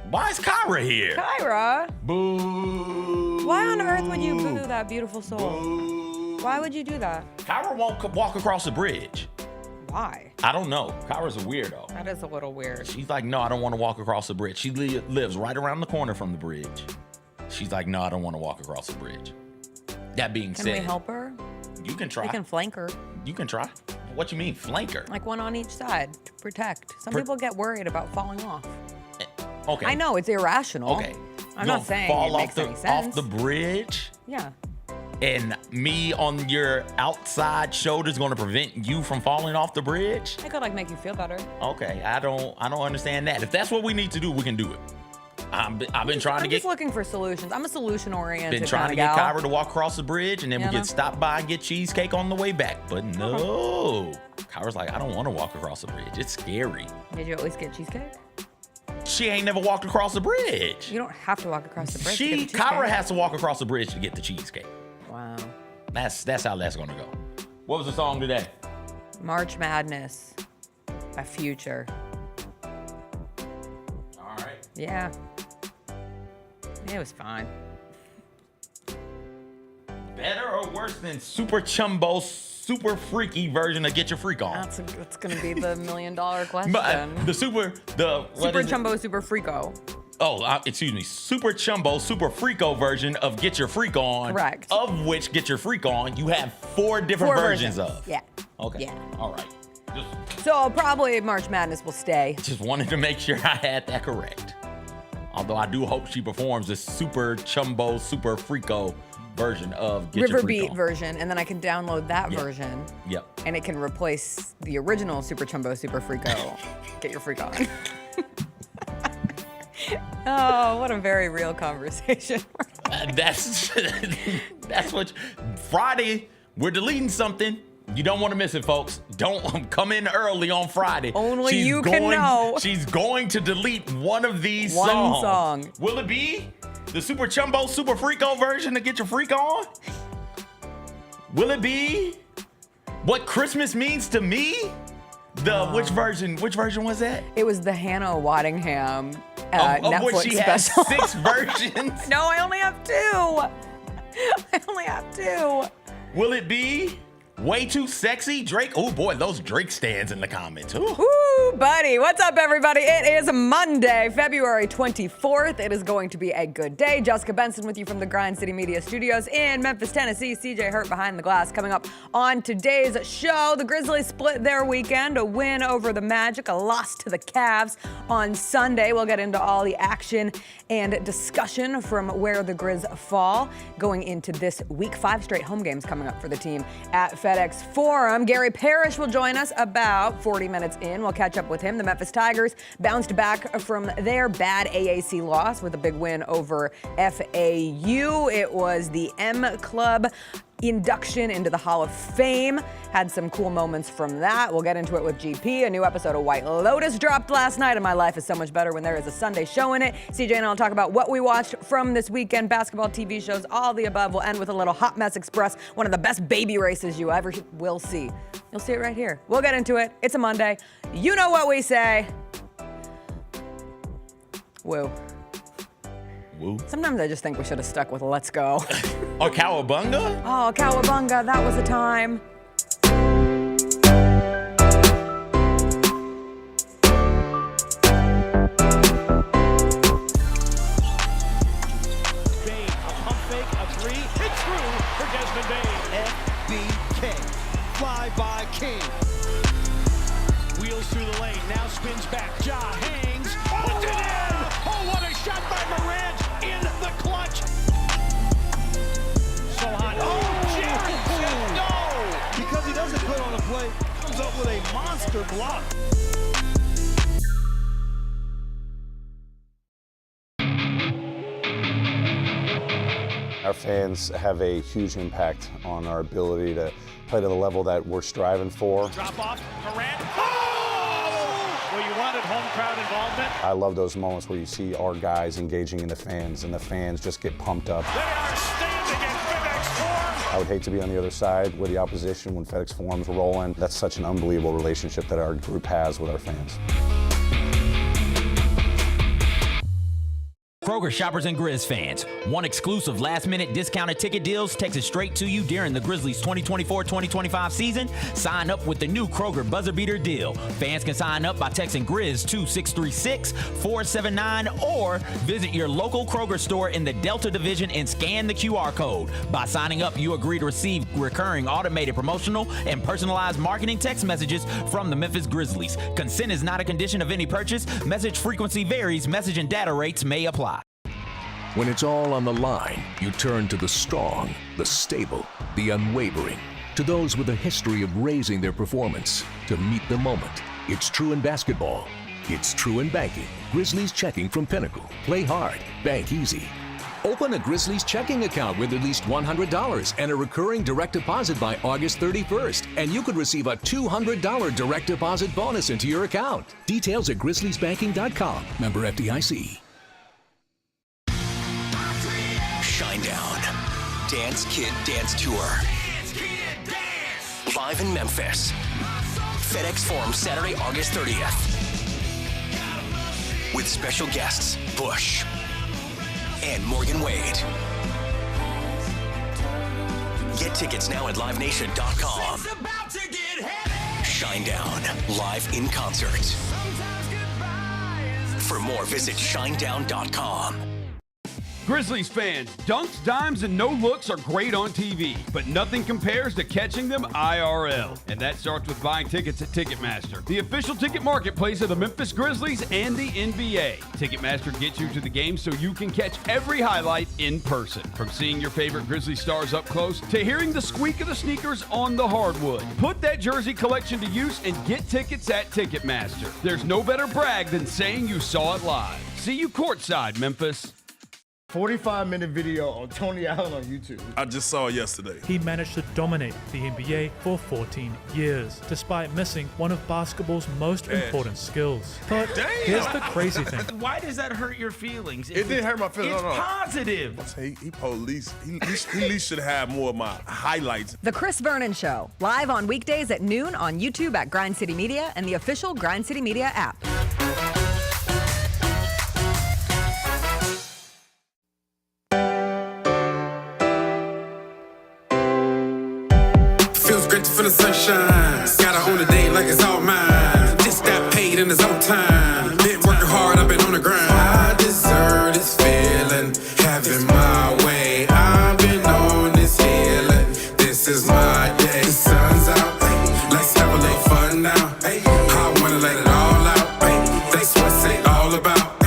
Why is Kyra here? Kyra? Boo. Why on earth would you boo that beautiful soul? Boo. Why would you do that? Kyra won't walk across the bridge. Why? I don't know. Kyra's a weirdo. That is a little weird. She's like, no, I don't want to walk across the bridge. She lives right around the corner from the bridge. She's like, no, I don't want to walk across the bridge. That being said. Can we help her? You can try. We can flank her. You can try. What you mean, flank her? Like one on each side to protect. Some people get worried about falling off. Okay. I know, it's irrational. Okay. I'm not saying fall it makes any sense. off the bridge? Yeah. And me on your outside shoulder is going to prevent you from falling off the bridge? I could like make you feel better. Okay, I don't understand that. If that's what we need to do, we can do it. I've been trying to get. I'm just looking for solutions. I'm a solution-oriented. Been trying to get Kyra to walk across the bridge, and then we no. can stop by and get cheesecake on the way back. But no, Kyra's like, I don't want to walk across the bridge. It's scary. Did you always get cheesecake? She ain't never walked across the bridge. You don't have to walk across the bridge. To get the Kyra cheesecake. has to walk across the bridge to get the cheesecake. Wow. That's how that's gonna go. What was the song today? March Madness by Future. All right. Yeah. It was fine. Better or worse than Super Chumbo's super freaky version of Get Your Freak On? That's gonna be the $1 million question. But the Super Chumbo, Super Freako. Excuse me, Super Chumbo, Super Freako version of Get Your Freak On. Correct. Of which Get Your Freak On, you have four different versions of. Yeah. Okay. Yeah. All right. So probably March Madness will stay. Just wanted to make sure I had that correct. Although I do hope she performs the Super Chumbo, Super Freako version of Get Your Freak Riverbeat On. version, and then I can download that version. Yep. And it can replace the original Super Chumbo, Super Freako. Get Your Freak On. Oh, what a very real conversation. That's what Friday. We're deleting something. You don't want to miss it, folks. Don't come in early on Friday. Only you can know. She's going to delete one of these One songs. song. Will it be the Super Chumbo, Super Freako version to Get Your Freak On? Will it be What Christmas Means to Me? Which version was that? It was the Hannah Waddingham Of Netflix which she special. has 6 versions. No, I only have 2. I only have 2. Will it be Way Too Sexy? Drake? Oh boy, those Drake stands in the comments. Ooh. Woo, buddy. What's up, everybody? It is Monday, February 24th. It is going to be a good day. Jessica Benson with you from the Grind City Media Studios in Memphis, Tennessee. CJ Hurt behind the glass. Coming up on today's show, the Grizzlies split their weekend, a win over the Magic, a loss to the Cavs on Sunday. We'll get into all the action and discussion from where the Grizz fall going into this week. 5 straight home games coming up for the team at FedEx Forum. Gary Parrish will join us about 40 minutes in. We'll catch up with him. The Memphis Tigers bounced back from their bad AAC loss with a big win over FAU. It was the M Club induction into the Hall of Fame. Had some cool moments from that. We'll get into it with GP. A new episode of White Lotus dropped last night, and my life is so much better when there is a Sunday show in it. CJ and I will talk about what we watched from this weekend, basketball, TV shows, all the above. We'll end with a little Hot Mess Express, one of the best baby races you ever will see. You'll see it right here. We'll get into it. It's a Monday. You know what we say. Woo. Woo. Sometimes I just think we should have stuck with Let's Go. Or Cowabunga? Oh, Cowabunga, that was a time. Bane, a pump fake, a 3, it's through for Desmond Bane. FBK, fly by King. Wheels through the lane, now spins back, Ja hangs, puts it in! Oh, what a shot by Morant in the clutch! So hot, oh, Jerry said no! Because he doesn't put on a play, comes up with a monster block. Our fans have a huge impact on our ability to play to the level that we're striving for. Drop off, Morant, oh! Well, you wanted home crowd involvement. I love those moments where you see our guys engaging in the fans and the fans just get pumped up. They are standing in FedEx Forum. I would hate to be on the other side with the opposition when FedEx Forum's rolling. That's such an unbelievable relationship that our group has with our fans. Kroger shoppers and Grizz fans, one exclusive last-minute discounted ticket deals texted straight to you during the Grizzlies 2024-2025 season. Sign up with the new Kroger Buzzer Beater deal. Fans can sign up by texting Grizz to 636-479 or visit your local Kroger store in the Delta Division and scan the QR code. By signing up, you agree to receive recurring automated promotional and personalized marketing text messages from the Memphis Grizzlies. Consent is not a condition of any purchase. Message frequency varies. Message and data rates may apply. When it's all on the line, you turn to the strong, the stable, the unwavering. To those with a history of raising their performance to meet the moment. It's true in basketball. It's true in banking. Grizzlies checking from Pinnacle. Play hard. Bank easy. Open a Grizzlies checking account with at least $100 and a recurring direct deposit by August 31st. And you could receive a $200 direct deposit bonus into your account. Details at grizzliesbanking.com. Member FDIC. Shinedown. Dance Kid Dance Tour. Live in Memphis. FedEx Forum Saturday, August 30th. With special guests, Bush and Morgan Wade. Get tickets now at livenation.com. Shinedown, live in concert. For more, visit shinedown.com. Grizzlies fans, dunks, dimes, and no-looks are great on TV, but nothing compares to catching them IRL. And that starts with buying tickets at Ticketmaster, the official ticket marketplace of the Memphis Grizzlies and the NBA. Ticketmaster gets you to the game so you can catch every highlight in person. From seeing your favorite Grizzlies stars up close to hearing the squeak of the sneakers on the hardwood. Put that jersey collection to use and get tickets at Ticketmaster. There's no better brag than saying you saw it live. See you courtside, Memphis. 45-minute video on Tony Allen on YouTube. I just saw it yesterday. He managed to dominate the NBA for 14 years, despite missing one of basketball's most important skills. But here's the crazy thing. Why does that hurt your feelings? It didn't hurt my feelings. It's No. positive. He at least should have more of my highlights. The Chris Vernon Show, live on weekdays at noon on YouTube at Grind City Media and the official Grind City Media app. For the sunshine, gotta own the day like it's all mine. Just got paid in his own time. Been working hard, I've been on the grind. I deserve this feeling, having my way. I've been on this healing. This is my day. The sun's out, let's have a little fun now. I wanna let it all out. That's what it's all about.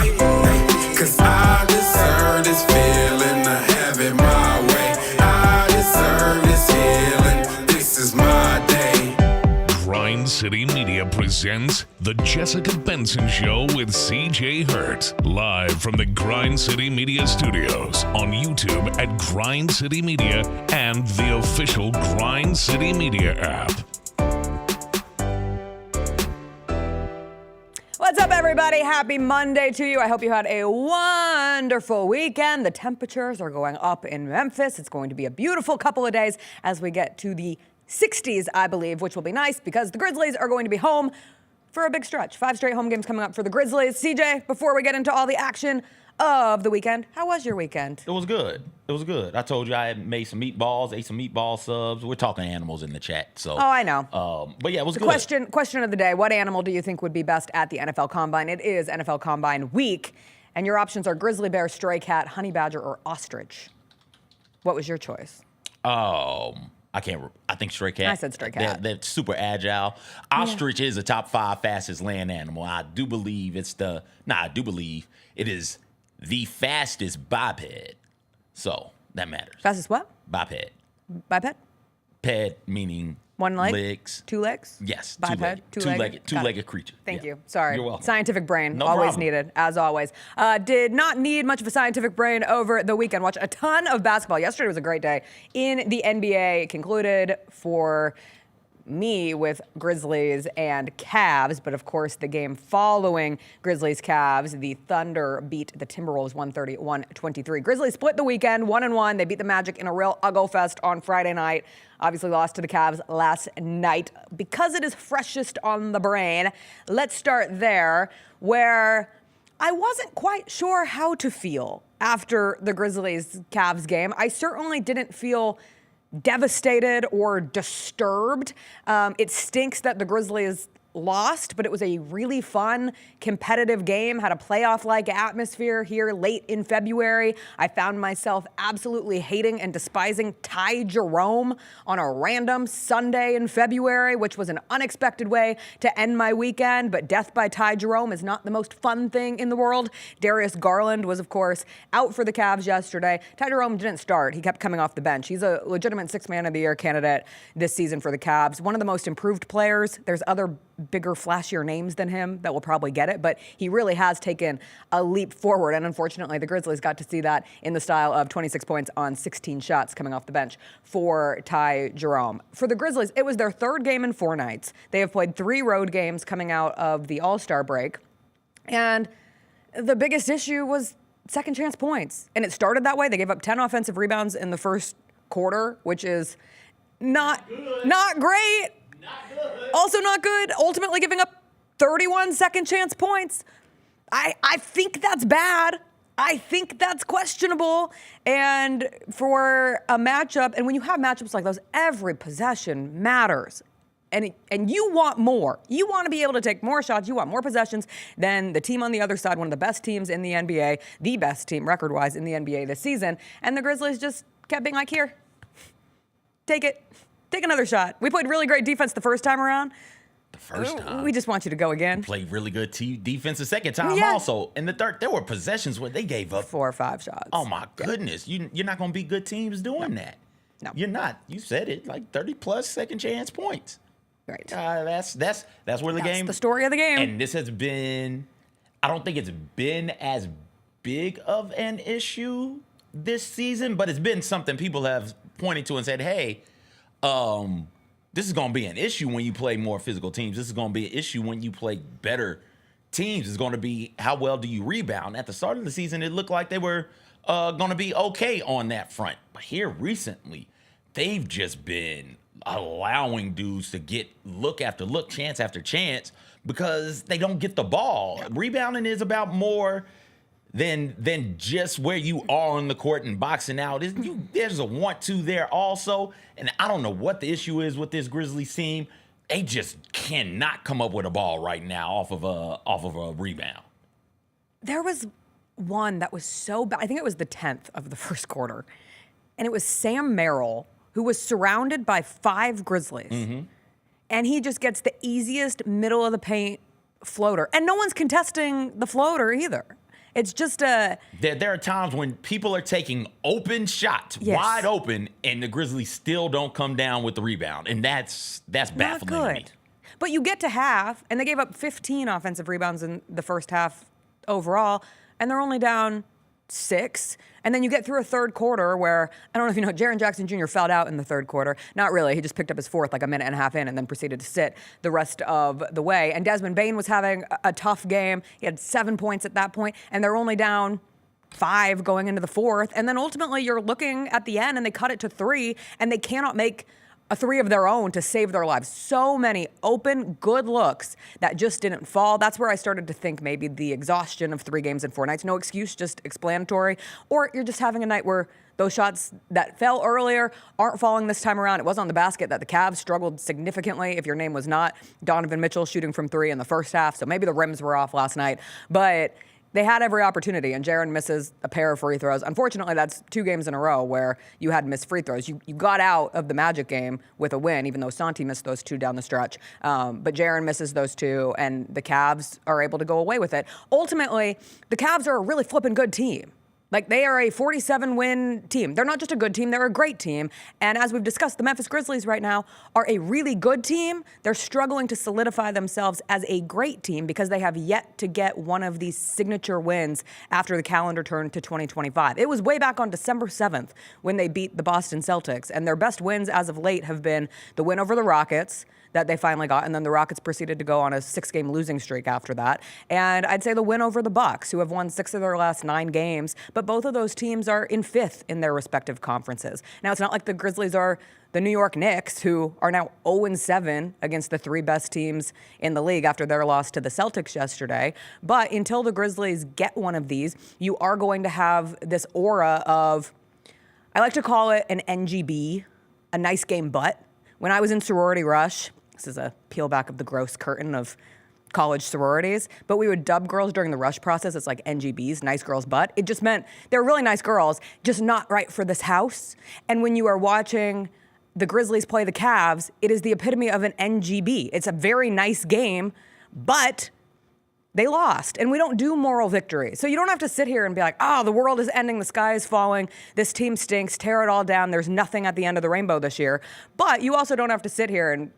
Cause I deserve this feeling, having my way. I deserve this healing. This is my day. Grind City Media presents The Jessica Benson Show with CJ Hurt. Live from the Grind City Media Studios on YouTube at Grind City Media and the official Grind City Media app. What's up, everybody? Happy Monday to you. I hope you had a wonderful weekend. The temperatures are going up in Memphis. It's going to be a beautiful couple of days as we get to the 60s, I believe, which will be nice because the Grizzlies are going to be home for a big stretch. 5 straight home games coming up for the Grizzlies. CJ, before we get into all the action of the weekend, how was your weekend? It was good. It was good. I told you I had made some meatballs, ate some meatball subs. We're talking animals in the chat. So. Oh, I know. But yeah, it was good. Question of the day, what animal do you think would be best at the NFL Combine? It is NFL Combine week, and your options are grizzly bear, stray cat, honey badger, or ostrich. What was your choice? I think stray cat. I said stray cat. They're super agile. Ostrich is a top 5 fastest land animal. I do believe it is the fastest biped. So that matters. Fastest what? Biped. Biped? Ped meaning one leg? Legs. 2 legs? Yes. Biped? Two-legged creature. Thank you. Sorry. You're welcome. Scientific brain, No always problem. needed, as always. Did not need much of a scientific brain over the weekend. Watched a ton of basketball. Yesterday was a great day in the NBA. It concluded for me with Grizzlies and Cavs, but of course the game following Grizzlies Cavs, the Thunder beat the Timberwolves 130-123. Grizzlies split the weekend 1-1. They beat the Magic in a real Uggo fest on Friday night. Obviously lost to the Cavs last night. Because it is freshest on the brain, let's start there, where I wasn't quite sure how to feel after the Grizzlies-Cavs game. I certainly didn't feel devastated or disturbed. It stinks that the Grizzlies lost, but it was a really fun, competitive game, had a playoff-like atmosphere here late in February. I found myself absolutely hating and despising Ty Jerome on a random Sunday in February, which was an unexpected way to end my weekend, but death by Ty Jerome is not the most fun thing in the world. Darius Garland was, of course, out for the Cavs yesterday. Ty Jerome didn't start. He kept coming off the bench. He's a legitimate Sixth Man of the Year candidate this season for the Cavs. One of the most improved players. There's other bigger, flashier names than him that will probably get it, but he really has taken a leap forward, and unfortunately the Grizzlies got to see that in the style of 26 points on 16 shots coming off the bench for Ty Jerome. For the Grizzlies, it was their third game in 4 nights. They have played 3 road games coming out of the All-Star break, and the biggest issue was second chance points, and it started that way. They gave up 10 offensive rebounds in the first quarter, which is not great. Also not good. Ultimately giving up 31 second chance points. I think that's bad. I think that's questionable. And for a matchup, and when you have matchups like those, every possession matters. And you want more. You want to be able to take more shots. You want more possessions than the team on the other side, one of the best teams in the NBA, the best team record-wise in the NBA this season. And the Grizzlies just kept being like, here, take it. Take another shot. We played really great defense the first time around. The first time. We just want you to go again. Played really good defense the second time also. In the third, there were possessions where they gave up 4 or 5 shots. Oh, my goodness. You're not going to beat good teams doing that. No. You're not. You said it, like 30-plus second chance points. Right. That's where the game. That's the story of the game. And this has been, I don't think it's been as big of an issue this season, but it's been something people have pointed to and said, hey, this is going to be an issue when you play more physical teams. This is going to be an issue when you play better teams. It's going to be how well do you rebound. At the start of the season, it looked like they were going to be okay on that front. But here recently, they've just been allowing dudes to get look after look, chance after chance, because they don't get the ball. Rebounding is about more than just where you are on the court and boxing out. There's a want-to there also, and I don't know what the issue is with this Grizzlies team. They just cannot come up with a ball right now off of a rebound. There was one that was so bad. I think it was the 10th of the first quarter, and it was Sam Merrill, who was surrounded by 5 Grizzlies, and he just gets the easiest middle of the paint floater, and no one's contesting the floater either. It's just There are times when people are taking open shots, wide open, and the Grizzlies still don't come down with the rebound, and that's baffling to me. But you get to half, and they gave up 15 offensive rebounds in the first half overall, and they're only down 6. And then you get through a third quarter where, I don't know if you know, Jaren Jackson Jr. fouled out in the third quarter. Not really. He just picked up his 4th like a minute and a half in and then proceeded to sit the rest of the way. And Desmond Bane was having a tough game. He had 7 points at that point, and they're only down 5 going into the 4th. And then ultimately you're looking at the end, and they cut it to 3, and they cannot make a 3 of their own to save their lives. So many open, good looks that just didn't fall. That's where I started to think maybe the exhaustion of 3 games in 4 nights. No excuse, just explanatory. Or you're just having a night where those shots that fell earlier aren't falling this time around. It was on the basket that the Cavs struggled significantly. If your name was not Donovan Mitchell shooting from 3 in the first half, so maybe the rims were off last night. But they had every opportunity, and Jaren misses a pair of free throws. Unfortunately, that's 2 games in a row where you had missed free throws. You got out of the Magic game with a win, even though Santi missed those 2 down the stretch. But Jaren misses those 2, and the Cavs are able to go away with it. Ultimately, the Cavs are a really flippin' good team. Like, they are a 47-win team. They're not just a good team, they're a great team. And as we've discussed, the Memphis Grizzlies right now are a really good team. They're struggling to solidify themselves as a great team because they have yet to get one of these signature wins after the calendar turned to 2025. It was way back on December 7th when they beat the Boston Celtics. And their best wins as of late have been the win over the Rockets, that they finally got, and then the Rockets proceeded to go on a 6-game losing streak after that. And I'd say the win over the Bucks, who have won 6 of their last 9 games, but both of those teams are in 5th in their respective conferences. Now, it's not like the Grizzlies are the New York Knicks, who are now 0-7 against the 3 best teams in the league after their loss to the Celtics yesterday. But until the Grizzlies get one of these, you are going to have this aura of, I like to call it an NGB, a nice game but. When I was in sorority rush, this is a peel back of the gross curtain of college sororities, but we would dub girls during the rush process. It's like NGBs, nice girls but. It just meant they're really nice girls, just not right for this house. And when you are watching the Grizzlies play the Cavs, it is the epitome of an NGB. It's a very nice game, but they lost. And we don't do moral victory. So you don't have to sit here and be like, oh, the world is ending, the sky is falling, this team stinks, tear it all down, there's nothing at the end of the rainbow this year. But you also don't have to sit here and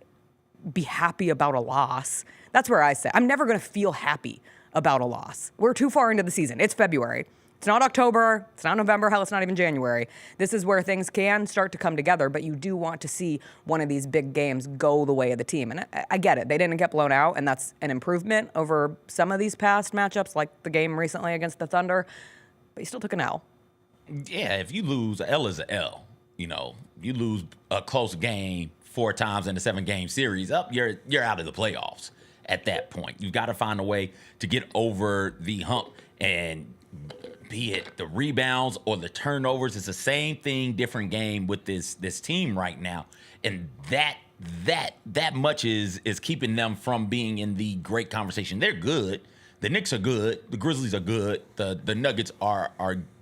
be happy about a loss. That's where I say, I'm never gonna feel happy about a loss. We're too far into the season. It's February. It's not October, it's not November, hell, it's not even January. This is where things can start to come together, but you do want to see one of these big games go the way of the team. And I get it, they didn't get blown out, and that's an improvement over some of these past matchups, like the game recently against the Thunder, but you still took an L. Yeah, if you lose, an L is an L. You know, you lose a close game 4 times in a 7-game series, you're out of the playoffs at that point. You've got to find a way to get over the hump, and be it the rebounds or the turnovers, it's the same thing, different game with this team right now. And that much is keeping them from being in the great conversation. They're good. The Knicks are good. The Grizzlies are good. The Nuggets are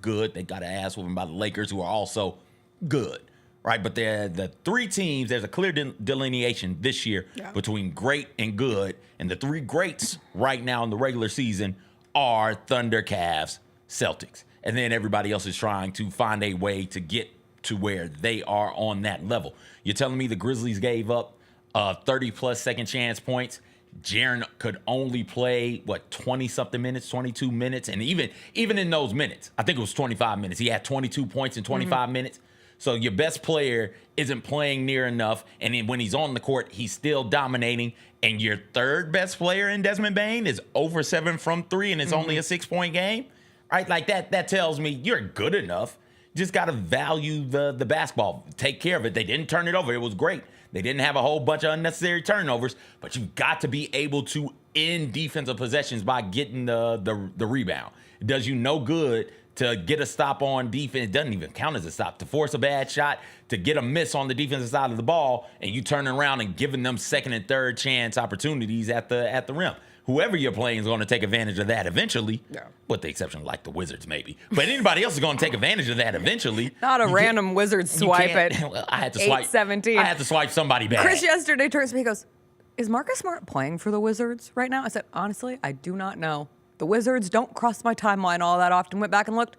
good. They got an ass whooping by the Lakers, who are also good, right? But they're the 3 teams, there's a clear delineation this year between great and good. And the 3 greats right now in the regular season are Thunder, Cavs, Celtics. And then everybody else is trying to find a way to get to where they are on that level. You're telling me the Grizzlies gave up 30-plus second chance points. Jaren could only play, 20-something minutes, 22 minutes. And even in those minutes, I think it was 25 minutes. He had 22 points in 25 minutes. So your best player isn't playing near enough. And then when he's on the court, he's still dominating. And your 3rd best player in Desmond Bane is over 7 from 3, and it's only a 6-point game. Right, like that tells me you're good enough. You just got to value the basketball. Take care of it. They didn't turn it over. It was great. They didn't have a whole bunch of unnecessary turnovers, but you've got to be able to end defensive possessions by getting the rebound. It does you no good to get a stop on defense. It doesn't even count as a stop. To force a bad shot, to get a miss on the defensive side of the ball, and you turn around and giving them 2nd and 3rd chance opportunities at the rim. Whoever you're playing is going to take advantage of that eventually, with the exception of like the Wizards maybe. But anybody else is going to take advantage of that eventually. Not a random Wizards swipe at well, I had to swipe 8-17. I had to swipe somebody back. Chris yesterday turns to me and goes, is Marcus Smart playing for the Wizards right now? I said, honestly, I do not know. The Wizards don't cross my timeline all that often. Went back and looked.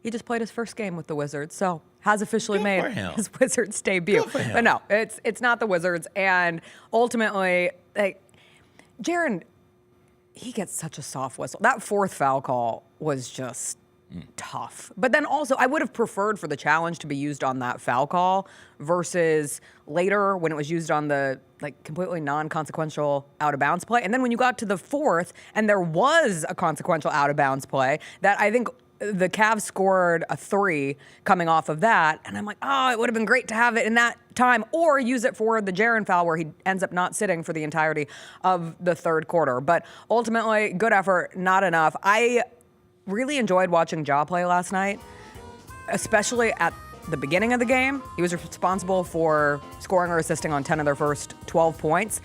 He just played his first game with the Wizards, so has officially made his Wizards debut. But no, it's not the Wizards. And ultimately, Jaren, he gets such a soft whistle. That 4th foul call was just tough. But then also, I would have preferred for the challenge to be used on that foul call versus later when it was used on the completely non-consequential out-of-bounds play. And then when you got to the 4th and there was a consequential out-of-bounds play that I think the Cavs scored a 3 coming off of that, and I'm like, oh, it would have been great to have it in that time, or use it for the Jaren foul where he ends up not sitting for the entirety of the 3rd quarter. But ultimately, good effort, not enough. I really enjoyed watching Ja play last night, especially at the beginning of the game. He was responsible for scoring or assisting on 10 of their first 12 points.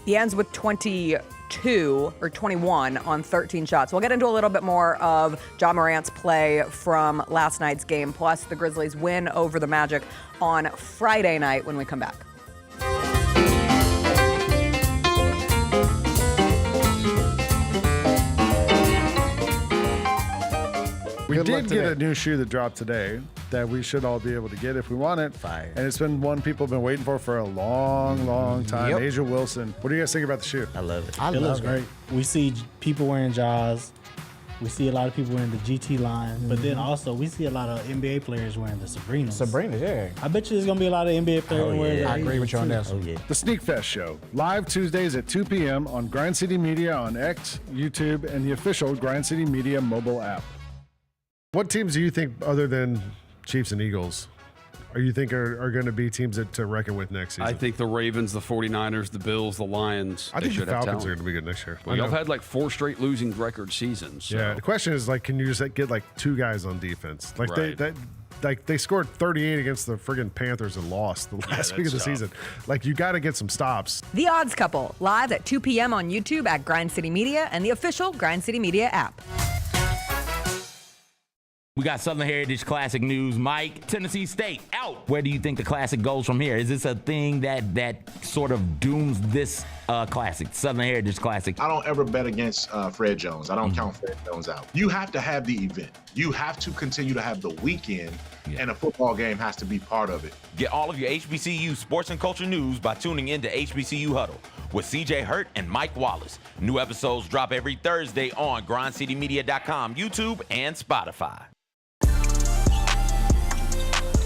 He ends with 22 or 21 on 13 shots. We'll get into a little bit more of Ja Morant's play from last night's game, plus the Grizzlies' win over the Magic on Friday night when we come back. We did get a new shoe that dropped today that we should all be able to get if we want it. Fire. And it's been one people have been waiting for a long, long time. Asia Wilson. What do you guys think about the shoe? I love it. I love it. Great. We see people wearing Jaws. We see a lot of people wearing the GT line, but then also we see a lot of NBA players wearing the Sabrinas. Sabrina, yeah. I bet you there's going to be a lot of NBA players wearing that. I agree with you on that. Oh, yeah. The Sneak Fest Show, live Tuesdays at 2 p.m. on Grind City Media on X, YouTube, and the official Grind City Media mobile app. What teams do you think, other than Chiefs and Eagles, you think are going to be teams to reckon with next season? I think the Ravens, the 49ers, the Bills, the Lions. I think the should have Falcons talent. are going to be good next year. Well, y'all have had like 4 straight losing record seasons. So. Yeah, the question is, like, can you just get like 2 guys on defense? Like Right. they scored 38 against the friggin' Panthers and lost the last week of the season. Like, you got to get some stops. The Odds Couple, live at 2 p.m. on YouTube at Grind City Media and the official Grind City Media app. We got Southern Heritage Classic news. Mike, Tennessee State out. Where do you think the Classic goes from here? Is this a thing that sort of dooms this Classic, Southern Heritage Classic? I don't ever bet against Fred Jones. I don't count Fred Jones out. You have to have the event. You have to continue to have the weekend, and a football game has to be part of it. Get all of your HBCU sports and culture news by tuning in to HBCU Huddle with CJ Hurt and Mike Wallace. New episodes drop every Thursday on grindcitymedia.com, YouTube, and Spotify.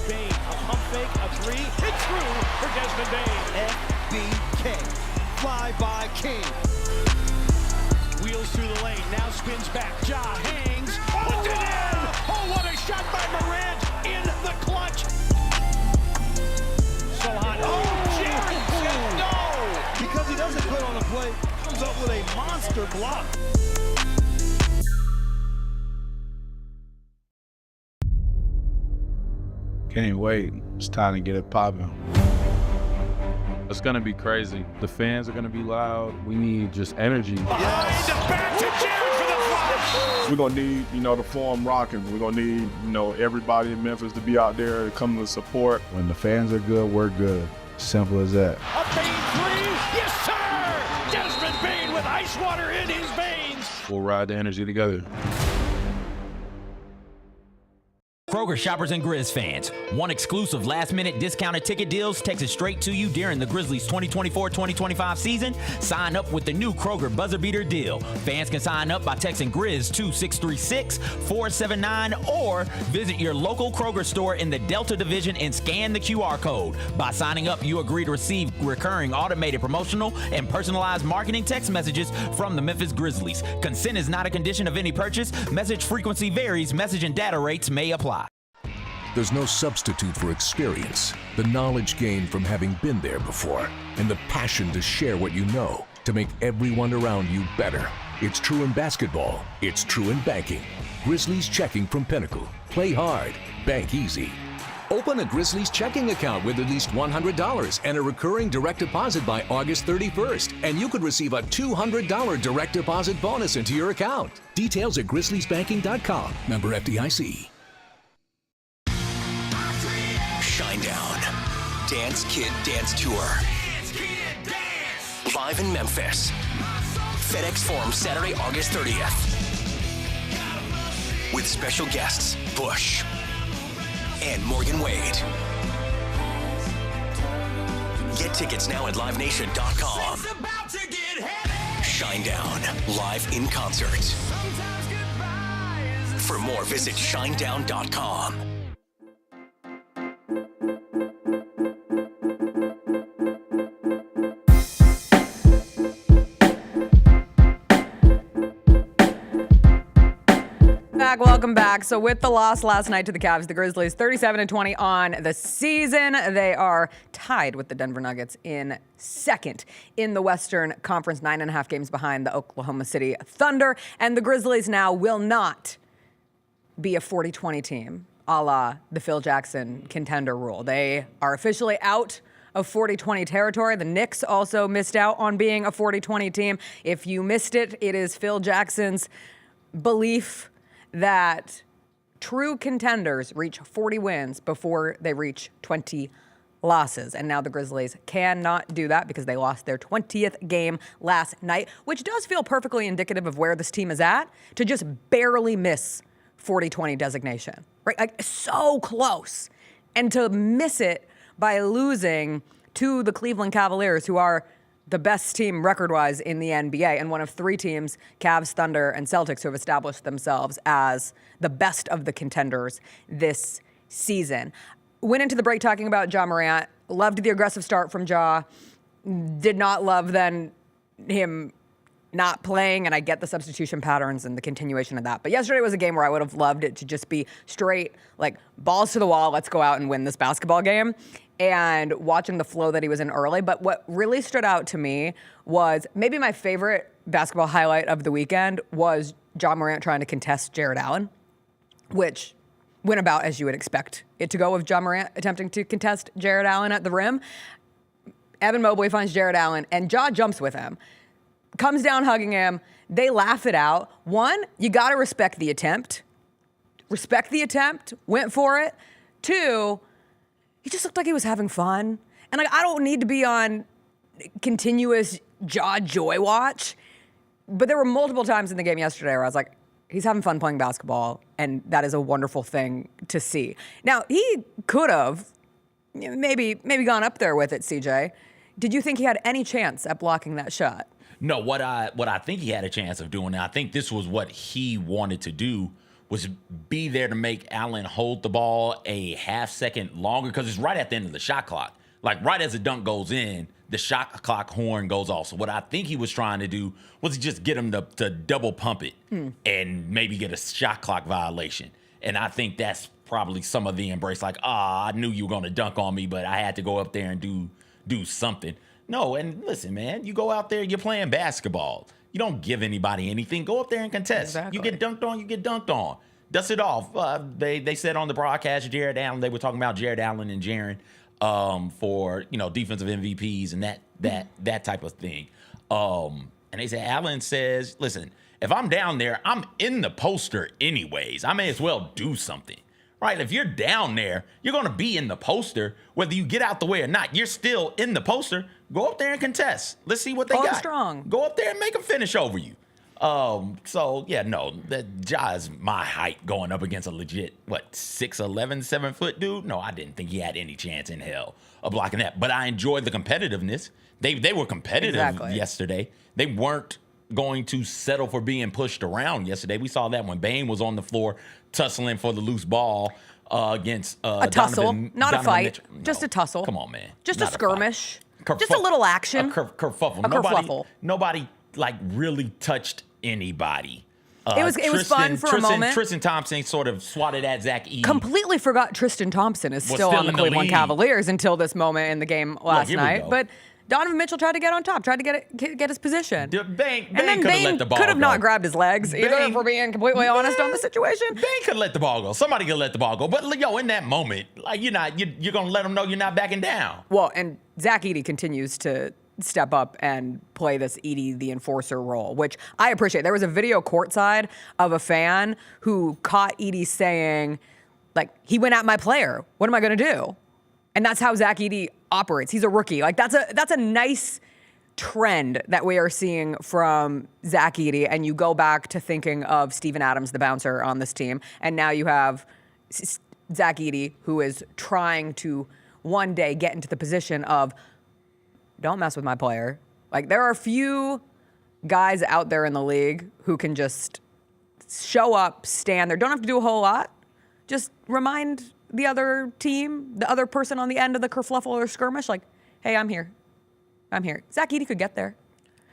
Bane, a pump fake, a 3, it's through for Desmond Bane. FBK, fly by King. Wheels through the lane, now spins back, Ja hangs, puts it in! Oh, what a shot by Morant in the clutch! So hot, oh, Jared said no! Because he doesn't put on the play, comes up with a monster block. Can't wait. It's time to get it popping. It's gonna be crazy. The fans are gonna be loud. We need just energy. Back to Jared for the flush! We're gonna need, the form rocking. We're gonna need, everybody in Memphis to be out there to come to support. When the fans are good, we're good. Simple as that. A Bane 3, yes sir! Desmond Bane with ice water in his veins! We'll ride the energy together. Kroger shoppers and Grizz fans, one exclusive last-minute discounted ticket deals takes it straight to you during the Grizzlies 2024-2025 season. Sign up with the new Kroger Buzzer Beater deal. Fans can sign up by texting Grizz to 636-479 or visit your local Kroger store in the Delta Division and scan the QR code. By signing up, you agree to receive recurring automated promotional and personalized marketing text messages from the Memphis Grizzlies. Consent is not a condition of any purchase. Message frequency varies. Message and data rates may apply. There's no substitute for experience, the knowledge gained from having been there before, and the passion to share what you know to make everyone around you better. It's true in basketball. It's true in banking. Grizzlies checking from Pinnacle. Play hard. Bank easy. Open a Grizzlies checking account with at least $100 and a recurring direct deposit by August 31st, and you could receive a $200 direct deposit bonus into your account. Details at grizzliesbanking.com. Member FDIC. Shinedown. Dance Kid Dance Tour. Live in Memphis. FedEx Forum, Saturday, August 30th. With special guests, Bush and Morgan Wade. Get tickets now at livenation.com. Shinedown, live in concert. For more, visit shinedown.com. Welcome back. So with the loss last night to the Cavs, the Grizzlies 37-20 on the season. They are tied with the Denver Nuggets in second in the Western Conference, 9.5 games behind the Oklahoma City Thunder. And the Grizzlies now will not be a 40-20 team, a la the Phil Jackson contender rule. They are officially out of 40-20 territory. The Knicks also missed out on being a 40-20 team. If you missed it, it is Phil Jackson's belief that true contenders reach 40 wins before they reach 20 losses. And now the Grizzlies cannot do that because they lost their 20th game last night, which does feel perfectly indicative of where this team is at, to just barely miss 40-20 designation, right? Like, so close. And to miss it by losing to the Cleveland Cavaliers, who are the best team record-wise in the NBA and one of 3 teams, Cavs, Thunder, and Celtics, who have established themselves as the best of the contenders this season. Went into the break talking about Ja Morant. Loved the aggressive start from Ja. Did not love then him not playing, and I get the substitution patterns and the continuation of that. But yesterday was a game where I would have loved it to just be straight, like, balls to the wall, let's go out and win this basketball game, and watching the flow that he was in early. But what really stood out to me was maybe my favorite basketball highlight of the weekend was Ja Morant trying to contest Jared Allen, which went about as you would expect it to go with Ja Morant attempting to contest Jared Allen at the rim. Evan Mobley finds Jared Allen, and Ja jumps with him. Comes down hugging him. They laugh it out. One, you got to respect the attempt. Respect the attempt. Went for it. 2, he just looked like he was having fun. And like, I don't need to be on continuous Ja joy watch, but there were multiple times in the game yesterday where I was like, he's having fun playing basketball, and that is a wonderful thing to see. Now, he could have maybe gone up there with it, CJ. Did you think he had any chance at blocking that shot? No, what I think he had a chance of doing, and I think this was what he wanted to do, was be there to make Allen hold the ball a half second longer, because it's right at the end of the shot clock. Like, right as the dunk goes in, the shot clock horn goes off. So what I think he was trying to do was just get him to double pump it and maybe get a shot clock violation. And I think that's probably some of the embrace, like, I knew you were going to dunk on me, but I had to go up there and do something. No, and listen, man, you go out there, you're playing basketball. You don't give anybody anything. Go up there and contest. Exactly. You get dunked on, you get dunked on. Dust it off. They said on the broadcast, Jared Allen, they were talking about Jared Allen and Jaren for, defensive MVPs and that type of thing. And they said, Allen says, listen, if I'm down there, I'm in the poster anyways. I may as well do something. Right? If you're down there, you're going to be in the poster, whether you get out the way or not. You're still in the poster. Go up there and contest. Let's see what they got. Strong. Go up there and make them finish over you. So, yeah, no, that Ja is my height going up against a legit, 6'11", 7-foot dude? No, I didn't think he had any chance in hell of blocking that. But I enjoyed the competitiveness. They were competitive yesterday. They weren't going to settle for being pushed around yesterday. We saw that when Bane was on the floor tussling for the loose ball against a tussle, not a fight, Mitchell. No, just a tussle. Come on, man. Just a skirmish. Just a little action. Kerfuffle. Nobody like really touched anybody. It was fun for a moment. Tristan Thompson sort of swatted at Zach Edey. Completely forgot Tristan Thompson is still on the Cleveland Cavaliers until this moment in the game last night. But Donovan Mitchell tried to get on top, tried to get his position. Bane could have not grabbed his legs either, if we're being completely honest on the situation. Bane could let the ball go. Somebody could let the ball go. But in that moment, like you're gonna let them know you're not backing down. Well, and Zach Edey continues to step up and play this Edey the enforcer role, which I appreciate. There was a video courtside of a fan who caught Edey saying, like, he went at my player. What am I gonna do? And that's how Zach Edey operates. He's a rookie. Like, that's a nice trend that we are seeing from Zach Edey. And you go back to thinking of Steven Adams, the bouncer on this team, and now you have Zach Edey, who is trying to one day get into the position of, don't mess with my player. Like, there are a few guys out there in the league who can just show up, stand there, don't have to do a whole lot. Just remind the other team, the other person on the end of the kerfuffle or skirmish, like, hey, I'm here. Zach Edey could get there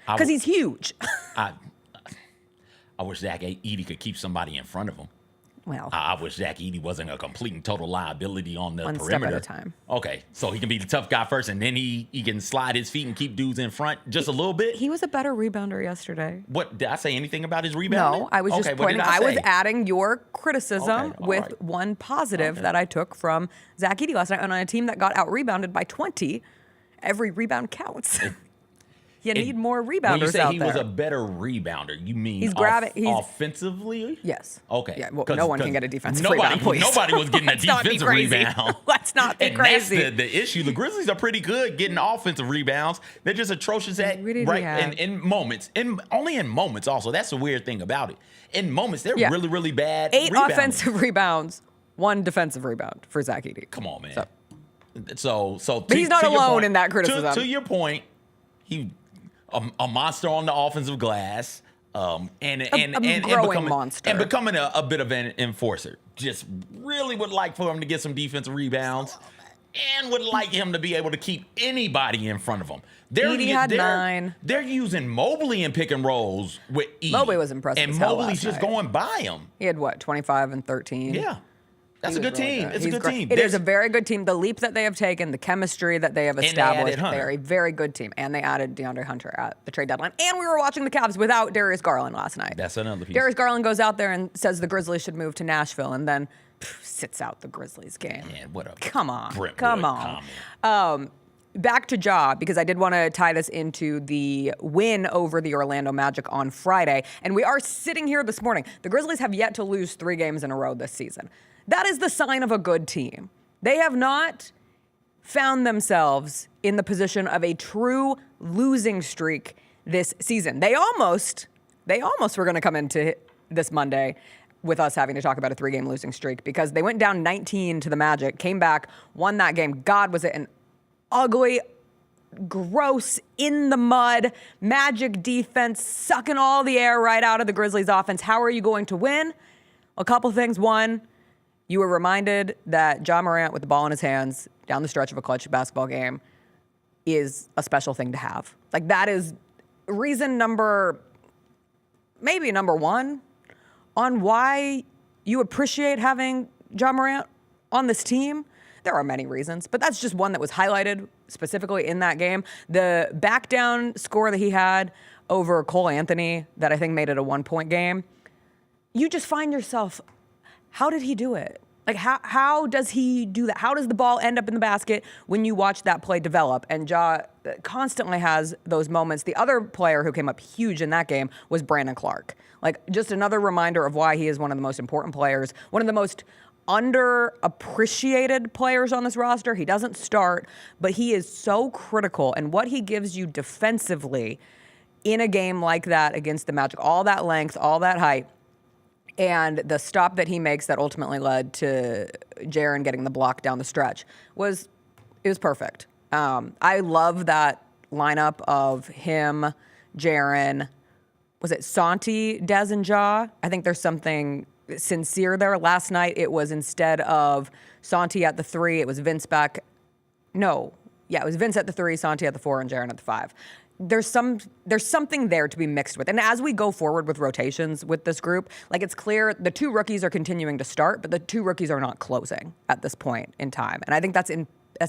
because he's huge. I wish Zach Edey could keep somebody in front of him. Well, I wish Zach Edey wasn't a complete and total liability on the one perimeter. Step at a time. Okay, so he can be the tough guy first, and then he can slide his feet and keep dudes in front just a little bit. He was a better rebounder yesterday. What, did I say anything about his rebounding? No, I was just pointing. I was adding your criticism with one positive that I took from Zach Edey last night. And on a team that got out rebounded by 20, every rebound counts. You need more rebounders out there. When you say he was a better rebounder, you mean he's grabbing offensively? Yes. Okay. Yeah, well, no one can get a defensive rebound, please. Nobody was getting a defensive rebound. Let's not be crazy. That's the issue. The Grizzlies are pretty good getting offensive rebounds. They're just atrocious at in moments. Only in moments also. That's the weird thing about it. In moments, they're really, really bad. 8 offensive rebounds, 1 defensive rebound for Zach Edey. Come on, man. So but he's not alone in that criticism. To your point, he a monster on the offensive glass, and growing monster. and becoming a bit of an enforcer. Just really would like for him to get some defensive rebounds, and would like him to be able to keep anybody in front of him. Edie had 9. They're using Mobley in pick and rolls with Edie. Mobley was impressive and as hell Mobley's last just night. going by him. He had, 25 and 13? Yeah. That's a good team. It's a good team. It is a very good team. The leap that they have taken, the chemistry that they have established, Hunter. they're a very good team. And they added DeAndre Hunter at the trade deadline. And we were watching the Cavs without Darius Garland last night. That's another piece. Darius Garland goes out there and says the Grizzlies should move to Nashville, and then sits out the Grizzlies game. Man, what a Come on. Brentwood Come on. comment. Back to Ja, because I did want to tie this into the win over the Orlando Magic on Friday. And we are sitting here this morning. The Grizzlies have yet to lose 3 games in a row this season. That is the sign of a good team. They have not found themselves in the position of a true losing streak this season. They almost were going to come into this Monday with us having to talk about a 3-game losing streak, because they went down 19 to the Magic, came back, won that game. God, was it an ugly, gross, in the mud Magic defense, sucking all the air right out of the Grizzlies offense. How are you going to win? A couple things. One, you were reminded that Ja Morant with the ball in his hands down the stretch of a clutch basketball game is a special thing to have. Like, that is reason maybe number 1 on why you appreciate having Ja Morant on this team. There are many reasons, but that's just one that was highlighted specifically in that game. The back down score that he had over Cole Anthony that I think made it a 1-point game. You just find yourself, how did he do it? Like, how does he do that? How does the ball end up in the basket when you watch that play develop? And Ja constantly has those moments. The other player who came up huge in that game was Brandon Clark. Like, just another reminder of why he is one of the most important players, one of the most underappreciated players on this roster. He doesn't start, but he is so critical. And what he gives you defensively in a game like that against the Magic, all that length, all that height, and the stop that he makes that ultimately led to Jaren getting the block down the stretch was perfect. I love that lineup of him, Jaren, was it Santi, Des, and Ja? I think there's something sincere there. Last night it was, instead of Santi at the 3, it was Vince back. No, yeah, it was Vince at the 3, Santi at the 4, and Jaren at the 5. There's something there to be mixed with. And as we go forward with rotations with this group, like, it's clear the 2 rookies are continuing to start, but the 2 rookies are not closing at this point in time. And I think that's an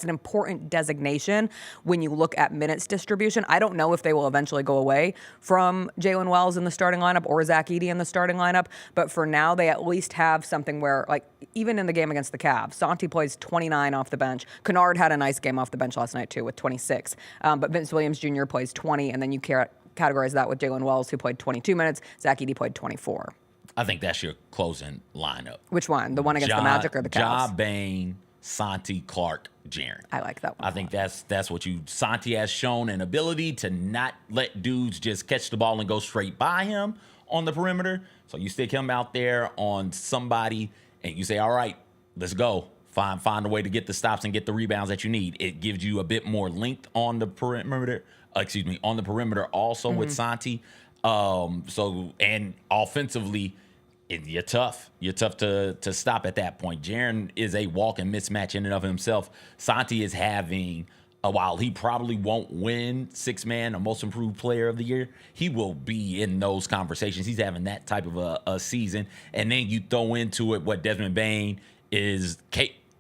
important designation when you look at minutes distribution. I don't know if they will eventually go away from Jalen Wells in the starting lineup or Zach Edey in the starting lineup, but for now they at least have something where, like, even in the game against the Cavs, Santi plays 29 off the bench. Kennard had a nice game off the bench last night too with 26, but Vince Williams Jr. plays 20, and then you categorize that with Jalen Wells, who played 22 minutes. Zach Edey played 24. I think that's your closing lineup. Which one? The one against the Magic or the Cavs? Ja, Bane, Santi, Clark, Jaren. I like that one. I think that's what Santi has shown an ability to not let dudes just catch the ball and go straight by him on the perimeter. So you stick him out there on somebody and you say, all right, let's go. Find a way to get the stops and get the rebounds that you need. It gives you a bit more length on the perimeter. On the perimeter also with Santi. And offensively, you're tough. You're tough to stop at that point. Jaren is a walking mismatch in and of himself. Santi is having, while he probably won't win 6-man or most improved player of the year, he will be in those conversations. He's having that type of a season. And then you throw into it what Desmond Bane is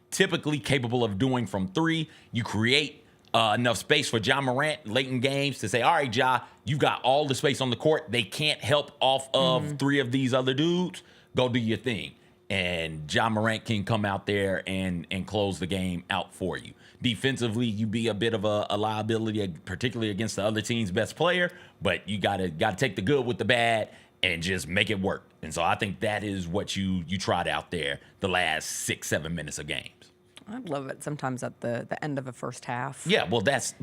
typically capable of doing from 3. You create enough space for Ja Morant late in games to say, all right, Ja, you got all the space on the court. They can't help off of 3 of these other dudes. Go do your thing. And Ja Morant can come out there and close the game out for you. Defensively, you be a bit of a liability, particularly against the other team's best player, but you gotta take the good with the bad and just make it work. And so I think that is what you tried out there the last 6-7 minutes of games. I'd love it sometimes at the end of a first half. Yeah, well, that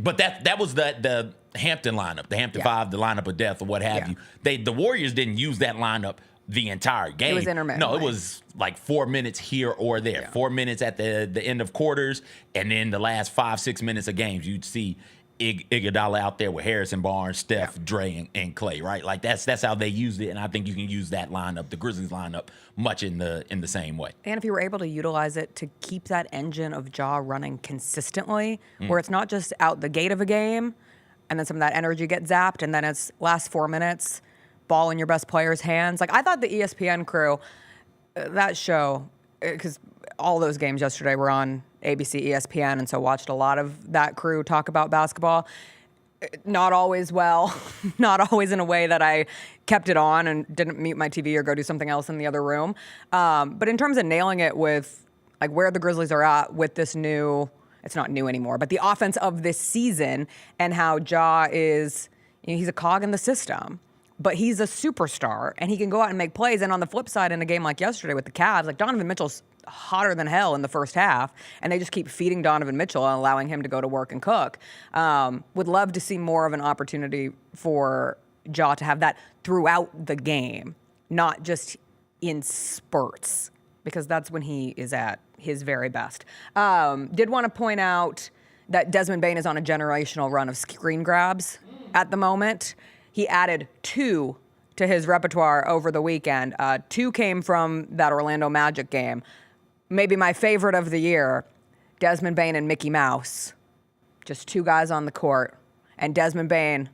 was the Hampton lineup, the Hampton 5, the lineup of death or what have you. The Warriors didn't use that lineup the entire game. It was intermittent. No, it was like 4 minutes here or there. 4 minutes at the end of quarters, and then the last 5-6 minutes of games you'd see. Iguodala out there with Harrison Barnes, Steph, Dre, and Clay, right? Like that's how they used it, and I think you can use that lineup, the Grizzlies lineup, much in the same way. And if you were able to utilize it to keep that engine of Ja running consistently, where it's not just out the gate of a game, and then some of that energy gets zapped, and then it's last 4 minutes, ball in your best player's hands. Like I thought the ESPN crew, that show, because all those games yesterday were on ABC, ESPN, and so watched a lot of that crew talk about basketball. Not always well, not always in a way that I kept it on and didn't mute my TV or go do something else in the other room. But in terms of nailing it with like where the Grizzlies are at with this new, it's not new anymore, but the offense of this season and how Ja is, he's a cog in the system. But he's a superstar, and he can go out and make plays. And on the flip side, in a game like yesterday with the Cavs, like Donovan Mitchell's hotter than hell in the first half, and they just keep feeding Donovan Mitchell and allowing him to go to work and cook. Would love to see more of an opportunity for Ja to have that throughout the game, not just in spurts, because that's when he is at his very best. Did want to point out that Desmond Bane is on a generational run of screen grabs at the moment. He added 2 to his repertoire over the weekend. 2 came from that Orlando Magic game. Maybe my favorite of the year, Desmond Bane and Mickey Mouse. Just 2 guys on the court. And Desmond Bane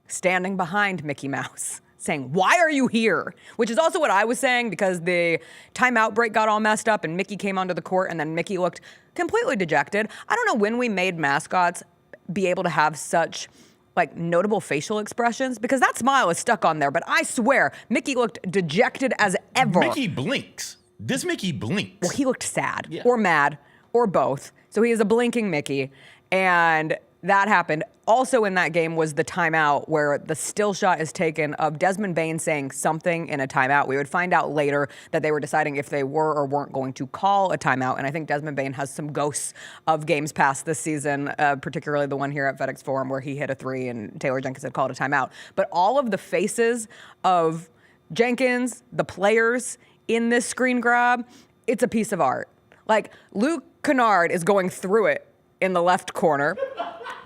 standing behind Mickey Mouse saying, "Why are you here?" Which is also what I was saying because the timeout break got all messed up and Mickey came onto the court and then Mickey looked completely dejected. I don't know when we made mascots be able to have such like notable facial expressions because that smile is stuck on there. But I swear, Mickey looked dejected as ever. Mickey blinks. This Mickey blinks. Well, he looked sad or mad or both. So he is a blinking Mickey. And that happened. Also in that game was the timeout where the still shot is taken of Desmond Bane saying something in a timeout. We would find out later that they were deciding if they were or weren't going to call a timeout. And I think Desmond Bane has some ghosts of games past this season, particularly the one here at FedEx Forum where he hit a 3 and Taylor Jenkins had called a timeout. But all of the faces of Jenkins, the players in this screen grab, it's a piece of art. Like Luke Kennard is going through it in the left corner.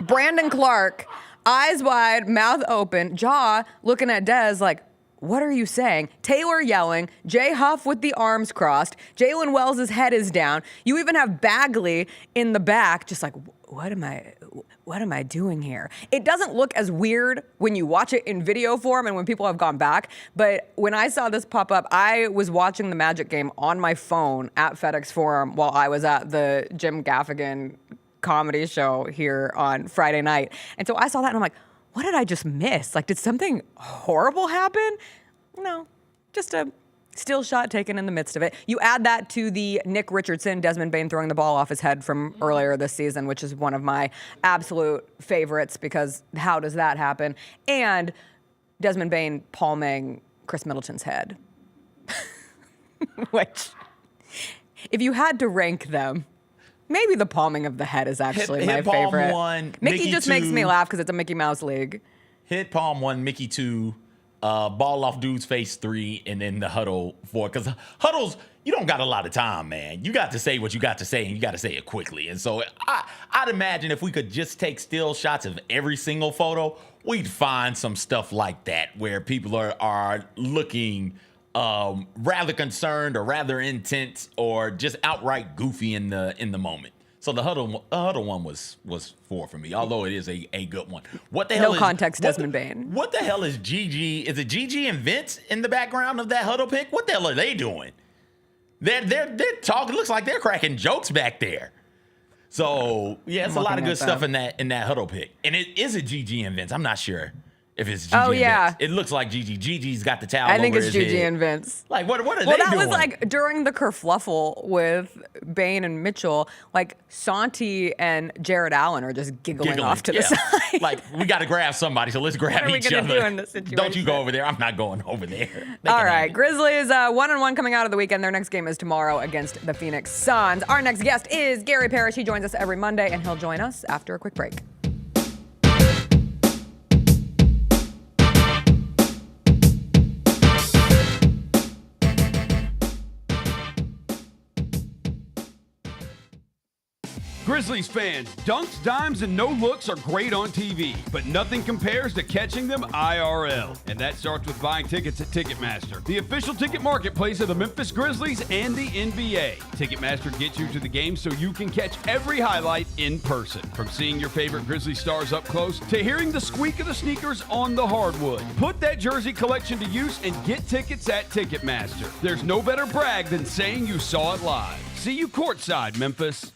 Brandon Clark, eyes wide, mouth open, jaw looking at Dez like, what are you saying? Taylor yelling, Jay Huff with the arms crossed, Jalen Wells' head is down. You even have Bagley in the back, just like, what am I doing here? It doesn't look as weird when you watch it in video form and when people have gone back, but when I saw this pop up, I was watching the Magic game on my phone at FedEx Forum while I was at the Jim Gaffigan comedy show here on Friday night. And so I saw that and I'm like, what did I just miss? Like, did something horrible happen? No, just a still shot taken in the midst of it. You add that to the Nick Richardson, Desmond Bane throwing the ball off his head from earlier this season, which is one of my absolute favorites because how does that happen? And Desmond Bane palming Chris Middleton's head. Which, if you had to rank them, maybe the palming of the head is actually my favorite. Palm 1, Mickey just 2, makes me laugh because it's a Mickey Mouse league. Hit palm 1, Mickey 2, ball off dude's face 3, and then the huddle 4. Because huddles, you don't got a lot of time, man. You got to say what you got to say, and you got to say it quickly. And so I'd imagine if we could just take still shots of every single photo, we'd find some stuff like that where people are looking rather concerned or rather intense or just outright goofy in the moment. So the huddle one was 4 for me, although it is a good one. What the hell? No context, Desmond Bane. What the hell is GG? Is it GG and Vince in the background of that huddle pick? What the hell are they doing? They're talking. Looks like they're cracking jokes back there. So yeah, it's a lot of good stuff in that huddle pick. And it is a GG and Vince. I'm not sure if it's GG and Vince. It looks like GG. GG's got the towel I think over it's his GG head. and Vince. Like, what are they doing? Well, that was like during the kerfluffle with Bane and Mitchell, like Santi and Jared Allen are just giggling off to the side. Like, we got to grab somebody, so let's grab each other. What are we going to do in this situation? Don't you go over there. I'm not going over there. All right, Grizzlies 1-1 coming out of the weekend. Their next game is tomorrow against the Phoenix Suns. Our next guest is Gary Parrish. He joins us every Monday, and he'll join us after a quick break. Grizzlies fans, dunks, dimes, and no-looks are great on TV, but nothing compares to catching them IRL. And that starts with buying tickets at Ticketmaster, the official ticket marketplace of the Memphis Grizzlies and the NBA. Ticketmaster gets you to the game so you can catch every highlight in person. From seeing your favorite Grizzly stars up close to hearing the squeak of the sneakers on the hardwood. Put that jersey collection to use and get tickets at Ticketmaster. There's no better brag than saying you saw it live. See you courtside, Memphis.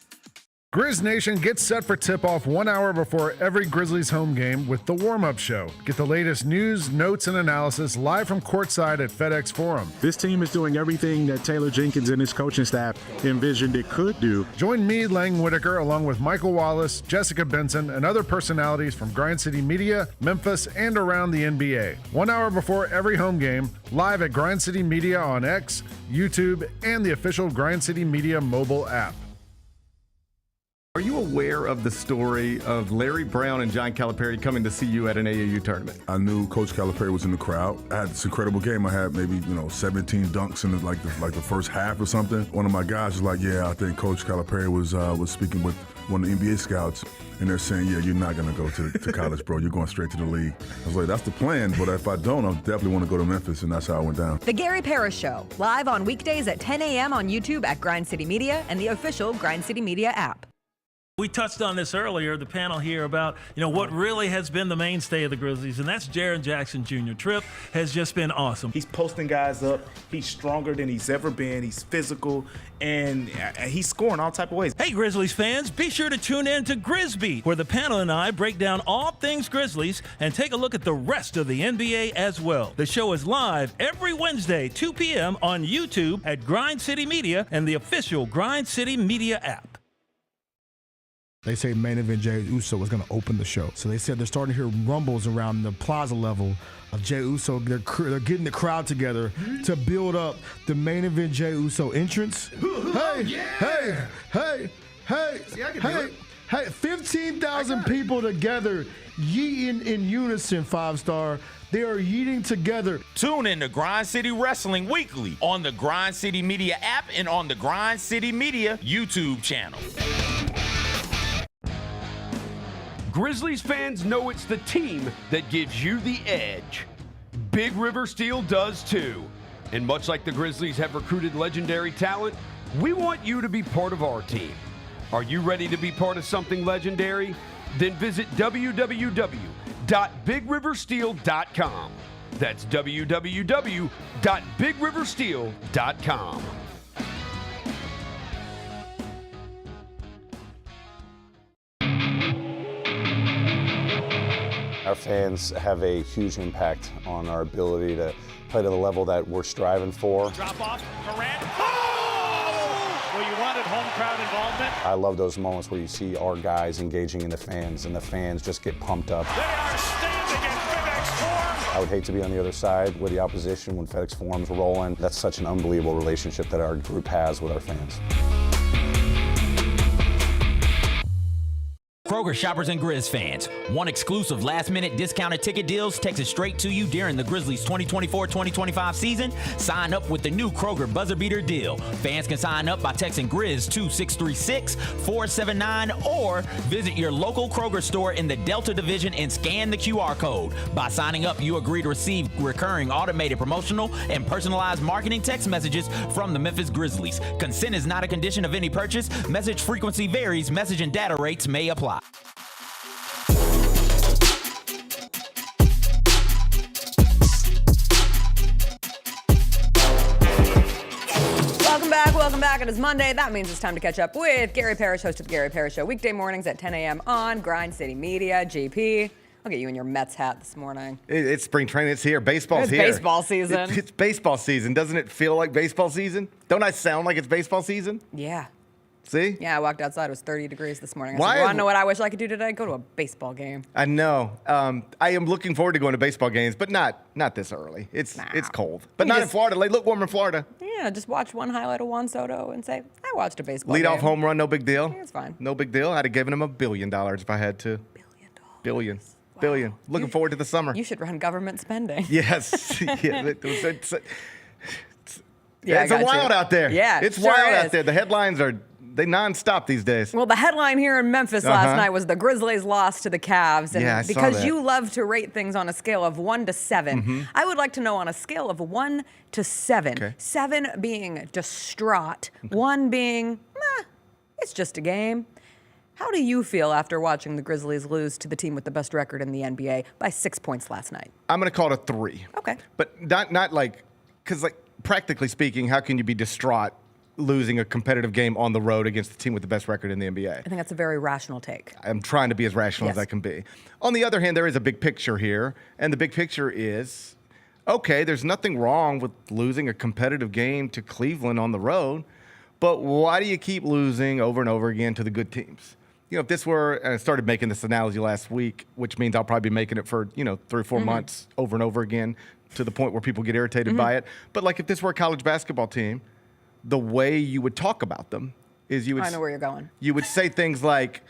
Grizz Nation gets set for tip-off 1 hour before every Grizzlies home game with the warm-up show. Get the latest news, notes, and analysis live from courtside at FedEx Forum. This team is doing everything that Taylor Jenkins and his coaching staff envisioned it could do. Join me, Lang Whitaker, along with Michael Wallace, Jessica Benson, and other personalities from Grind City Media, Memphis, and around the NBA. 1 hour before every home game, live at Grind City Media on X, YouTube, and the official Grind City Media mobile app. Are you aware of the story of Larry Brown and John Calipari coming to see you at an AAU tournament? I knew Coach Calipari was in the crowd. I had this incredible game. I had maybe 17 dunks in the first half or something. One of my guys was like, "Yeah, I think Coach Calipari was speaking with one of the NBA scouts, and they're saying, yeah, you're not gonna go to college, bro. You're going straight to the league." I was like, "That's the plan, but if I don't, I definitely want to go to Memphis," and that's how I went down. The Gary Parrish Show, live on weekdays at 10 a.m. on YouTube at Grind City Media and the official Grind City Media app. We touched on this earlier, the panel here, about what really has been the mainstay of the Grizzlies, and that's Jaren Jackson Jr. Trip has just been awesome. He's posting guys up. He's stronger than he's ever been. He's physical, and he's scoring all type of ways. Hey, Grizzlies fans, be sure to tune in to Grizz Beat, where the panel and I break down all things Grizzlies and take a look at the rest of the NBA as well. The show is live every Wednesday, 2 p.m. on YouTube at Grind City Media and the official Grind City Media app. They say main event Jey Uso was going to open the show. So they said they're starting to hear rumbles around the plaza level of Jey Uso. They're getting the crowd together to build up the main event Jey Uso entrance. Hey, 15,000 people together yeeting in unison, 5-star. They are yeeting together. Tune in to Grind City Wrestling weekly on the Grind City Media app and on the Grind City Media YouTube channel. Grizzlies fans know it's the team that gives you the edge. Big River Steel does too. And much like the Grizzlies have recruited legendary talent, we want you to be part of our team. Are you ready to be part of something legendary? Then visit www.bigriversteel.com. That's www.bigriversteel.com. Our fans have a huge impact on our ability to play to the level that we're striving for. Drop off, Morant. Oh! Well, you wanted home crowd involvement. I love those moments where you see our guys engaging in the fans and the fans just get pumped up. They are standing in FedEx Forum. I would hate to be on the other side with the opposition when FedEx Forum's rolling. That's such an unbelievable relationship that our group has with our fans. Kroger shoppers and Grizz fans, one exclusive last-minute discounted ticket deals texted straight to you during the Grizzlies 2024-2025 season. Sign up with the new Kroger Buzzer Beater deal. Fans can sign up by texting Grizz to 636-479 or visit your local Kroger store in the Delta Division and scan the QR code. By signing up, you agree to receive recurring automated promotional and personalized marketing text messages from the Memphis Grizzlies. Consent is not a condition of any purchase. Message frequency varies. Message and data rates may apply. Welcome back. It is Monday. That means it's time to catch up with Gary Parrish, host of the Gary Parrish Show, weekday mornings at 10 a.m. on Grind City Media. GP, look at you in your Mets hat this morning. It's spring training. It's here. Baseball's here. It's baseball season. It's baseball season. Doesn't it feel like baseball season? Don't I sound like it's baseball season? Yeah. See? Yeah, I walked outside. It was 30 degrees this morning. I Why? said, you want to know what I wish I could do today? Go to a baseball game. I know. I am looking forward to going to baseball games, but not this early. It's cold. But not in Florida. They look warm in Florida. Yeah, just watch one highlight of Juan Soto and say, I watched a baseball game. Lead off home run, no big deal. Yeah, it's fine. No big deal. I'd have given him $1 billion if I had to. Billion. Looking forward to the summer. You should run government spending. Yes. It's Yeah, wild out there. Yeah, it's sure wild is. out there. The headlines are they nonstop these days. Well, the headline here in Memphis last night was the Grizzlies lost to the Cavs. And Yeah, I saw because that. you love to rate things on a scale of 1 to 7, I would like to know on a scale of 1 to 7, 7 being distraught, 1 being, it's just a game. How do you feel after watching the Grizzlies lose to the team with the best record in the NBA by 6 points last night? I'm going to call it a 3. Okay. But not like, because like practically speaking, how can you be distraught losing a competitive game on the road against the team with the best record in the NBA? I think that's a very rational take. I'm trying to be as rational as I can be. On the other hand, there is a big picture here, and the big picture is, okay, there's nothing wrong with losing a competitive game to Cleveland on the road, but why do you keep losing over and over again to the good teams? You know, if this were, and I started making this analogy last week, which means I'll probably be making it for, 3 or 4 months over and over again to the point where people get irritated by it. But like if this were a college basketball team, the way you would talk about them is you would— I know where you're going. You would say things like,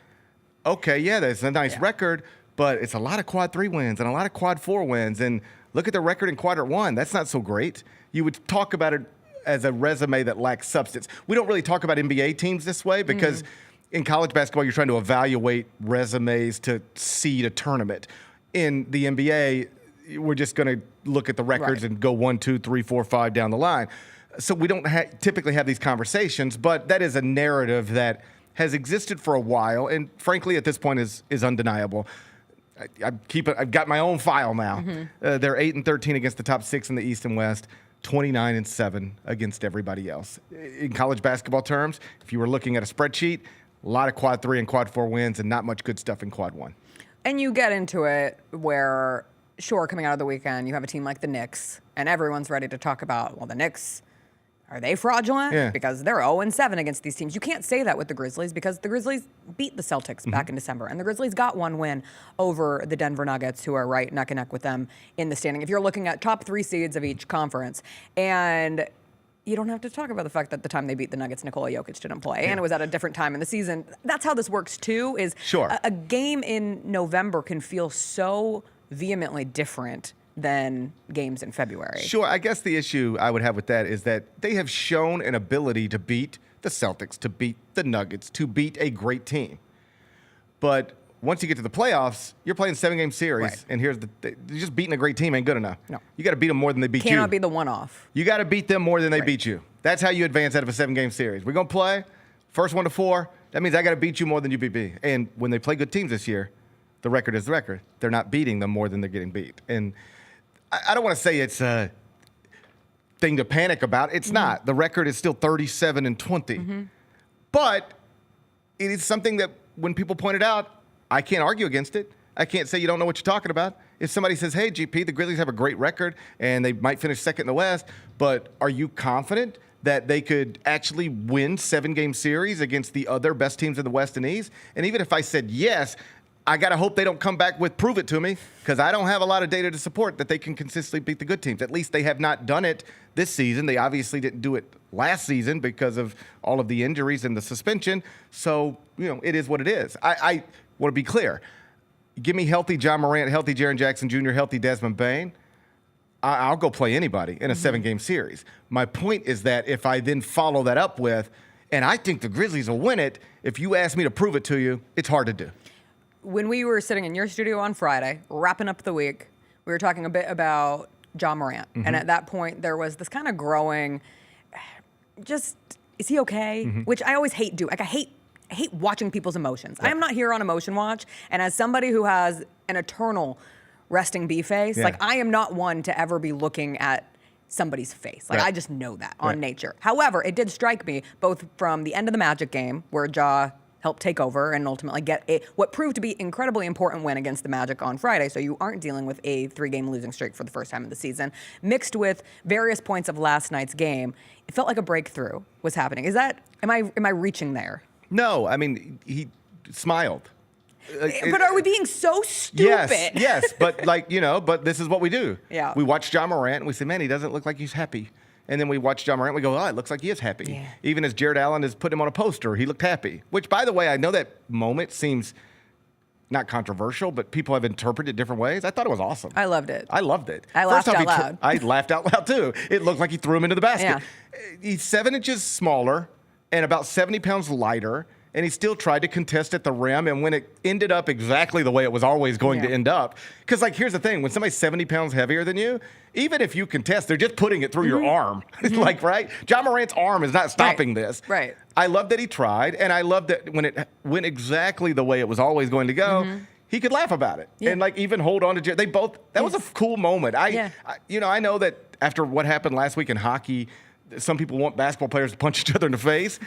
okay, yeah, that's a nice record, but it's a lot of quad 3 wins and a lot of quad 4 wins. And look at the record in quadrant 1. That's not so great. You would talk about it as a resume that lacks substance. We don't really talk about NBA teams this way because in college basketball, you're trying to evaluate resumes to seed a tournament. In the NBA, we're just going to look at the records and go 1, 2, 3, 4, 5 down the line. So we don't typically have these conversations, but that is a narrative that has existed for a while, and frankly, at this point, is undeniable. I've got my own file now. They're 8-13 against the top 6 in the East and West, 29-7 against everybody else. In college basketball terms, if you were looking at a spreadsheet, a lot of quad 3 and quad 4 wins, and not much good stuff in quad 1. And you get into it where, sure, coming out of the weekend, you have a team like the Knicks, and everyone's ready to talk about, well, the Knicks, are they fraudulent? Yeah. Because they're 0-7 against these teams. You can't say that with the Grizzlies because the Grizzlies beat the Celtics back in December, and the Grizzlies got 1 win over the Denver Nuggets, who are right neck and neck with them in the standing. If you're looking at top 3 seeds of each conference, and you don't have to talk about the fact that the time they beat the Nuggets, Nikola Jokic didn't play, and it was at a different time in the season. That's how this works too, is a game in November can feel so vehemently different than games in February. Sure. I guess the issue I would have with that is that they have shown an ability to beat the Celtics, to beat the Nuggets, to beat a great team. But once you get to the playoffs, you're playing 7-game series, and just beating a great team ain't good enough. No. You got to beat them more than they beat you. Cannot be the one-off. You got to beat them more than they beat you. That's how you advance out of a 7-game series. We're going to play first 1 to 4. That means I got to beat you more than you beat me. And when they play good teams this year, the record is the record. They're not beating them more than they're getting beat. And I don't want to say it's a thing to panic about. It's not. The record is still 37-20. But it is something that when people point it out, I can't argue against it. I can't say you don't know what you're talking about. If somebody says, hey, GP, the Grizzlies have a great record and they might finish second in the West, but are you confident that they could actually win 7-game series against the other best teams in the West and East? And even if I said yes, I got to hope they don't come back with prove it to me, because I don't have a lot of data to support that they can consistently beat the good teams. At least they have not done it this season. They obviously didn't do it last season because of all of the injuries and the suspension. So, it is what it is. I want to be clear. Give me healthy John Morant, healthy Jaren Jackson Jr., healthy Desmond Bane. I'll go play anybody in a 7-game series. My point is that if I then follow that up with, and I think the Grizzlies will win it, if you ask me to prove it to you, it's hard to do. When we were sitting in your studio on Friday, wrapping up the week, we were talking a bit about John Morant. And at that point, there was this kind of growing, is he okay? Which I always hate doing. Like, I hate watching people's emotions. I am not here on emotion watch. And as somebody who has an eternal resting bee face, like, I am not one to ever be looking at somebody's face. Like, I just know that on nature. However, it did strike me, both from the end of the Magic game, where Ja helped take over and ultimately get what proved to be incredibly important win against the Magic on Friday. So you aren't dealing with a 3-game losing streak for the first time in the season. Mixed with various points of last night's game, it felt like a breakthrough was happening. Am I reaching there? No, I mean, he smiled. But are we being so stupid? Yes, but but this is what we do. Yeah. We watch John Morant and we say, man, he doesn't look like he's happy. And then we watch John Morant and we go, oh, it looks like he is happy. Yeah. Even as Jared Allen has put him on a poster, he looked happy. Which, by the way, I know that moment seems not controversial, but people have interpreted it different ways. I thought it was awesome. I loved it. I loved it. I laughed out loud. I laughed out loud, too. It looked like he threw him into the basket. Yeah. He's 7 inches smaller and about 70 pounds lighter, and he still tried to contest at the rim. And when it ended up exactly the way it was always going to end up, because, like, here's the thing. When somebody's 70 pounds heavier than you, even if you contest, they're just putting it through your arm. Like, right? John Morant's arm is not stopping this. Right. I love that he tried, and I love that when it went exactly the way it was always going to go, he could laugh about it. And, like, even hold on to they both. That was a cool moment. I know that after what happened last week in hockey, some people want basketball players to punch each other in the face.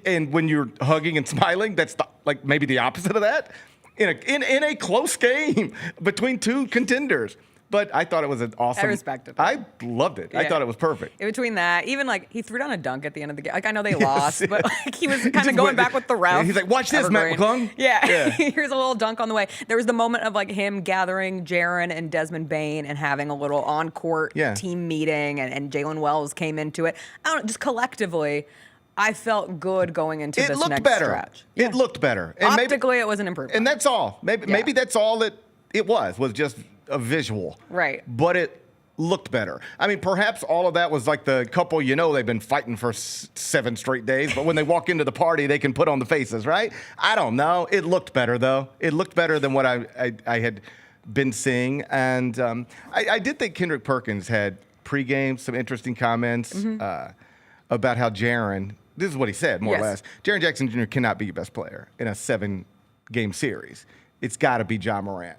And when you're hugging and smiling, that's like maybe the opposite of that in a close game between two contenders. But I thought it was an awesome. I respected it. I loved it. I thought it was perfect. In between that, even like he threw down a dunk at the end of the game. Like I know they lost, but like he was kind of going back with the ref. He's like, "Watch this, Matt McClung." Yeah. Here's a little dunk on the way. There was the moment of like him gathering Jaren and Desmond Bane and having a little on-court team meeting, and Jalen Wells came into it. I don't know, just collectively. I felt good going into this next stretch. It looked better. And optically, it was an improvement. And that's all. Maybe that's all that it was just a visual. Right. But it looked better. I mean, perhaps all of that was like the couple, they've been fighting for 7 straight days, but when they walk into the party, they can put on the faces, right? I don't know. It looked better, though. It looked better than what I had been seeing. And I did think Kendrick Perkins had pregame some interesting comments about how Jaren, this is what he said, more or less. Jaren Jackson Jr. cannot be your best player in a 7-game series. It's got to be Ja Morant.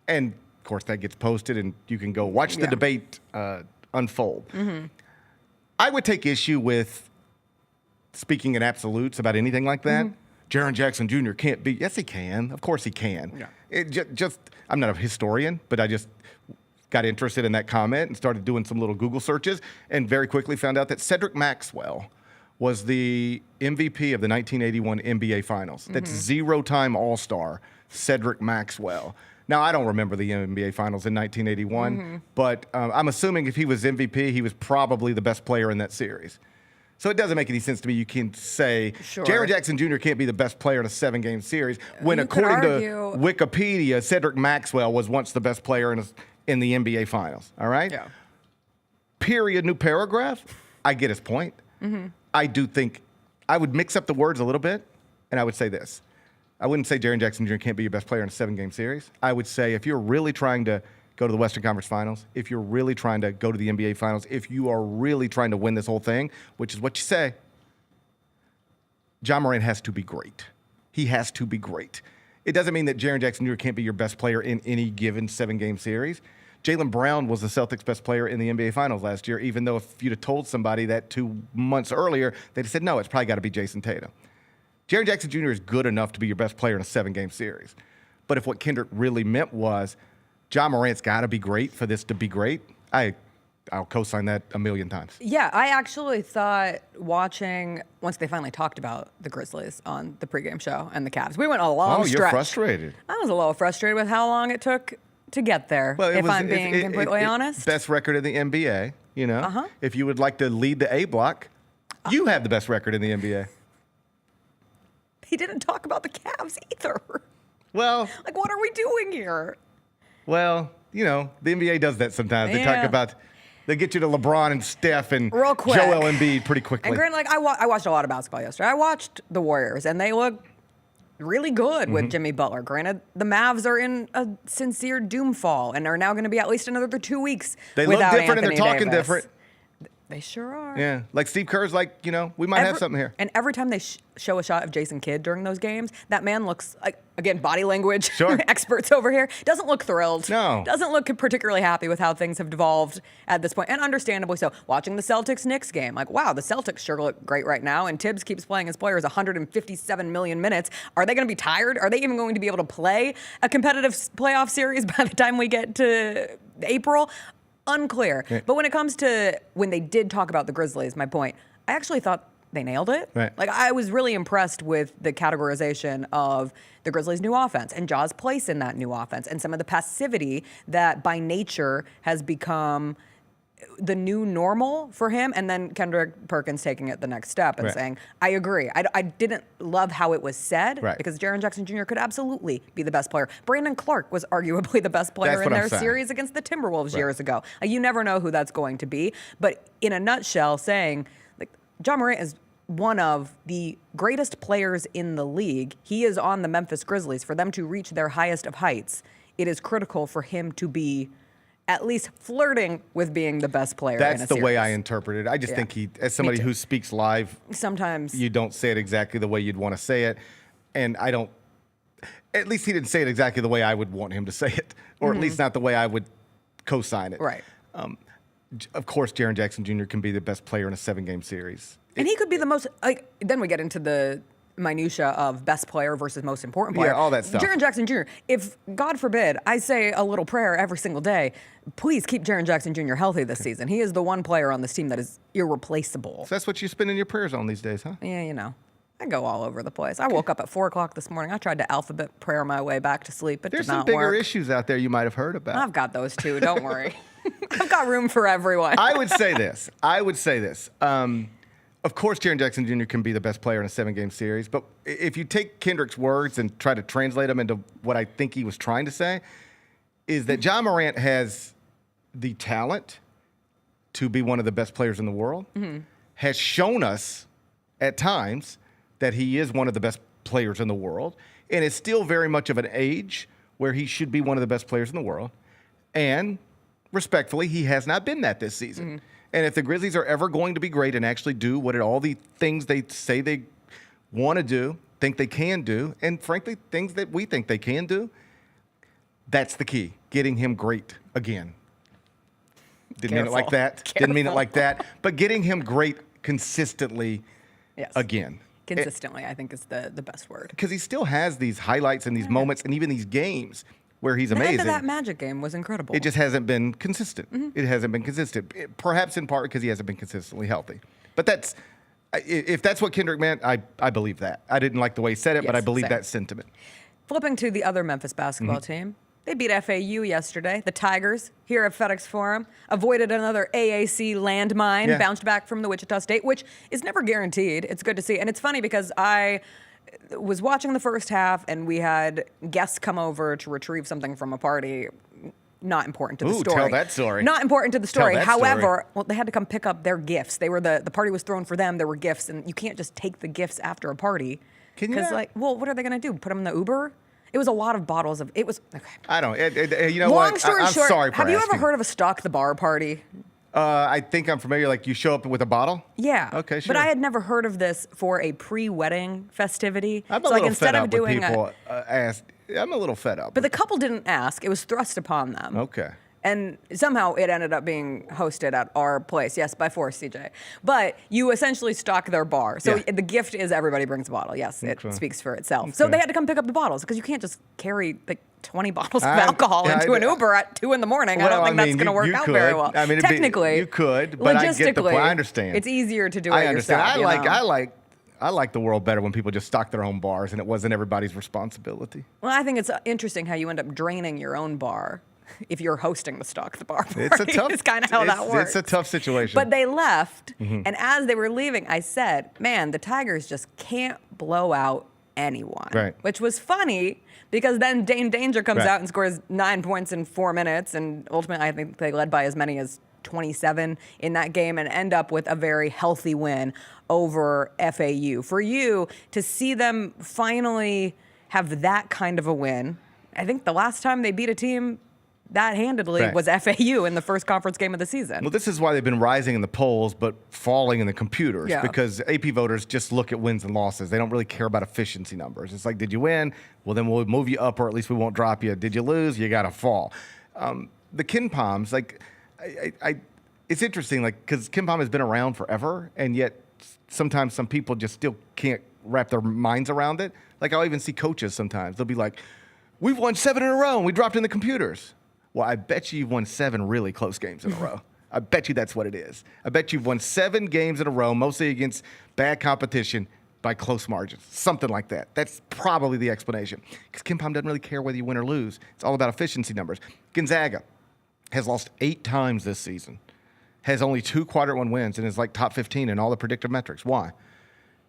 And, of course, that gets posted, and you can go watch the debate unfold. I would take issue with speaking in absolutes about anything like that. Jaren Jackson Jr. can't be. Yes, he can. Of course he can. I'm not a historian, but I just got interested in that comment and started doing some little Google searches and very quickly found out that Cedric Maxwell was the MVP of the 1981 NBA Finals. That's 0-time All-Star Cedric Maxwell. Now, I don't remember the NBA Finals in 1981, but I'm assuming if he was MVP, he was probably the best player in that series. So it doesn't make any sense to me. You can say Jaren Jackson Jr. can't be the best player in a 7-game series when, according to Wikipedia, Cedric Maxwell was once the best player in the NBA Finals. All right? Yeah. Period, new paragraph. I get his point. I do think I would mix up the words a little bit, and I would say this. I wouldn't say Jaren Jackson Jr. can't be your best player in a 7-game series. I would say if you're really trying to go to the Western Conference Finals, if you're really trying to go to the NBA Finals, if you are really trying to win this whole thing, which is what you say, Ja Morant has to be great. He has to be great. It doesn't mean that Jaren Jackson Jr. can't be your best player in any given 7-game series. Jaylen Brown was the Celtics' best player in the NBA Finals last year, even though if you'd have told somebody that 2 months earlier, they'd have said, no, it's probably got to be Jason Tatum. Jaren Jackson Jr. is good enough to be your best player in a 7-game series. But if what Kendrick really meant was Ja Morant's got to be great for this to be great, I'll co-sign that a million times. Yeah, I actually thought watching, once they finally talked about the Grizzlies on the pregame show and the Cavs, we went a long stretch. Oh, you're frustrated. I was a little frustrated with how long it took to get there, if I'm being completely honest. Best record in the NBA, If you would like to lead the A block, you have the best record in the NBA. He didn't talk about the Cavs either. Well, like, what are we doing here? Well, the NBA does that sometimes. They talk about, they get you to LeBron and Steph and real quick. Joel Embiid pretty quickly. And granted, I watched a lot of basketball yesterday. I watched the Warriors, and they look really good with Jimmy Butler. Granted, the Mavs are in a sincere doomfall and are now going to be at least another 2 weeks They without look different Anthony and they're talking Davis. different. They sure are. Yeah, like Steve Kerr's like, we might have something here. And every time they show a shot of Jason Kidd during those games, that man looks like, again, body language experts over here, doesn't look thrilled. No. Doesn't look particularly happy with how things have devolved at this point, and understandably so. Watching the Celtics-Knicks game, like, wow, the Celtics sure look great right now, and Tibbs keeps playing his players 157 million minutes. Are they going to be tired? Are they even going to be able to play a competitive playoff series by the time we get to April? Unclear. Yeah. But when it comes to when they did talk about the Grizzlies, my point, I actually thought they nailed it. Right. Like, I was really impressed with the categorization of the Grizzlies' new offense and Ja's place in that new offense and some of the passivity that by nature has become the new normal for him, and then Kendrick Perkins taking it the next step and saying, I agree. I didn't love how it was said because Jaren Jackson Jr. could absolutely be the best player. Brandon Clark was arguably the best player in their series against the Timberwolves years ago. You never know who that's going to be. But in a nutshell, saying, like, Ja Morant is one of the greatest players in the league. He is on the Memphis Grizzlies. For them to reach their highest of heights, it is critical for him to be at least flirting with being the best player in a series. That's the way I interpret it. I just think he, as somebody who speaks live, sometimes you don't say it exactly the way you'd want to say it. And I don't, at least he didn't say it exactly the way I would want him to say it, or at least not the way I would co-sign it. Right. Of course, Jaren Jackson Jr. can be the best player in a 7-game series. And he could be the most, like, then we get into the minutia of best player versus most important player. Yeah, all that stuff. Jaren Jackson Jr., if, God forbid, I say a little prayer every single day, please keep Jaren Jackson Jr. healthy this season. He is the one player on this team that is irreplaceable. So that's what you're spending your prayers on these days, huh? Yeah, you know. I go all over the place. I woke up at 4 o'clock this morning. I tried to alphabet prayer my way back to sleep. It There's did some not bigger work. issues out there you might have heard about. I've got those too. Don't worry. I've got room for everyone. I would say this. Of course, Jaren Jackson Jr. can be the best player in a 7-game series, but if you take Kendrick's words and try to translate them into what I think he was trying to say, is that John Morant has the talent to be one of the best players in the world, has shown us at times that he is one of the best players in the world, and is still very much of an age where he should be one of the best players in the world. And respectfully, he has not been that this season. And if the Grizzlies are ever going to be great and actually do what all the things they say they want to do, think they can do, and frankly, things that we think they can do, that's the key. Getting him great again. Didn't mean it like that. Didn't mean it like that. But getting him great consistently again. Consistently, I think is the best word. Because he still has these highlights and these moments and even these games where he's amazing. The end of that Magic game was incredible. It just hasn't been consistent. It hasn't been consistent. Perhaps in part because he hasn't been consistently healthy. But that's, if that's what Kendrick meant, I believe that. I didn't like the way he said it, but I believe same. that sentiment. Flipping to the other Memphis basketball team. They beat FAU yesterday. The Tigers, here at FedEx Forum, avoided another AAC landmine, bounced back from the Wichita State, which is never guaranteed. It's good to see. And it's funny because I was watching the first half, and we had guests come over to retrieve something from a party. Not important to the story. Tell that story. Not important to the story. Tell that However, story. well, they had to come pick up their gifts. They were the party was thrown for them. There were gifts, and you can't just take the gifts after a party. Can you? Because, like, well, what are they going to do? Put them in the Uber? It was a lot of bottles of. It was. Okay. I don't. You know Long what? story I'm short, sorry for have you asking. ever heard of a stock the bar party? I think I'm familiar. Like you show up with a bottle. Yeah. Okay, sure. But I had never heard of this for a pre-wedding festivity. I'm a so like little instead fed of up doing when people ask. I'm a little fed up. but the couple didn't ask. It was thrust upon them. Okay. And somehow it ended up being hosted at our place. Yes, by force, CJ. But you essentially stock their bar. So the gift is everybody brings a bottle. Yes, it speaks for itself. So they had to come pick up the bottles because you can't just carry like 20 bottles of alcohol into an Uber at 2 in the morning. I don't think that's going to work out very well. I mean, technically, you could, but I get the point. I understand. It's easier to do it I understand. yourself. I like the world better when people just stock their own bars and it wasn't everybody's responsibility. Well, I think it's interesting how you end up draining your own bar if you're hosting the stock the bar party. It's kind of how that works. It's a tough situation. But they left, and as they were leaving, I said, man, the Tigers just can't blow out anyone. Right. Which was funny because then Dane Danger comes out and scores 9 points in 4 minutes, and ultimately I think they led by as many as 27 in that game and end up with a very healthy win over FAU. For you to see them finally have that kind of a win, I think the last time they beat a team that handedly was FAU in the first conference game of the season. Well, this is why they've been rising in the polls but falling in the computers because AP voters just look at wins and losses. They don't really care about efficiency numbers. It's like, did you win? Well, then we'll move you up or at least we won't drop you. Did you lose? You got to fall. The Ken Palms, like, it's interesting, like, because Ken Palm has been around forever, and yet sometimes some people just still can't wrap their minds around it. Like, I'll even see coaches sometimes. They'll be like, we've won 7 in a row, and we dropped in the computers. Well, I bet you've won 7 really close games in a row. I bet you that's what it is. I bet you've won 7 games in a row, mostly against bad competition by close margins, something like that. That's probably the explanation. Because Ken Palm doesn't really care whether you win or lose. It's all about efficiency numbers. Gonzaga has lost 8 times this season, has only 2 quadrant 1 wins, and is like top 15 in all the predictive metrics. Why?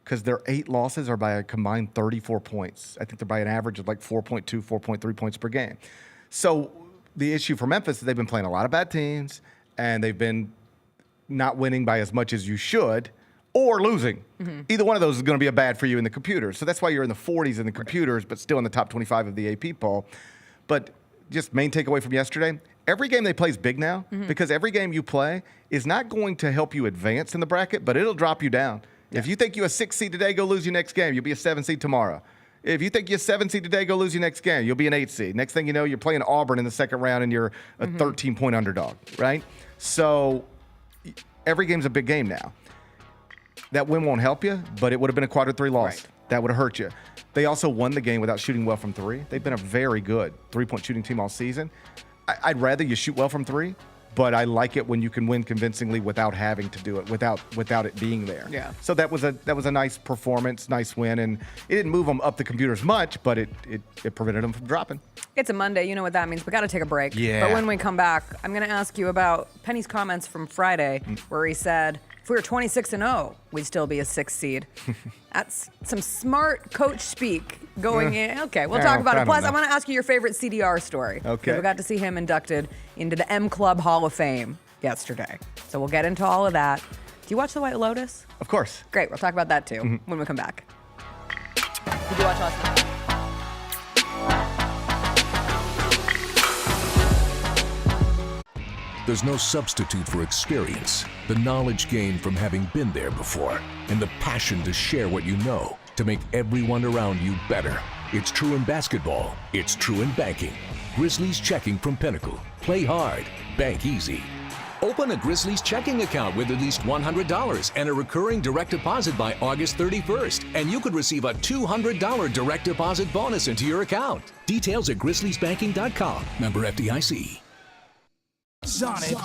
Because their 8 losses are by a combined 34 points. I think they're by an average of like 4.2, 4.3 points per game. So the issue for Memphis is they've been playing a lot of bad teams, and they've been not winning by as much as you should, or losing. Either one of those is going to be bad for you in the computers. So that's why you're in the 40s in the computers, but still in the top 25 of the AP poll. But just main takeaway from yesterday, every game they play is big now because every game you play is not going to help you advance in the bracket, but it'll drop you down. If you think you're a 6 seed today, go lose your next game. You'll be a 7 seed tomorrow. If you think you're a 7 seed today, go lose your next game. You'll be an 8 seed. Next thing you know, you're playing Auburn in the second round and you're a 13-point underdog, right? So every game's a big game now. That win won't help you, but it would have been a quarter 3 loss. Right. That would have hurt you. They also won the game without shooting well from 3. They've been a very good 3-point shooting team all season. I'd rather you shoot well from 3, but I like it when you can win convincingly without having to do it, without it being there. Yeah. So that was a nice performance, nice win, and it didn't move them up the computers much, but it prevented them from dropping. It's a Monday. You know what that means. We got to take a break. Yeah. But when we come back, I'm going to ask you about Penny's comments from Friday, where he said, if we were 26-0, we'd still be a 6 seed. That's some smart coach speak going in. Okay, we'll talk about it. Plus, I want to ask you your favorite CDR story. Okay. We got to see him inducted into the M Club Hall of Fame yesterday. So we'll get into all of that. Do you watch The White Lotus? Of course. Great. We'll talk about that too when we come back. Did you watch last night? There's no substitute for experience, the knowledge gained from having been there before, and the passion to share what you know to make everyone around you better. It's true in basketball. It's true in banking. Grizzlies checking from Pinnacle. Play hard. Bank easy. Open a Grizzlies checking account with at least $100 and a recurring direct deposit by August 31st, and you could receive a $200 direct deposit bonus into your account. Details at grizzliesbanking.com. Member FDIC. Sonic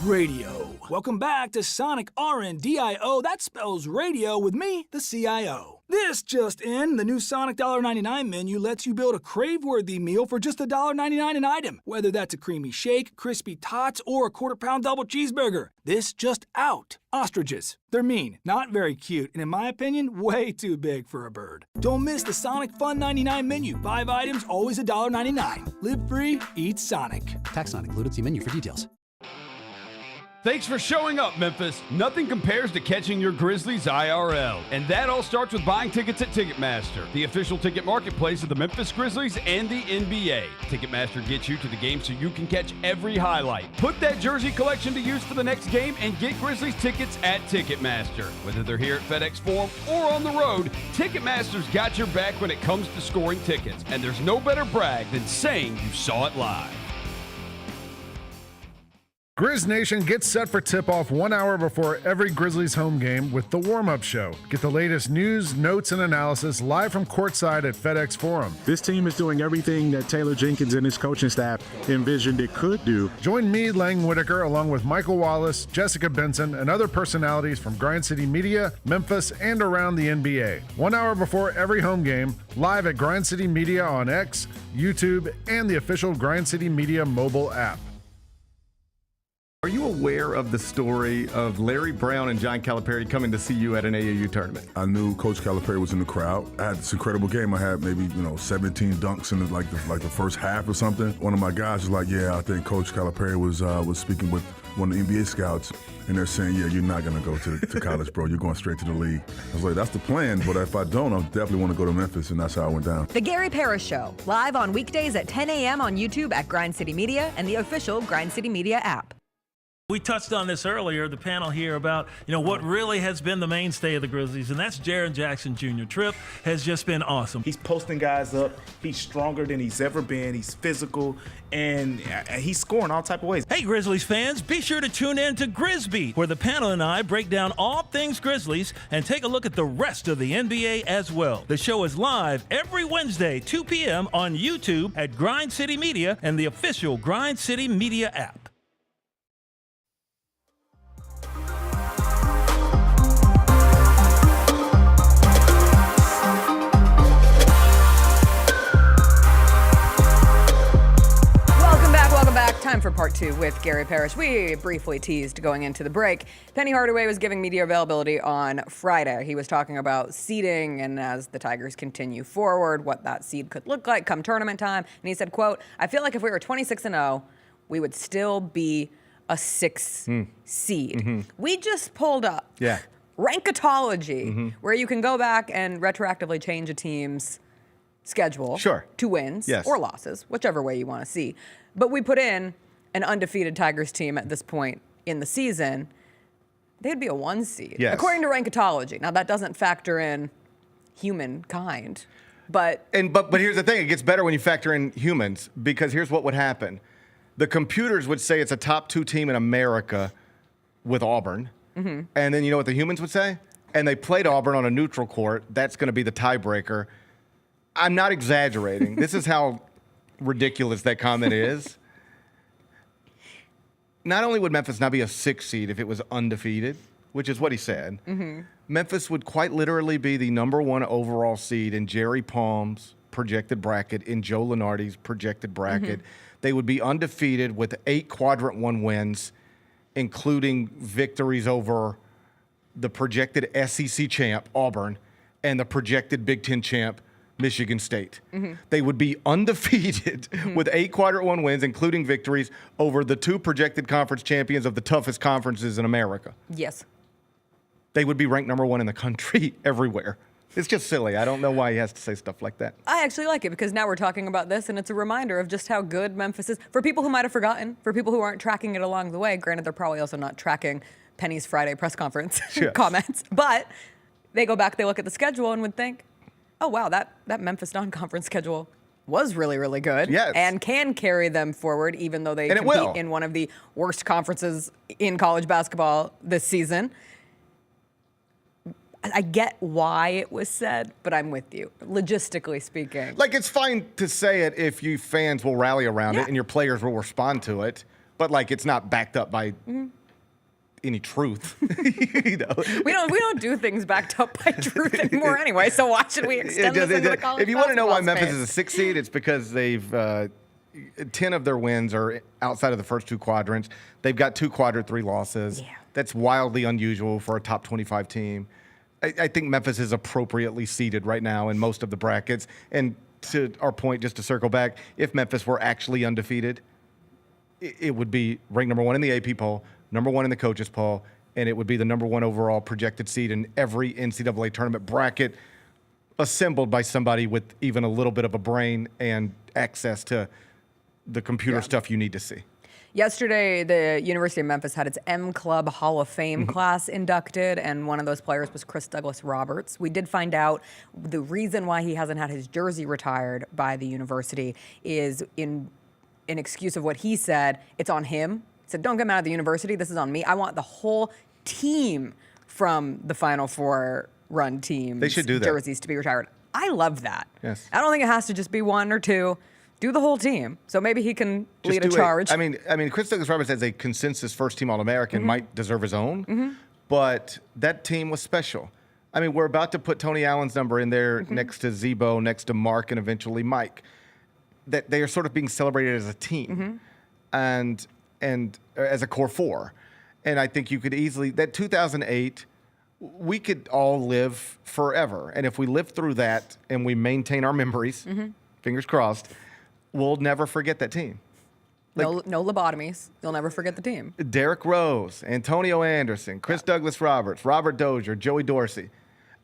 Radio. Welcome back to Sonic RNDIO. That spells radio with me, the CIO. This just in, the new Sonic $1.99 menu lets you build a crave-worthy meal for just $1.99 an item, whether that's a creamy shake, crispy tots, or a quarter-pound double cheeseburger. This just out. Ostriches. They're mean, not very cute, and in my opinion, way too big for a bird. Don't miss the Sonic Fun 99 menu. 5 items, always $1.99. Live free, eat Sonic. Tax not included. See menu for details. Thanks for showing up, Memphis. Nothing compares to catching your Grizzlies IRL. And that all starts with buying tickets at Ticketmaster, the official ticket marketplace of the Memphis Grizzlies and the NBA. Ticketmaster gets you to the game so you can catch every highlight. Put that jersey collection to use for the next game and get Grizzlies tickets at Ticketmaster. Whether they're here at FedEx Forum or on the road, Ticketmaster's got your back when it comes to scoring tickets. And there's no better brag than saying you saw it live. Grizz Nation gets set for tip-off 1 hour before every Grizzlies home game with the warm-up show. Get the latest news, notes, and analysis live from courtside at FedEx Forum. This team is doing everything that Taylor Jenkins and his coaching staff envisioned it could do. Join me, Lang Whitaker, along with Michael Wallace, Jessica Benson, and other personalities from Grind City Media, Memphis, and around the NBA. 1 hour before every home game, live at Grind City Media on X, YouTube, and the official Grind City Media mobile app. Are you aware of the story of Larry Brown and John Calipari coming to see you at an AAU tournament? I knew Coach Calipari was in the crowd. I had this incredible game. I had maybe 17 dunks in the first half or something. One of my guys was like, "Yeah, I think Coach Calipari was speaking with one of the NBA scouts, and they're saying, yeah, you're not going to go to college, bro. You're going straight to the league." I was like, "That's the plan, but if I don't, I definitely want to go to Memphis," and that's how I went down. The Gary Parrish Show, live on weekdays at 10 a.m. on YouTube at Grind City Media and the official Grind City Media app. We touched on this earlier, the panel here, about what really has been the mainstay of the Grizzlies, and that's Jaren Jackson Jr. Trip has just been awesome. He's posting guys up. He's stronger than he's ever been. He's physical, and he's scoring all type of ways. Hey, Grizzlies fans, be sure to tune in to Grizz, where the panel and I break down all things Grizzlies and take a look at the rest of the NBA as well. The show is live every Wednesday, 2 p.m. on YouTube at Grind City Media and the official Grind City Media app. Time for part 2 with Gary Parrish. We briefly teased going into the break. Penny Hardaway was giving media availability on Friday. He was talking about seeding and as the Tigers continue forward, what that seed could look like come tournament time. And he said, quote, "I feel like if we were 26-0, we would still be a 6 seed." We just pulled up rankatology, where you can go back and retroactively change a team's schedule to wins or losses, whichever way you want to see. But we put in an undefeated Tigers team at this point in the season, they'd be a 1 seed, according to rankatology. Now, that doesn't factor in humankind. But here's the thing, it gets better when you factor in humans, because here's what would happen. The computers would say it's a top 2 team in America with Auburn. And then you know what the humans would say? And they played Auburn on a neutral court. That's going to be the tiebreaker. I'm not exaggerating. This is how ridiculous that comment is. Not only would Memphis not be a 6 seed if it was undefeated, which is what he said, Memphis would quite literally be the number 1 overall seed in Jerry Palm's projected bracket, in Joe Lunardi's projected bracket. They would be undefeated with 8 quadrant 1 wins, including victories over the projected SEC champ, Auburn, and the projected Big Ten champ, Michigan State. They would be undefeated with 8 quadrant 1 wins, including victories over the 2 projected conference champions of the toughest conferences in America. Yes. They would be ranked number 1 in the country everywhere. It's just silly. I don't know why he has to say stuff like that. I actually like it because now we're talking about this, and it's a reminder of just how good Memphis is. For people who might have forgotten, for people who aren't tracking it along the way, granted, they're probably also not tracking Penny's Friday press conference comments, but they go back, they look at the schedule, and would think, oh, wow, that Memphis non-conference schedule was really, really good and can carry them forward, even though they compete in one of the worst conferences in college basketball this season. I get why it was said, but I'm with you, logistically speaking. Like, it's fine to say it if you fans will rally around it and your players will respond to it, but, like, it's not backed up by any truth. You know? We don't do things backed up by truth anymore anyway, so why should we extend this into the college If you want to know why Memphis space? is a 6 seed, it's because they've 10 of their wins are outside of the first 2 quadrants. They've got 2 quadrant 3 losses. That's wildly unusual for a top 25 team. I think Memphis is appropriately seeded right now in most of the brackets. And to our point, just to circle back, if Memphis were actually undefeated, it would be ranked number 1 in the AP poll, number 1 in the coaches poll, and it would be the number 1 overall projected seed in every NCAA tournament bracket assembled by somebody with even a little bit of a brain and access to the computer stuff you need to see. Yesterday, the University of Memphis had its M Club Hall of Fame class inducted, and one of those players was Chris Douglas Roberts. We did find out the reason why he hasn't had his jersey retired by the university is in excuse of what he said, it's on him. He said, don't get mad at the university, this is on me. I want the whole team from the Final Four run team's They should do that. jerseys to be retired. I love that. Yes. I don't think it has to just be 1 or 2. Do the whole team. So maybe he can lead a charge. I mean, Chris Douglas Roberts as a consensus first-team All-American might deserve his own, but that team was special. I mean, we're about to put Tony Allen's number in there next to Zebo, next to Mark, and eventually Mike. That they are sort of being celebrated as a team and as a core 4. And I think you could easily, that 2008, we could all live forever. And if we live through that and we maintain our memories, fingers crossed, we'll never forget that team. Like, no lobotomies. You'll never forget the team. Derrick Rose, Antonio Anderson, Chris Douglas Roberts, Robert Dozier, Joey Dorsey.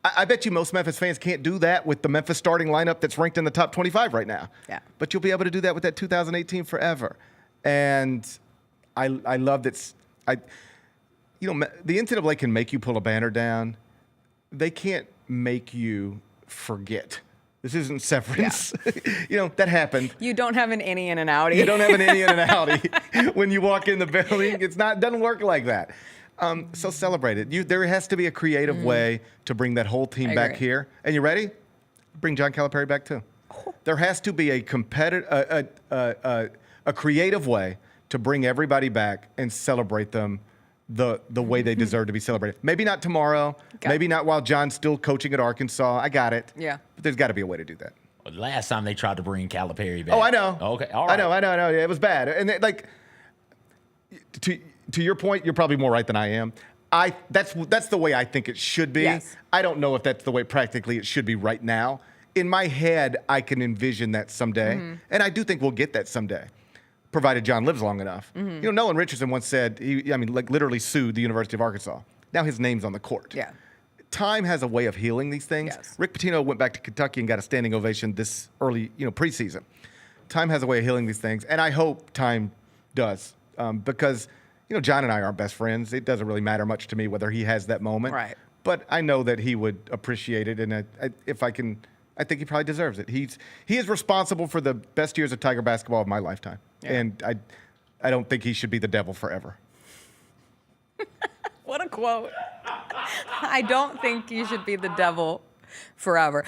I bet you most Memphis fans can't do that with the Memphis starting lineup that's ranked in the top 25 right now. Yeah. But you'll be able to do that with that 2018 forever. And I love that. The NCAA can make you pull a banner down. They can't make you forget. This isn't Severance. Yeah. That happened. You don't have an innie and an outie. You don't have an innie and an outie when you walk in the building. Doesn't work like that. So celebrate it. There has to be a creative way to bring that whole team back here. And you ready? Bring John Calipari back too. There has to be a creative way to bring everybody back and celebrate them the way they deserve to be celebrated. Maybe not tomorrow. Maybe not while John's still coaching at Arkansas. I got it. Yeah. But there's got to be a way to do that. Well, last time they tried to bring Calipari back. Oh, I know. Okay, all right. I know. It was bad. And to your point, you're probably more right than I am. That's the way I think it should be. Yes. I don't know if that's the way practically it should be right now. In my head, I can envision that someday. And I do think we'll get that someday, provided John lives long enough. Nolan Richardson once said, literally sued the University of Arkansas. Now his name's on the court. Yeah. time has a way of healing these things. Yes. Rick Pitino went back to Kentucky and got a standing ovation this early, preseason. Time has a way of healing these things, and I hope time does, because John and I aren't best friends. It doesn't really matter much to me whether he has that moment. Right. But I know that he would appreciate it, and I think he probably deserves it. He is responsible for the best years of Tiger basketball of my lifetime, and I don't think he should be the devil forever. What a quote. I don't think you should be the devil forever.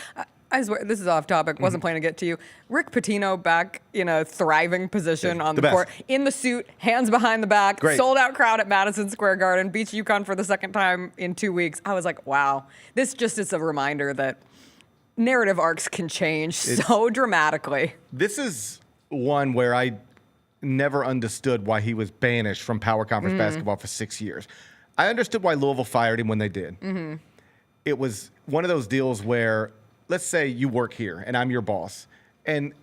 I swear, this is off topic. Wasn't planning to get to you. Rick Pitino back in a thriving position on the court, in the suit, hands behind the back, sold out crowd at Madison Square Garden, beats UConn for the second time in 2 weeks. I was like, wow. This just is a reminder that narrative arcs can change so dramatically. This is one where I never understood why he was banished from power conference basketball for 6 years. I understood why Louisville fired him when they did. It was one of those deals where, let's say you work here and I'm your boss, and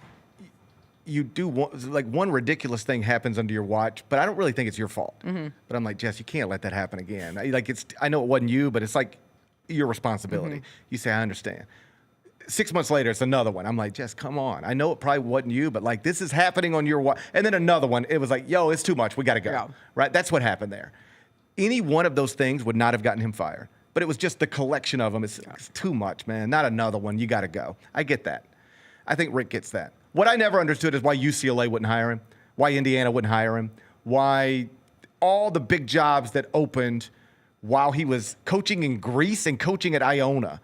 you do one ridiculous thing happens under your watch, but I don't really think it's your fault. But I'm like, Jess, you can't let that happen again. I know it wasn't you, but it's like your responsibility. You say, I understand. 6 months later, it's another one. I'm like, Jess, come on. I know it probably wasn't you, but this is happening on your watch. And then another one, it was like, yo, it's too much. We got to go. Right? That's what happened there. Any one of those things would not have gotten him fired. But it was just the collection of them. It's too much, man. Not another one. You got to go. I get that. I think Rick gets that. What I never understood is why UCLA wouldn't hire him, why Indiana wouldn't hire him, why all the big jobs that opened while he was coaching in Greece and coaching at Iona.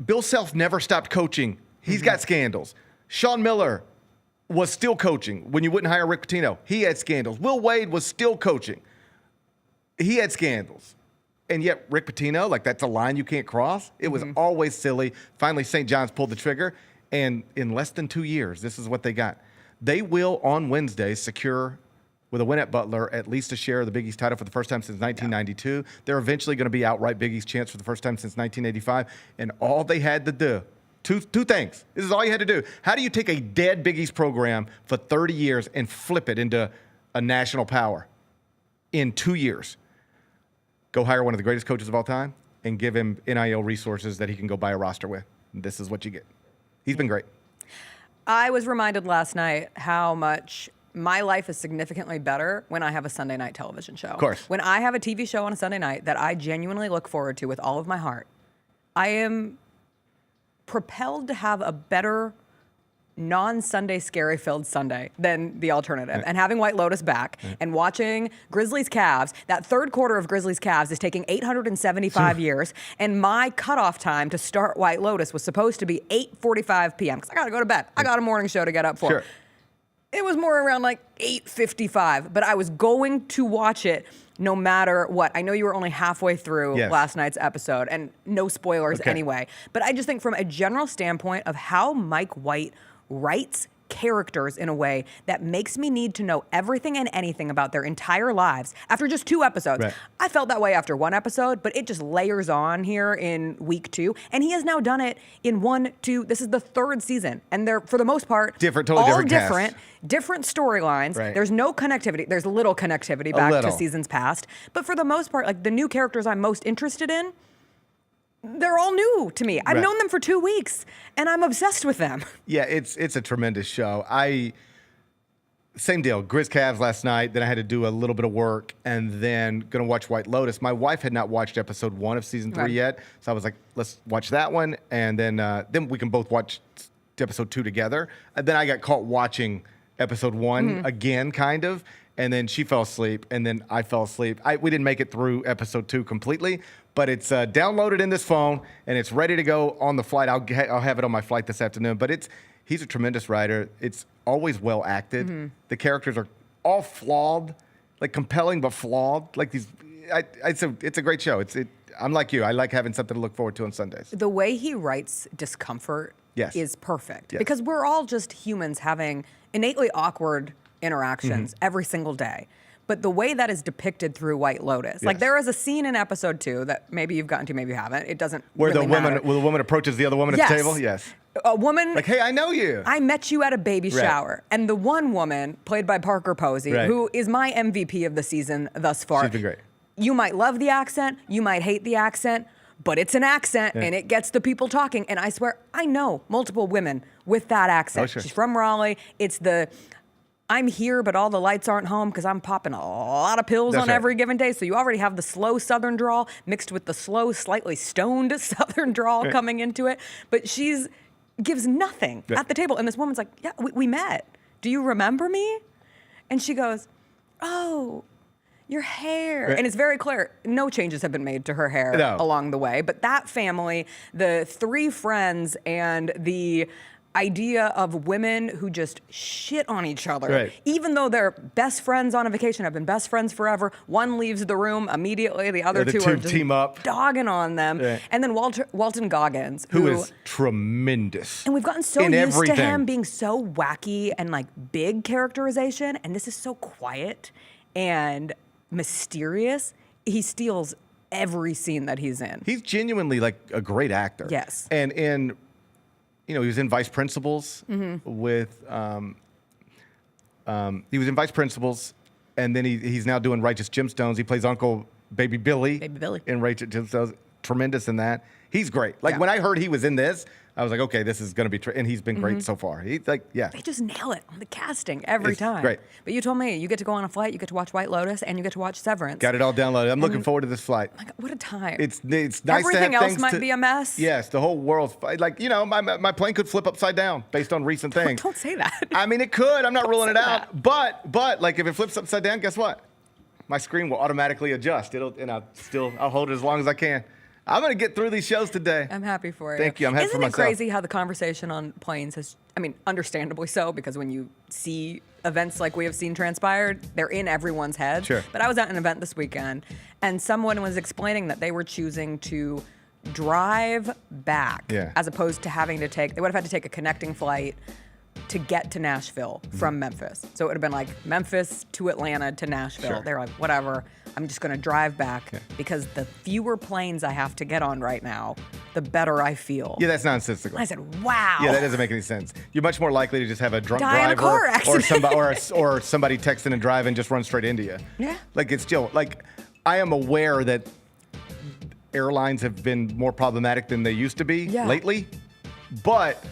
Bill Self never stopped coaching. He's got scandals. Sean Miller was still coaching when you wouldn't hire Rick Pitino. He had scandals. Will Wade was still coaching. He had scandals. And yet Rick Pitino, that's a line you can't cross. It was always silly. Finally, St. John's pulled the trigger. And in less than 2 years, this is what they got. They will, on Wednesday, secure, with a win at Butler, at least a share of the Big East title for the first time since 1992. They're eventually going to be outright Big East champs for the first time since 1985. And all they had to do, two things. This is all you had to do. How do you take a dead Big East program for 30 years and flip it into a national power in 2 years? Go hire one of the greatest coaches of all time and give him NIL resources that he can go buy a roster with. This is what you get. He's been great. I was reminded last night how much my life is significantly better when I have a Sunday night television show. Of course. When I have a TV show on a Sunday night that I genuinely look forward to with all of my heart, I am propelled to have a better non-Sunday scary-filled Sunday than the alternative. And having White Lotus back and watching Grizzlies Cavs, that third quarter of Grizzlies Cavs is taking 875 years, and my cutoff time to start White Lotus was supposed to be 8:45 p.m. because I got to go to bed. I got a morning show to get up for. Sure. It was more around 8:55, but I was going to watch it no matter what. I know you were only halfway through last night's episode, and no spoilers anyway. But I just think from a general standpoint of how Mike White writes characters in a way that makes me need to know everything and anything about their entire lives after just 2 episodes. Right. I felt that way after 1 episode, but it just layers on here in week 2. And he has now done it in 1, 2, this is the 3rd season. And they're, for the most part, totally all different different storylines. Right. There's no connectivity. There's little connectivity back to seasons past. But for the most part, the new characters I'm most interested in, they're all new to me. I've known them for 2 weeks, and I'm obsessed with them. Yeah, it's a tremendous show. Same deal. Grizz Cavs last night. Then I had to do a little bit of work, and then going to watch White Lotus. My wife had not watched episode 1 of season 3 yet, so I was like, let's watch that one, and then we can both watch episode 2 together. And then I got caught watching episode 1 again, kind of. And then she fell asleep, and then I fell asleep. We didn't make it through episode 2 completely, but it's downloaded in this phone, and it's ready to go on the flight. I'll have it on my flight this afternoon. But he's a tremendous writer. It's always well acted. The characters are all flawed, compelling but flawed. It's a great show. I'm like you. I like having something to look forward to on Sundays. The way he writes discomfort is perfect because we're all just humans having innately awkward interactions every single day. But the way that is depicted through White Lotus, there is a scene in episode 2 that maybe you've gotten to, maybe you haven't. It doesn't where really matter. Where the woman approaches the other woman at the table. Yes. A woman hey, I know you. I met you at a baby shower, and the one woman played by Parker Posey, who is my MVP of the season thus far. She's been great. You might love the accent, you might hate the accent. but it's an accent and it gets the people talking. And I swear, I know multiple women with that accent. Oh, sure. She's from Raleigh. It's the I'm here, but all the lights aren't home because I'm popping a lot of pills on every given day. So you already have the slow Southern drawl mixed with the slow, slightly stoned Southern drawl coming into it. But gives nothing at the table. And this woman's like, yeah, we met. Do you remember me? And she goes, oh, your hair. And it's very clear, no changes have been made to her hair along the way. But that family, the 3 friends, and the idea of women who just shit on each other, even though they're best friends on a vacation, have been best friends forever. One leaves the room immediately, the other two are just team up, dogging on them. And then Walton Goggins, who is tremendous. And we've gotten so used to him being so wacky and like big characterization, and this is so quiet and mysterious. He steals every scene that he's in. He's genuinely like a great actor. Yes. And he was in Vice Principals with, he was in Vice Principals, and then he's now doing Righteous Gemstones. He plays Uncle Baby Billy in Righteous Gemstones. Tremendous in that. He's great. Like when I heard he was in this, I was like, okay, this is going to be, and he's been great so far. He's like, They just nail it on the casting every time. Great. But you told me you get to go on a flight, you get to watch White Lotus, and you get to watch Severance. Got it all downloaded. I'm looking forward to this flight. My God, what a time. It's nice Everything to have else might be a mess. Yes, the whole world's like, my plane could flip upside down based on recent things. Don't say that. I mean, it could. I'm not ruling it out. But like if it flips upside down, guess what? My screen will automatically adjust. I'll hold it as long as I can. I'm going to get through these shows today. I'm happy for you. Thank you. I'm happy for myself. Isn't it crazy how the conversation on planes has, understandably so, because when you see events like we have seen transpired, they're in everyone's head. Sure. But I was at an event this weekend, and someone was explaining that they were choosing to drive back as opposed to they would have had to take a connecting flight to get to Nashville from Memphis. So it would have been like Memphis to Atlanta to Nashville. Sure. They're like, whatever, I'm just gonna drive back because the fewer planes I have to get on right now, the better I feel. Yeah, that's nonsensical. I said, wow. Yeah, that doesn't make any sense. You're much more likely to just have a drunk Die in a car driver accident. or somebody texting and driving and just run straight into you. Yeah. Like it's still like I am aware that airlines have been more problematic than they used to be lately, but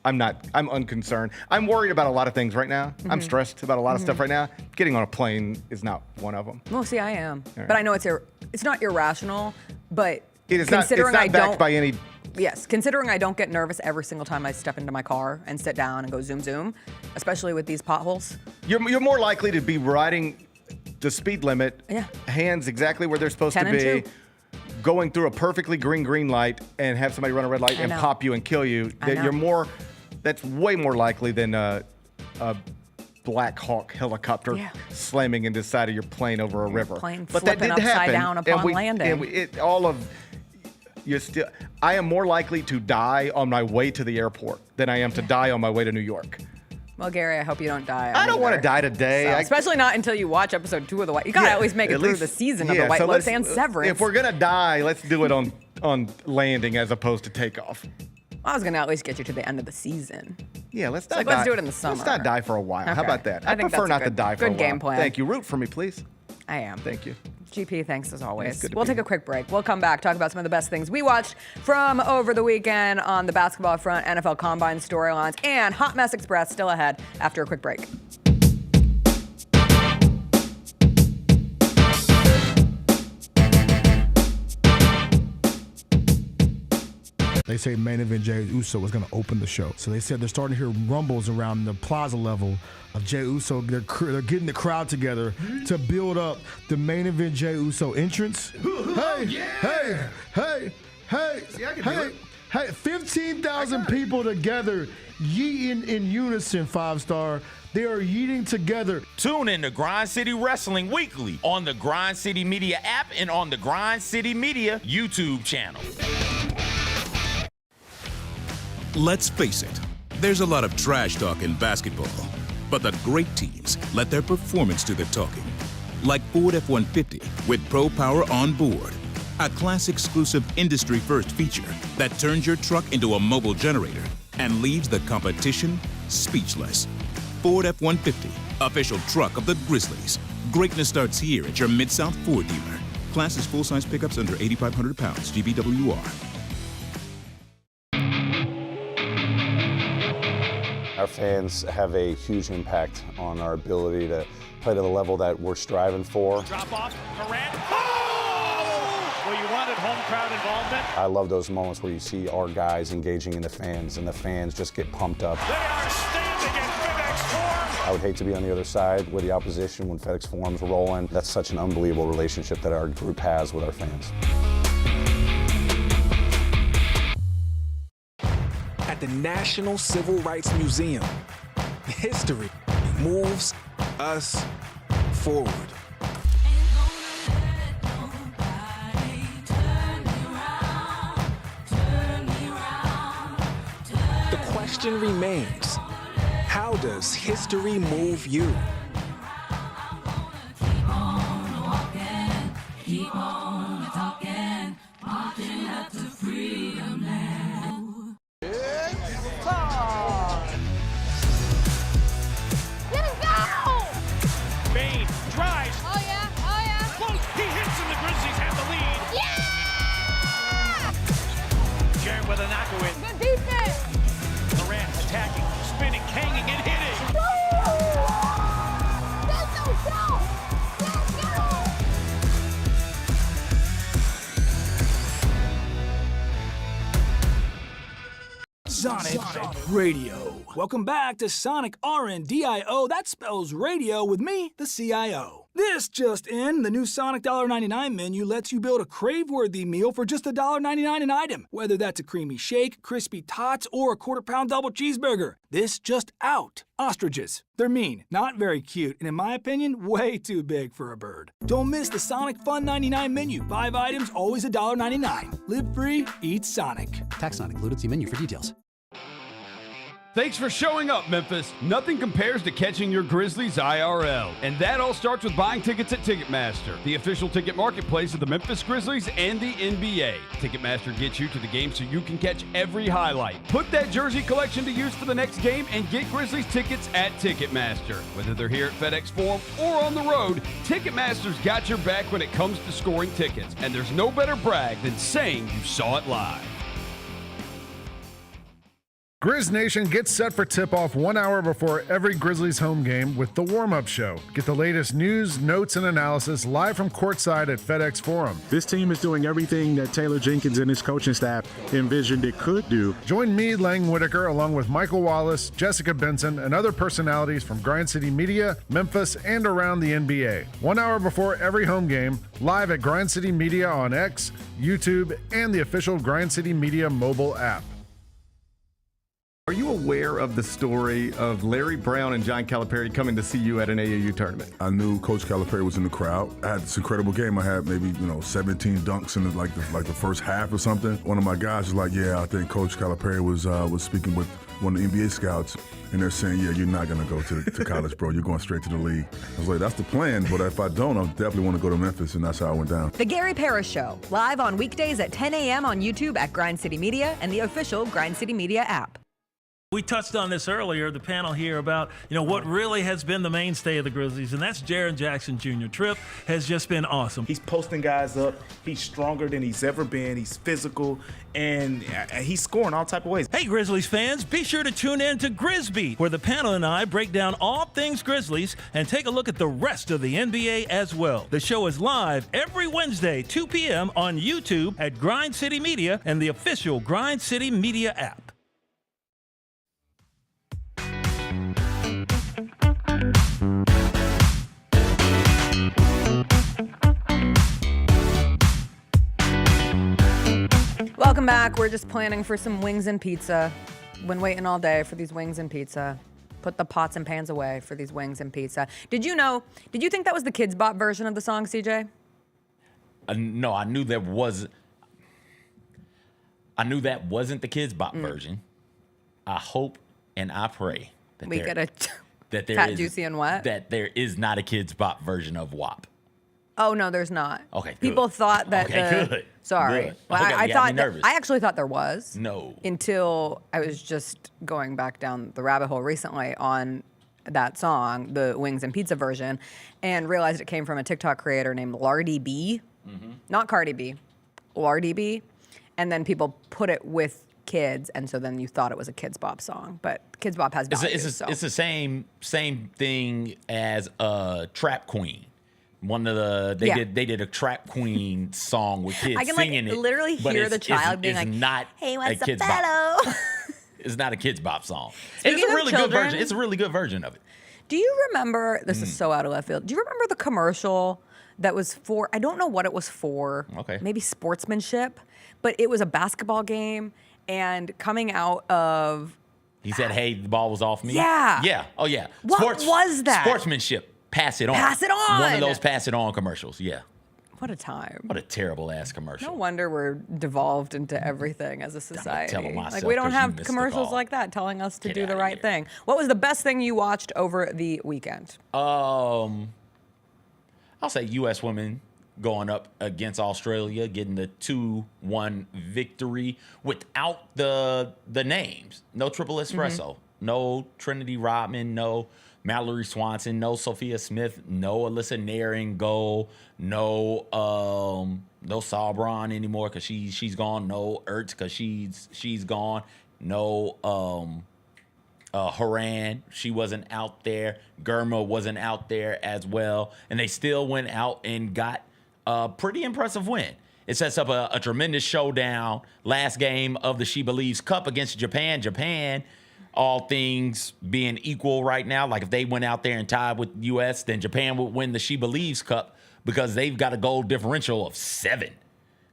I'm unconcerned. I'm worried about a lot of things right now. I'm stressed about a lot of stuff right now. Getting on a plane is not one of them. Well, see, I am. Right. But I know it's not irrational, but it is considering not backed by any. Yes, considering I don't get nervous every single time I step into my car and sit down and go zoom zoom, especially with these potholes. You're more likely to be riding the speed limit, hands exactly where they're supposed to be, going through a perfectly green light and have somebody run a red light and pop you and kill you. That's way more likely than a Black Hawk helicopter slamming into the side of your plane over a river. Plane but that flipping did upside happen, down upon landing. I am more likely to die on my way to the airport than I am to die on my way to New York. Well, Gary, I hope you don't die. I don't want to die today. So, especially not until you watch episode 2 of the White. You gotta at least make it through the season of the White Lotus and Severance. If we're gonna die, let's do it on landing as opposed to takeoff. I was gonna at least get you to the end of the season. Yeah, let's not. die. Let's do it in the summer. Let's not die for a while. Okay. How about that? I think prefer that's not to die for a while. good game plan. Thank you. Root for me, please. I am. Thank you. GP, thanks as always. Good to We'll be take a quick break. We'll come back, talk about some of the best things we watched from over the weekend on the basketball front, NFL Combine storylines, and Hot Mess Express still ahead after a quick break. They say main event Jey Uso was going to open the show. So they said they're starting to hear rumbles around the plaza level of Jey Uso. They're getting the crowd together to build up the main event Jey Uso entrance. Hey, 15,000 people together yeeting in unison, 5-star. They are yeeting together. Tune in to Grind City Wrestling weekly on the Grind City Media app and on the Grind City Media YouTube channel. Let's face it, there's a lot of trash talk in basketball, but the great teams let their performance do the talking. Like Ford F-150 with Pro Power on board, a class-exclusive industry-first feature that turns your truck into a mobile generator and leaves the competition speechless. Ford F-150, official truck of the Grizzlies. Greatness starts here at your Mid-South Ford dealer. Class is full-size pickups under 8,500 pounds. GBWR. Our fans have a huge impact on our ability to play to the level that we're striving for. Drop off, Morant. Oh! Well, you wanted home crowd involvement. I love those moments where you see our guys engaging in the fans and the fans just get pumped up. They are standing in FedEx Forum. I would hate to be on the other side with the opposition when FedEx Forum's rolling. That's such an unbelievable relationship that our group has with our fans. At the National Civil Rights Museum, history moves us forward. The question remains, how does history move you? Keep on walking, keep on talking, marching up to freedom now. Bane drives. Oh yeah, oh yeah. Close. He hits and the Grizzlies have the lead. Yeah! Jared with a knockaway. Good defense. Morant attacking, spinning, hanging, and hitting. That's no show. Let's go. Sonic Radio. Welcome back to Sonic RNDIO. That spells radio with me, the CIO. This just in, the new Sonic $1.99 menu lets you build a crave-worthy meal for just $1.99 an item, whether that's a creamy shake, crispy tots, or a quarter-pound double cheeseburger. This just out. Ostriches. They're mean, not very cute, and in my opinion, way too big for a bird. Don't miss the Sonic Fun 99 menu. 5 items, always $1.99. Live free, eat Sonic. Tax not included. See menu for details. Thanks for showing up, Memphis. Nothing compares to catching your Grizzlies IRL. And that all starts with buying tickets at Ticketmaster, the official ticket marketplace of the Memphis Grizzlies and the NBA. Ticketmaster gets you to the game so you can catch every highlight. Put that jersey collection to use for the next game and get Grizzlies tickets at Ticketmaster. Whether they're here at FedEx Forum or on the road, Ticketmaster's got your back when it comes to scoring tickets. And there's no better brag than saying you saw it live. Grizz Nation gets set for tip-off 1 hour before every Grizzlies home game with the warm-up show. Get the latest news, notes, and analysis live from courtside at FedEx Forum. This team is doing everything that Taylor Jenkins and his coaching staff envisioned it could do. Join me, Lang Whitaker, along with Michael Wallace, Jessica Benson, and other personalities from Grind City Media, Memphis, and around the NBA. 1 hour before every home game, live at Grind City Media on X, YouTube, and the official Grind City Media mobile app. Are you aware of the story of Larry Brown and John Calipari coming to see you at an AAU tournament? I knew Coach Calipari was in the crowd. I had this incredible game. I had maybe 17 dunks in the first half or something. One of my guys was like, "Yeah, I think Coach Calipari was speaking with one of the NBA scouts, and they're saying, yeah, you're not gonna go to college, bro. You're going straight to the league." I was like, "That's the plan, but if I don't, I definitely want to go to Memphis," and that's how I went down. The Gary Parrish Show, live on weekdays at 10 a.m. on YouTube at Grind City Media and the official Grind City Media app. We touched on this earlier, the panel here, about what really has been the mainstay of the Grizzlies, and that's Jaren Jackson Jr. Trip has just been awesome. He's posting guys up. He's stronger than he's ever been. He's physical, and he's scoring all type of ways. Hey, Grizzlies fans, be sure to tune in to Grizz, where the panel and I break down all things Grizzlies and take a look at the rest of the NBA as well. The show is live every Wednesday, 2 p.m. on YouTube at Grind City Media and the official Grind City Media app. Welcome back. We're just planning for some wings and pizza. Been waiting all day for these wings and pizza. Put the pots and pans away for these wings and pizza. Did you think that was the Kids Bop version of the song, CJ? No, I knew that wasn't the Kids Bop version. I hope and I pray that we get a that there Fat, is, Juicy, and what? That there is not a Kids Bop version of WAP. Oh no, there's not. Okay, good. People thought that. Okay, good. Sorry, Good. well, Okay, I you got thought me that, nervous. I actually thought there was. No. Until I was just going back down the rabbit hole recently on that song, the Wings and Pizza version, and realized it came from a TikTok creator named Lardy B. not Cardi B, LRDB, and then people put it with kids, and so then you thought it was a Kids Bop song, but Kids Bop has values. It's the same thing as Trap Queen. One of the they did a Trap Queen song with kids I can singing it. literally but hear the child being it's like, not "Hey, what's a up, Kids fellow?" Bop. It's not a Kids Bop song. Speaking It's a of really good children- version. It's a really good version of it. Do you remember, this is so out of left field, do you remember the commercial that was for, I don't know what it was for, Okay. maybe sportsmanship, but it was a basketball game, and coming out of, He said, "Hey, the ball was off me." Yeah. Yeah. Oh yeah. What was that? Sportsmanship. Pass it on. Pass it on. One of those pass it on commercials. Yeah. what a time. What a terrible ass commercial. No wonder we're devolved into everything as a society. telling myself Like we don't 'cause you have missed the commercials call. like that telling us to Get do the outta right thing. What was the best thing you watched over the weekend? I'll say U.S. women going up against Australia, getting the 2-1 victory without the names. No triple espresso, no Trinity Rodman, no Mallory Swanson, no Sophia Smith, no Alyssa Nair in goal, no Sabron anymore because she's gone, no Ertz because she's gone, no Haran, she wasn't out there. Germa wasn't out there as well. And they still went out and got a pretty impressive win. It sets up a tremendous showdown. Last game of the She Believes Cup against Japan. Japan, all things being equal right now, like if they went out there and tied with the U.S., then Japan would win the She Believes Cup because they've got a goal differential of 7.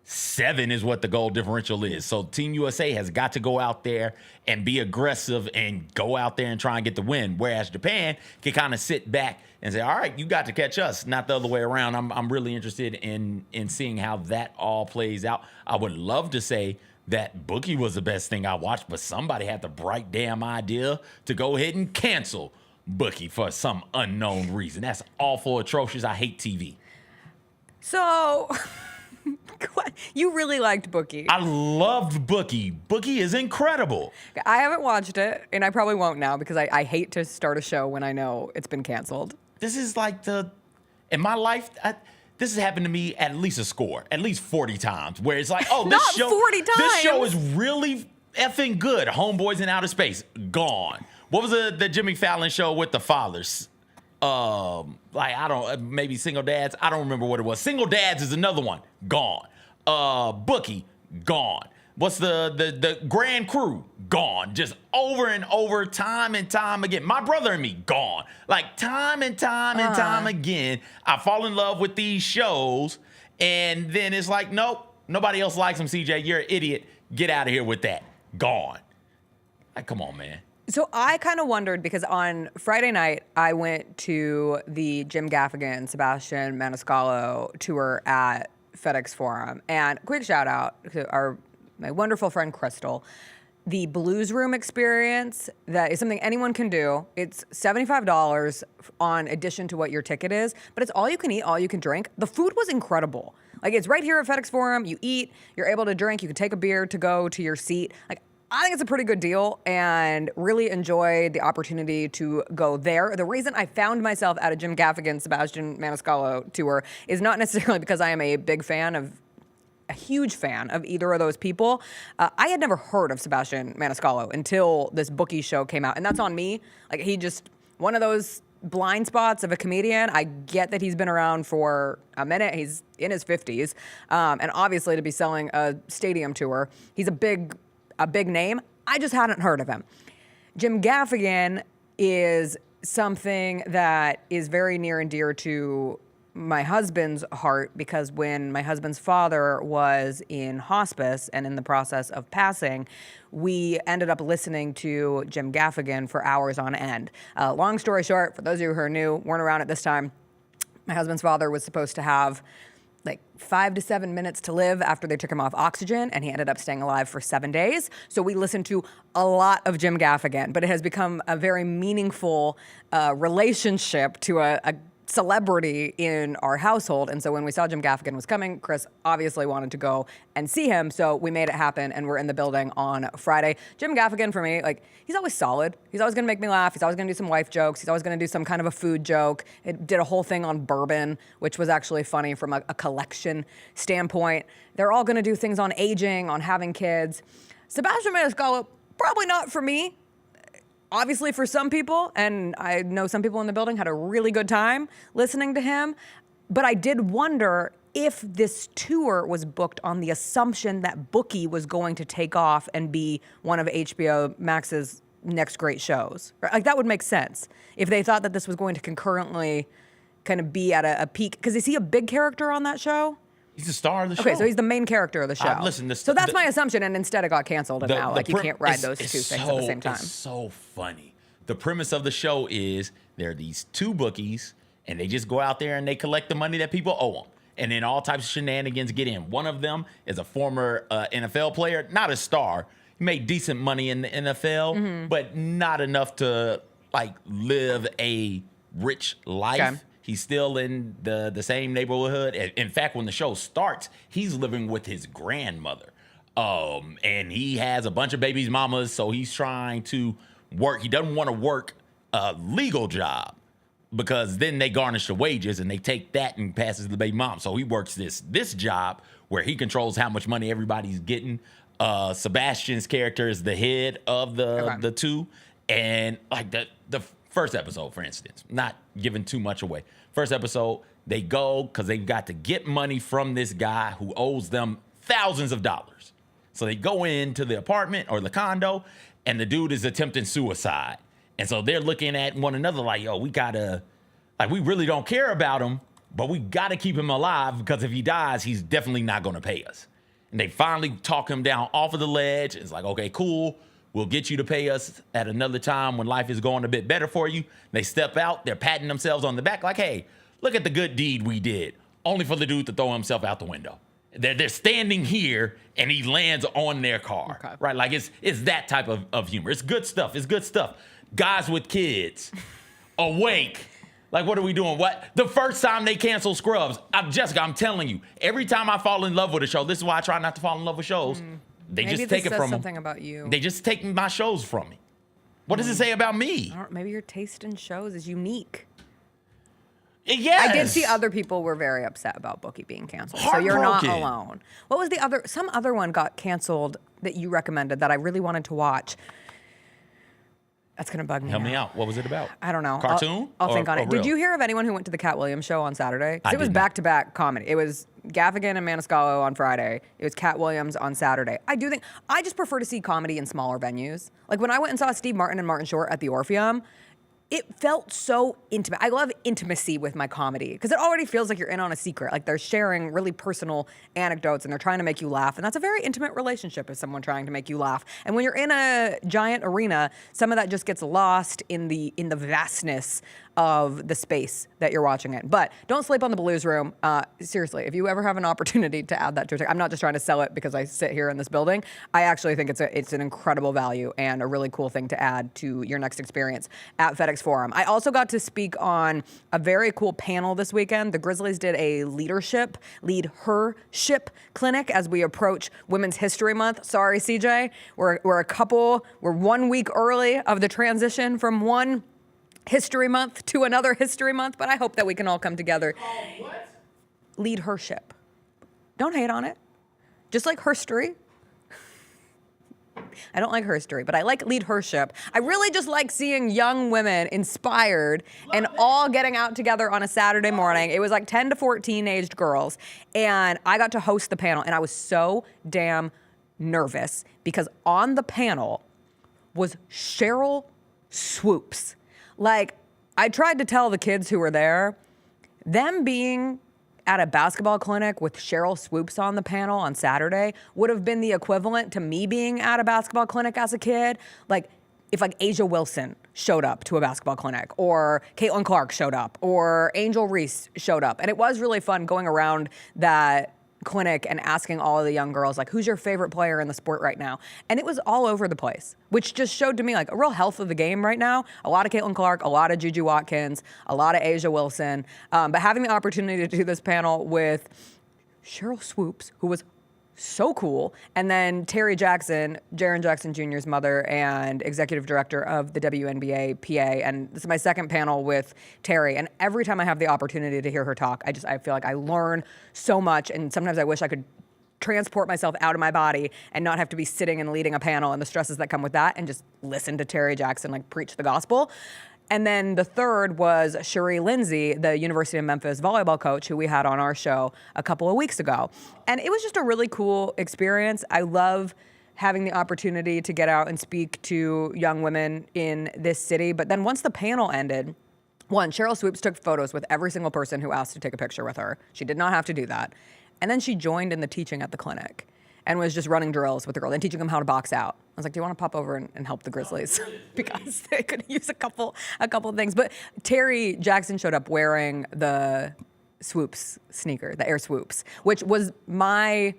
7 is what the goal differential is. So Team USA has got to go out there and be aggressive and go out there and try and get the win. Whereas Japan can kind of sit back and say, all right, you got to catch us, not the other way around. I'm really interested in seeing how that all plays out. I would love to say that Bookie was the best thing I watched, but somebody had the bright damn idea to go ahead and cancel Bookie for some unknown reason. That's awful, atrocious. I hate TV. So, you really liked Bookie. I loved Bookie. Bookie is incredible. I haven't watched it, and I probably won't now because I hate to start a show when I know it's been canceled. This is like in my life, this has happened to me at least 40 times, where it's like, oh, this Not show, 40 this show times. is really effing good. Homeboys in Outer Space, gone. What was the Jimmy Fallon show with the fathers? Maybe Single Dads. I don't remember what it was. Single Dads is another one, gone. Bookie, gone. What's the Grand Crew? Gone. Just over and over, time and time again. My Brother and Me, gone. Like time and time and time again, I fall in love with these shows, and then it's like, nope, nobody else likes them, CJ. You're an idiot. Get out of here with that. Gone. Like, come on, man. So I kind of wondered because on Friday night, I went to the Jim Gaffigan, Sebastian Maniscalco tour at FedEx Forum. And quick shout out to my wonderful friend Crystal. The Blues Room experience, that is something anyone can do. It's $75 on addition to what your ticket is, but it's all you can eat, all you can drink. The food was incredible. Like, it's right here at FedEx Forum. You eat, you're able to drink, you can take a beer to go to your seat. Like, I think it's a pretty good deal and really enjoyed the opportunity to go there. The reason I found myself at a Jim Gaffigan, Sebastian Maniscalco tour is not necessarily because I am a huge fan of either of those people. I had never heard of Sebastian Maniscalco until this Bookie show came out, and that's on me. Like, he just, one of those blind spots of a comedian. I get that he's been around for a minute. He's in his 50s, and obviously to be selling a stadium tour, he's a big name. I just hadn't heard of him. Jim Gaffigan is something that is very near and dear to my husband's heart because when my husband's father was in hospice and in the process of passing, we ended up listening to Jim Gaffigan for hours on end. Long story short, for those of you who are new, weren't around at this time, my husband's father was supposed to have like 5 to 7 minutes to live after they took him off oxygen, and he ended up staying alive for 7 days. So we listened to a lot of Jim Gaffigan, but it has become a very meaningful relationship to a celebrity in our household. And so when we saw Jim Gaffigan was coming, Chris obviously wanted to go and see him. So we made it happen, and we're in the building on Friday. Jim Gaffigan, for me, like, he's always solid. He's always going to make me laugh. He's always going to do some wife jokes. He's always going to do some kind of a food joke. It did a whole thing on bourbon, which was actually funny from a collection standpoint. They're all going to do things on aging, on having kids. Sebastian Maniscalco, probably not for me. Obviously for some people, and I know some people in the building had a really good time listening to him, but I did wonder if this tour was booked on the assumption that Bookie was going to take off and be one of HBO Max's next great shows. Like, that would make sense if they thought that this was going to concurrently kind of be at a peak. Because is he a big character on that show? He's the star of the show. Okay, so he's the main character of the show. Listen, so that's my assumption, and instead it got canceled, and now like you can't ride those two things at the same time. It's so funny. The premise of the show is there are these two bookies, and they just go out there and they collect the money that people owe them. And then all types of shenanigans get in. One of them is a former NFL player, not a star. He made decent money in the NFL, but not enough to like live a rich life. Okay. He's still in the same neighborhood. In fact, when the show starts, he's living with his grandmother. And he has a bunch of babies' mamas, so he's trying to work. He doesn't want to work a legal job because then they garnish the wages and they take that and pass it to the baby mom. So he works this job where he controls how much money everybody's getting. Sebastian's character is the head of the two. And like the first episode, for instance, not giving too much away. First episode, they go because they've got to get money from this guy who owes them thousands of dollars. So they go into the apartment or the condo, and the dude is attempting suicide. And so they're looking at one another like, yo, we really don't care about him, but we gotta keep him alive because if he dies, he's definitely not gonna pay us. And they finally talk him down off of the ledge. It's like, okay, cool. We'll get you to pay us at another time when life is going a bit better for you. They step out. They're patting themselves on the back like, hey, look at the good deed we did. Only for the dude to throw himself out the window. They're standing here, and he lands on their car. Okay. Right? Like, it's that type of humor. It's good stuff. It's good stuff. Guys with kids, awake. Like, what are we doing? What? The first time they cancel Scrubs, Jessica, I'm telling you, every time I fall in love with a show, this is why I try not to fall in love with shows. They maybe just take it from me. Something about you. They just take my shows from me. What does it say about me? Maybe your taste in shows is unique. Yes. I did see other people were very upset about Bookie being canceled. So you're not alone. What was the other? Some other one got canceled that you recommended that I really wanted to watch. That's going to bug me. Help me out. What was it about? I don't know. Cartoon? I'll think on it. Real? Did you hear of anyone who went to the Cat Williams show on Saturday? I It was did not. back-to-back comedy. It was Gaffigan and Maniscalco on Friday. It was Cat Williams on Saturday. I just prefer to see comedy in smaller venues. Like when I went and saw Steve Martin and Martin Short at the Orpheum, it felt so intimate. I love intimacy with my comedy because it already feels like you're in on a secret. Like they're sharing really personal anecdotes and they're trying to make you laugh. And that's a very intimate relationship with someone trying to make you laugh. And when you're in a giant arena, some of that just gets lost in the vastness of the space that you're watching it. But don't sleep on the Blues Room. Seriously, if you ever have an opportunity to add that to your I'm not just trying to sell it because I sit here in this building. I actually think it's an incredible value and a really cool thing to add to your next experience at FedEx Forum. I also got to speak on a very cool panel this weekend. The Grizzlies did a lead hership clinic as we approach Women's History Month. Sorry, CJ, we're 1 week early of the transition from one History Month to another History Month, but I hope that we can all come together. What? Lead hership. Don't hate on it. Just like herstory. I don't like herstory, but I like lead hership. I really just like seeing young women inspired and all getting out together on a Saturday morning. It was like 10 to 14 aged girls, and I got to host the panel, and I was so damn nervous because on the panel was Cheryl Swoops. Like, I tried to tell the kids who were there, them being at a basketball clinic with Cheryl Swoops on the panel on Saturday would have been the equivalent to me being at a basketball clinic as a kid. Like, if like Asia Wilson showed up to a basketball clinic, or Caitlin Clark showed up, or Angel Reese showed up. And it was really fun going around that clinic and asking all of the young girls, like, who's your favorite player in the sport right now? And it was all over the place, which just showed to me like a real health of the game right now. A lot of Caitlin Clark, a lot of Juju Watkins, a lot of Asia Wilson. But having the opportunity to do this panel with Cheryl Swoops, who was so cool, and then Terry Jackson, Jaren Jackson Jr.'s mother and executive director of the WNBA PA, and this is my second panel with Terry, and every time I have the opportunity to hear her talk, I feel like I learn so much, and sometimes I wish I could transport myself out of my body and not have to be sitting and leading a panel and the stresses that come with that, and just listen to Terry Jackson like preach the gospel. And then the third was Cherie Lindsay, the University of Memphis volleyball coach who we had on our show a couple of weeks ago. And it was just a really cool experience. I love having the opportunity to get out and speak to young women in this city. But then once the panel ended, Cheryl Swoops took photos with every single person who asked to take a picture with her. She did not have to do that. And then she joined in the teaching at the clinic and was just running drills with the girls and teaching them how to box out. I was like, do you want to pop over and help the Grizzlies? Because they could use a couple things. But Terry Jackson showed up wearing the Swoops sneaker, the Air Swoops, which was I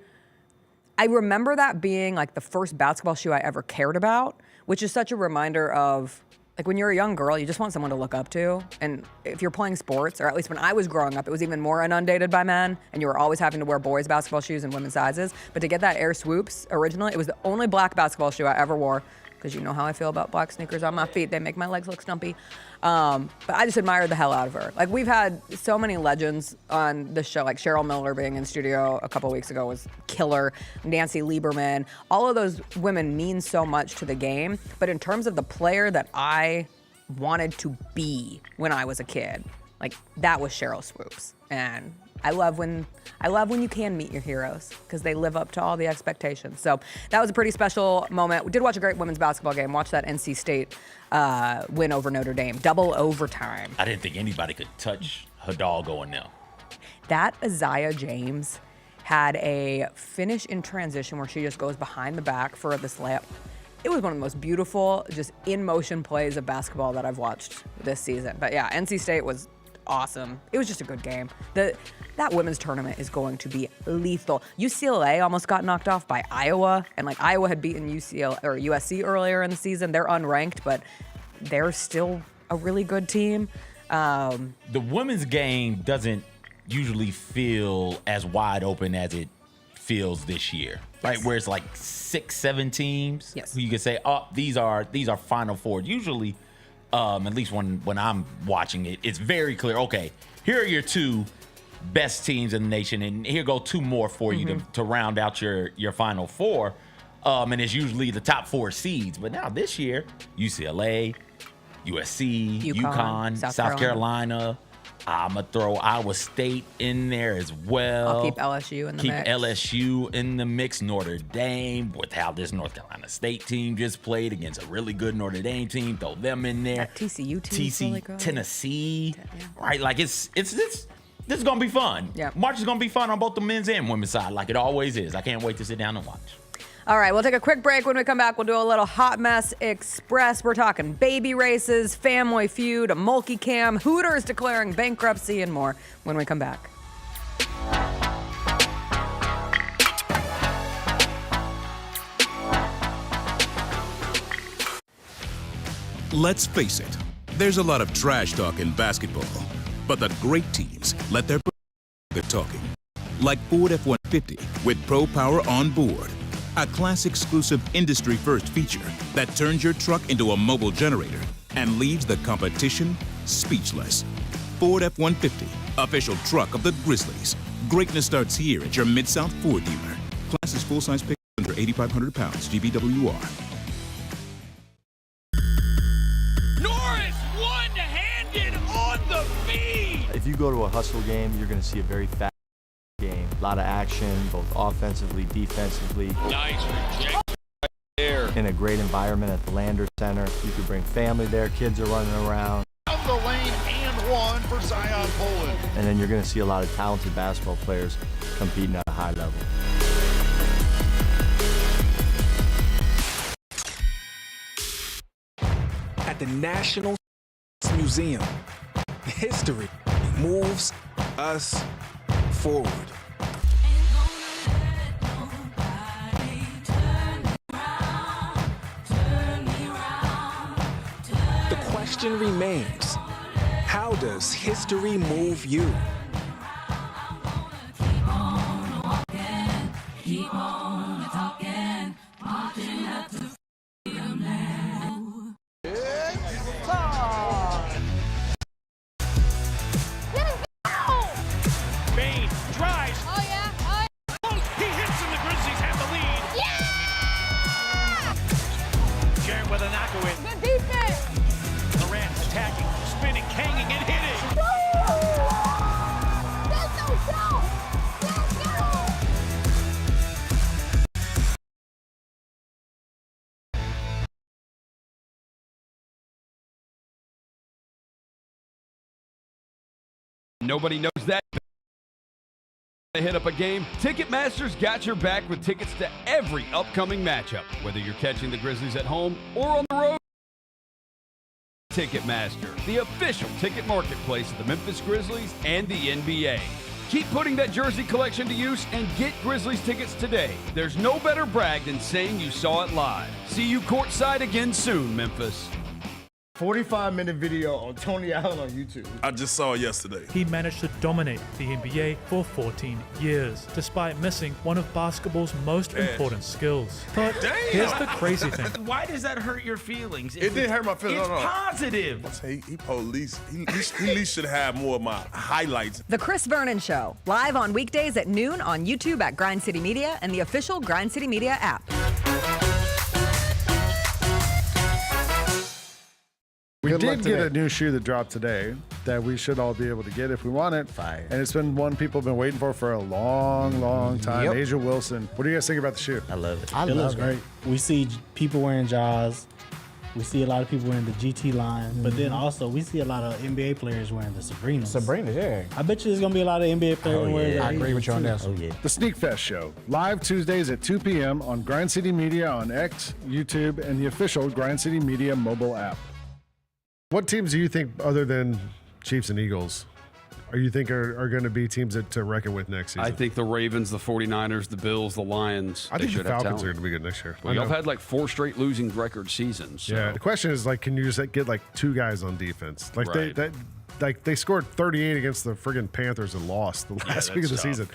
remember that being like the first basketball shoe I ever cared about, which is such a reminder of, like, when you're a young girl, you just want someone to look up to. And if you're playing sports, or at least when I was growing up, it was even more inundated by men, and you were always having to wear boys' basketball shoes and women's sizes. But to get that Air Swoops originally, it was the only black basketball shoe I ever wore, because you know how I feel about black sneakers on my feet. They make my legs look stumpy. But I just admired the hell out of her. Like, we've had so many legends on this show, like Cheryl Miller being in studio a couple weeks ago was killer, Nancy Lieberman. All of those women mean so much to the game. But in terms of the player that I wanted to be when I was a kid, like, that was Cheryl Swoops. And I love when you can meet your heroes, because they live up to all the expectations. So that was a pretty special moment. We did watch a great women's basketball game. Watch that NC State win over Notre Dame, double overtime. I didn't think anybody could touch Hidalgo in there. That Isaiah James had a finish in transition where she just goes behind the back for this layup. It was one of the most beautiful, just in-motion plays of basketball that I've watched this season. But yeah, NC State was awesome. It was just a good game. That women's tournament is going to be lethal. UCLA almost got knocked off by Iowa, and like Iowa had beaten USC earlier in the season. They're unranked, but they're still a really good team. The women's game doesn't usually feel as wide open as it feels this year, right? Where it's like 6-7 teams. Yes. Who you can say, oh, these are Final Four. Usually, at least when I'm watching it, it's very clear. Okay, here are your two best teams in the nation, and here go two more for you to round out your Final Four. And it's usually the top 4 seeds. But now this year, UCLA, USC, UConn, South Carolina. I'm going to throw Iowa State in there as well. I'll keep LSU in the mix. Keep LSU in the mix. Notre Dame, with how this North Carolina State team just played against a really good Notre Dame team. Throw them in there. That TCU team is really good. Tennessee, right? Like, this is going to be fun. Yeah. March is going to be fun on both the men's and women's side, like it always is. I can't wait to sit down and watch. All right, we'll take a quick break. When we come back, we'll do a little Hot Mess Express. We're talking baby races, Family Feud, a Mulkey cam, Hooters declaring bankruptcy, and more when we come back. Let's face it, there's a lot of trash talk in basketball, but the great teams let their talking. Like Ford F-150 with Pro Power on board. A class-exclusive industry-first feature that turns your truck into a mobile generator and leaves the competition speechless. Ford F-150, official truck of the Grizzlies. Greatness starts here at your Mid-South Ford dealer. Class is full-size pickup under 8,500 pounds, GBWR. Norris one-handed on the feed. If you go to a hustle game, you're going to see a very fast game. A lot of action, both offensively, defensively. Nice rejection right there. In a great environment at the Lander Center. You could bring family there, kids are running around. Out the lane and one for Zion Poland. And then you're going to see a lot of talented basketball players competing at a high level. At the National Museum, history moves us forward. question remains, how does history move you? Keep on talking, marching up to freedom now. It's time. Bane drives. Oh yeah, oh yeah. He hits and the Grizzlies have the lead. Yeah! Sharon with a knock-away. Good defense. Morant attacking, spinning, hanging, and hitting. That's no show. Let's go. Nobody knows that. To hit up a game, Ticketmaster's got your back with tickets to every upcoming matchup. Whether you're catching the Grizzlies at home or on the road, Ticketmaster, the official ticket marketplace of the Memphis Grizzlies and the NBA. Keep putting that jersey collection to use and get Grizzlies tickets today. There's no better brag than saying you saw it live. See you courtside again soon, Memphis. 45-minute video on Tony Allen on YouTube. I just saw it yesterday. He managed to dominate the NBA for 14 years, despite missing one of basketball's most important skills. But here's the crazy thing. Why does that hurt your feelings? It didn't hurt my feelings. It's positive. He at least should have more of my highlights. The Chris Vernon Show, live on weekdays at noon on YouTube at Grind City Media and the official Grind City Media app. We did get a new shoe that dropped today that we should all be able to get if we want it. Fire. And it's been one people have been waiting for a long, long time. Yep. Asia Wilson. What do you guys think about the shoe? I love it. It looks great. We see people wearing Jaws. We see a lot of people wearing the GT line. But then also we see a lot of NBA players wearing the Sabrinas. Sabrina, yeah. I bet you there's going to be a lot of NBA players wearing that. I agree with you on that. Oh, yeah. The Sneak Fest Show, live Tuesdays at 2 p.m. on Grind City Media on X, YouTube, and the official Grind City Media mobile app. What teams do you think, other than Chiefs and Eagles, are going to be teams to reckon with next season? I think the Ravens, the 49ers, the Bills, the Lions. I think the should have Falcons are talent. going to be good next year. Well, y'all have had like 4 straight losing record seasons. So. Yeah, the question is, can you just get 2 guys on defense? They scored 38 against the friggin' Panthers and lost the last week of the season.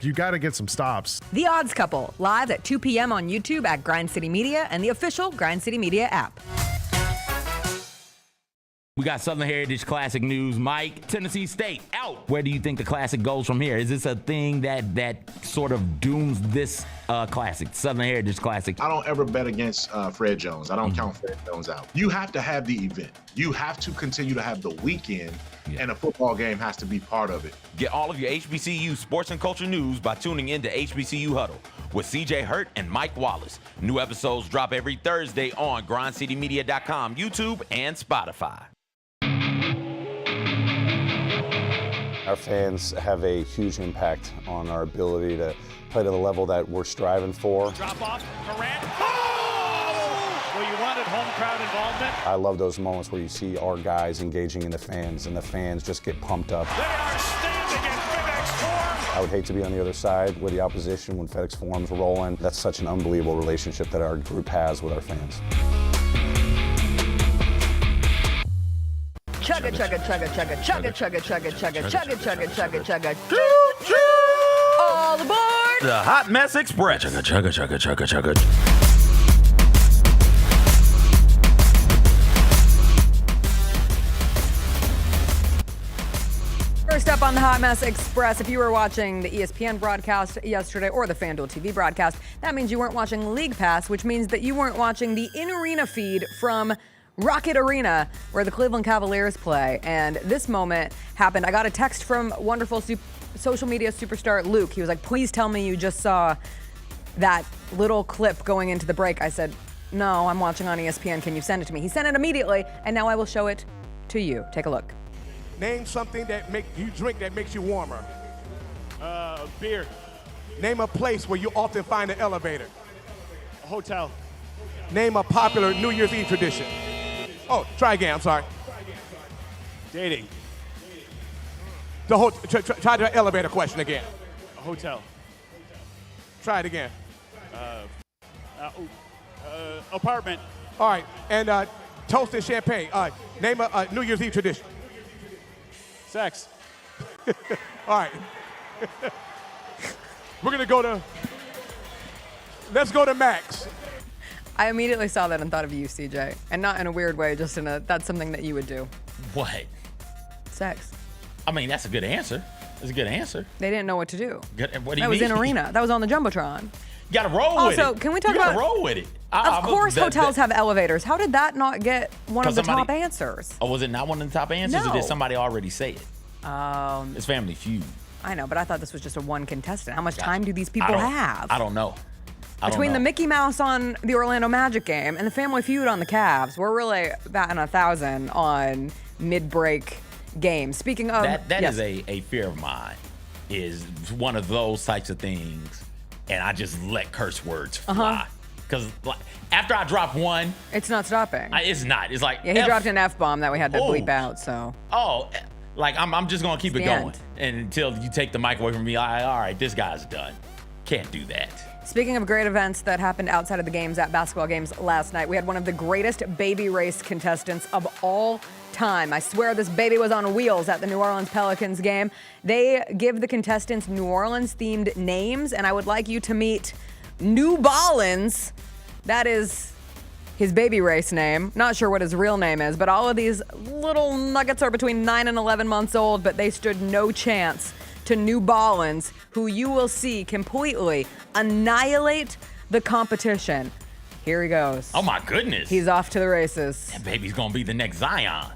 You got to get some stops. The Odds Couple, live at 2 p.m. on YouTube at Grind City Media and the official Grind City Media app. We got Southern Heritage Classic news. Mike, Tennessee State out. Where do you think the Classic goes from here? Is this a thing that sort of dooms this Classic, Southern Heritage Classic? I don't ever bet against Fred Jones. I don't count Fred Jones out. You have to have the event. You have to continue to have the weekend, and a football game has to be part of it. Get all of your HBCU sports and culture news by tuning in to HBCU Huddle with CJ Hurt and Mike Wallace. New episodes drop every Thursday on grindcitymedia.com, YouTube, and Spotify. Our fans have a huge impact on our ability to play to the level that we're striving for. Drop off, Morant. Oh! Well, you wanted home crowd involvement. I love those moments where you see our guys engaging in the fans and the fans just get pumped up. They are standing in FedEx Forum. I would hate to be on the other side with the opposition when FedEx Forum's rolling. That's such an unbelievable relationship that our group has with our fans. Chugga, chugga, chugga, chugga, chugga, chugga, chugga, chugga, chugga, chugga, chugga, chugga. Choo-choo! All aboard! The Hot Mess Express. Chugga, chugga, chugga, chugga, chugga. First up on the Hot Mess Express, if you were watching the ESPN broadcast yesterday or the FanDuel TV broadcast, that means you weren't watching League Pass, which means that you weren't watching the in-arena feed from Rocket Arena, where the Cleveland Cavaliers play. And this moment happened. I got a text from wonderful social media superstar Luke. He was like, please tell me you just saw that little clip going into the break. I said, no, I'm watching on ESPN. Can you send it to me? He sent it immediately, and now I will show it to you. Take a look. Name something that you drink that makes you warmer. Beer. Name a place where you often find an elevator. A hotel. Name a popular New Year's Eve tradition. Oh, try again, I'm sorry. Dating. Try the elevator question again. A hotel. Try it again. Apartment. All right, and Toast and champagne. Name a New Year's Eve tradition. Sex. All right. We're going to go to, let's go to Max. I immediately saw that and thought of you, CJ. And not in a weird way, just in a, that's something that you would do. What? Sex. I mean, that's a good answer. That's a good answer. They didn't know what to do. Good. What do you That was mean? in arena. That was on the jumbotron. You gotta roll with it. Also, can we talk you gotta about? roll with it. Of course, hotels have elevators. How did that not get one of the top answers? Oh, was it not one of the top answers, or No. did somebody already say it? It's Family Feud. I know, but I thought this was just a one contestant. How much time do these people have? I don't know. Between the Mickey Mouse on the Orlando Magic game and the Family Feud on the Cavs, we're really batting 1,000 on mid-break games. Speaking of that yes. is a fear of mine, is one of those types of things, and I just let curse words fly. Because after I drop one, it's not stopping. It's not. It's like yeah, he dropped an F-bomb that we had to bleep out. So like I'm just gonna keep it going until you take the mic away from me. All right, this guy's done. Can't do that. Speaking of great events that happened outside of the games at basketball games last night, we had one of the greatest baby race contestants of all time. I swear this baby was on wheels at the New Orleans Pelicans game. They give the contestants New Orleans themed names, and I would like you to meet New Ballins. That is his baby race name. Not sure what his real name is, but all of these little nuggets are between 9 and 11 months old, but they stood no chance to New Ballins, who you will see completely annihilate the competition. Here he goes. Oh my goodness. He's off to the races. That baby's gonna be the next Zion.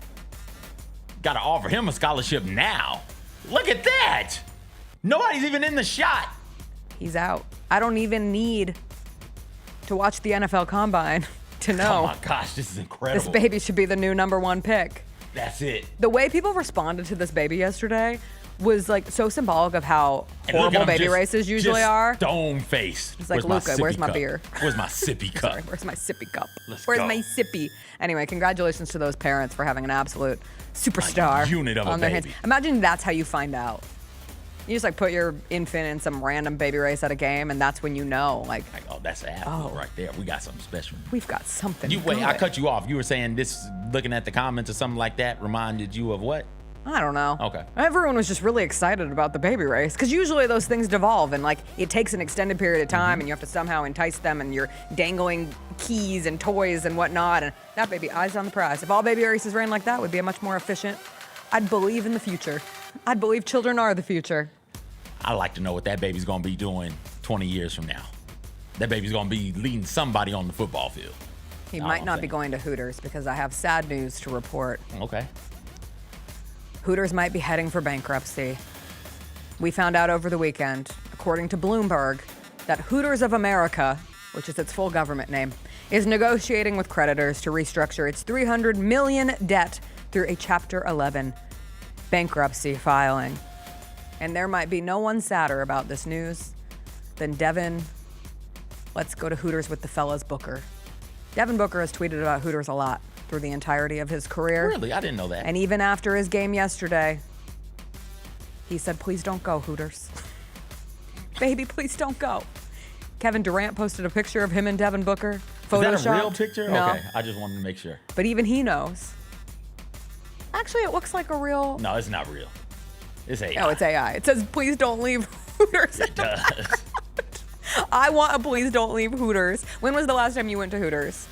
Gotta offer him a scholarship now. Look at that. Nobody's even in the shot. He's out. I don't even need to watch the NFL Combine to know. Oh my gosh, this is incredible. This baby should be the new #1 pick. That's it. The way people responded to this baby yesterday was like so symbolic of how horrible baby races usually are. Stone face. It's like, Luca, where's my beer? Where's my sippy cup? Sorry, where's my sippy cup? Where's my sippy? Anyway, congratulations to those parents for having an absolute superstar unit of a on their hands. baby. Imagine that's how you find out. You just like put your infant in some random baby race at a game, and that's when you know, like oh, that's an athlete right there. We got something special. We've got something. Wait, I good. cut you off. You were saying this, looking at the comments or something like that, reminded you of what? I don't know. Okay. Everyone was just really excited about the baby race because usually those things devolve and like it takes an extended period of time and you have to somehow entice them and you're dangling keys and toys and whatnot. And that baby, eyes on the prize. If all baby races ran like that, would be a much more efficient. I'd believe in the future. I'd believe children are the future. I'd like to know what that baby's gonna be doing 20 years from now. That baby's gonna be leading somebody on the football field. He might not be going to Hooters because I have sad news to report. Okay. Hooters might be heading for bankruptcy. We found out over the weekend, according to Bloomberg, that Hooters of America, which is its full government name, is negotiating with creditors to restructure its $300 million debt through a Chapter 11 bankruptcy filing. And there might be no one sadder about this news than Devin, let's go to Hooters with the fellas Booker. Devin Booker has tweeted about Hooters a lot through the entirety of his career. Really? I didn't know that. And even after his game yesterday, he said, please don't go, Hooters. Baby, please don't go. Kevin Durant posted a picture of him and Devin Booker. Photoshopped. Is that a real picture? No. Okay, I just wanted to make sure. But even he knows. Actually, it looks like a real... No, it's not real. It's AI. No, it's AI. It says, please don't leave Hooters. It does. I want a please don't leave Hooters. When was the last time you went to Hooters?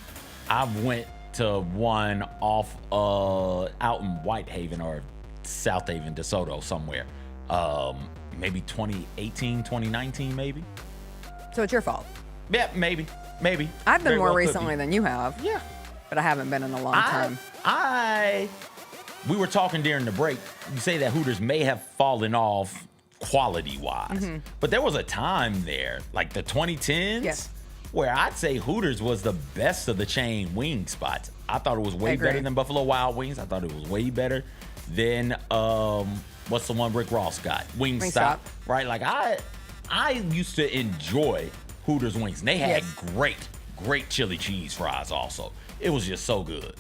I went to one off out in Whitehaven or South Haven, DeSoto, somewhere. Maybe 2018, 2019, maybe. So it's your fault. Yeah, maybe. I've been Very more well could recently be. than you have. Yeah. But I haven't been in a long time. We were talking during the break. You say that Hooters may have fallen off quality-wise. But there was a time there, like the 2010s, where I'd say Hooters was the best of the chain wing spots. I thought it was way better than Buffalo Wild Wings. I thought it was way better than, what's the one Rick Ross got? Wingstop. Right? Like, I used to enjoy Hooters wings. And they had great chili cheese fries also. It was just so good.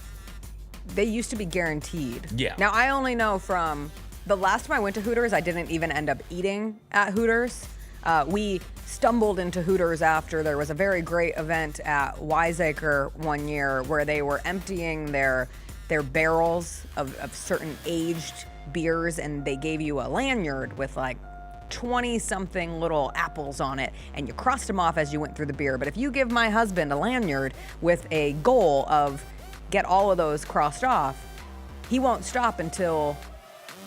They used to be guaranteed. Yeah. Now, I only know from the last time I went to Hooters, I didn't even end up eating at Hooters. We stumbled into Hooters after there was a very great event at Wiseacre one year where they were emptying their barrels of certain aged beers, and they gave you a lanyard with like 20-something little apples on it, and you crossed them off as you went through the beer. But if you give my husband a lanyard with a goal of get all of those crossed off, he won't stop until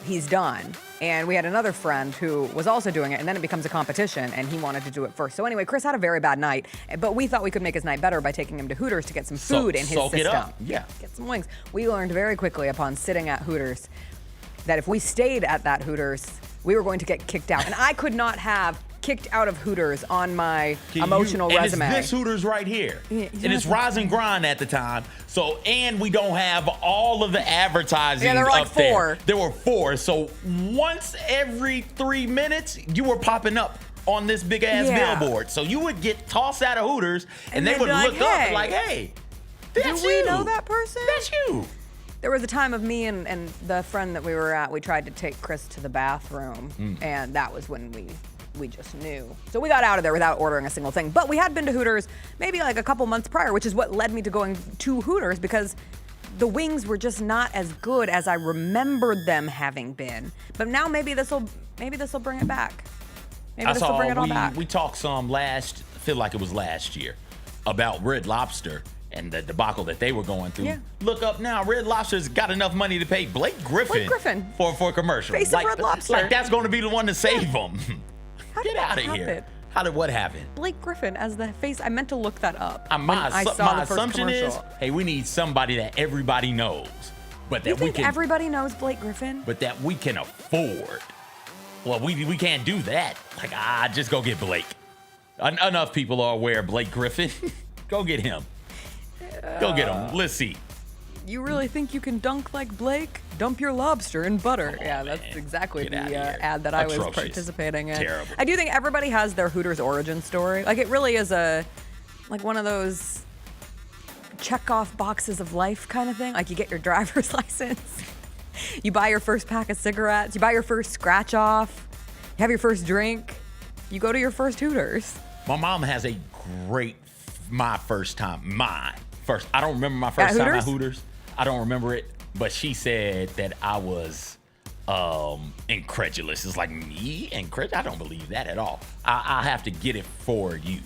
he's done. And we had another friend who was also doing it, and then it becomes a competition, and he wanted to do it first. So anyway, Chris had a very bad night, but we thought we could make his night better by taking him to Hooters to get some food in his soak system. it up. Yeah. Get some wings. We learned very quickly upon sitting at Hooters that if we stayed at that Hooters, we were going to get kicked out. And I could not have kicked out of Hooters on my emotional resume. And it's this Hooters right here. Yeah, and it's Rise and Grind at the time. So, and we don't have all of the advertising. Yeah, there were like up there. 4. There were 4. So once every 3 minutes, you were popping up on this big ass billboard. So you would get tossed out of Hooters, and they would look up like, hey, that's do we know that person? That's you. There was a time of me and the friend that we were at, we tried to take Chris to the bathroom, and that was when we just knew. So we got out of there without ordering a single thing. But we had been to Hooters maybe like a couple months prior, which is what led me to going to Hooters, because the wings were just not as good as I remembered them having been. But now maybe this'll bring it back. Maybe this will bring it all back. We talked some feel like it was last year, about Red Lobster and the debacle that they were going through. Yeah. Look up now, Red Lobster's got enough money to pay Blake Griffin for a commercial. Face of Red Lobster. Like that's going to be the one to save them. Get out of here. What happened? Blake Griffin as the face. I meant to look that up. My assumption is, hey, we need somebody that everybody knows, but that you think everybody knows Blake Griffin? But that we can afford. Well, we can't do that. Like, just go get Blake. Enough people are aware of Blake Griffin. Go get him. Go get him. Let's see. You really think you can dunk like Blake? Dump your lobster in butter. Yeah, that's exactly the ad that I was participating in. Terrible. I do think everybody has their Hooters origin story. Like, it really is like one of those check off boxes of life kind of thing. Like, you get your driver's license, you buy your first pack of cigarettes, you buy your first scratch off, you have your first drink, you go to your first Hooters. My mom has a great I don't remember my first time at Hooters. I don't remember it, but she said that I was incredulous. It's like, me incredulous? I don't believe that at all. I have to get it for you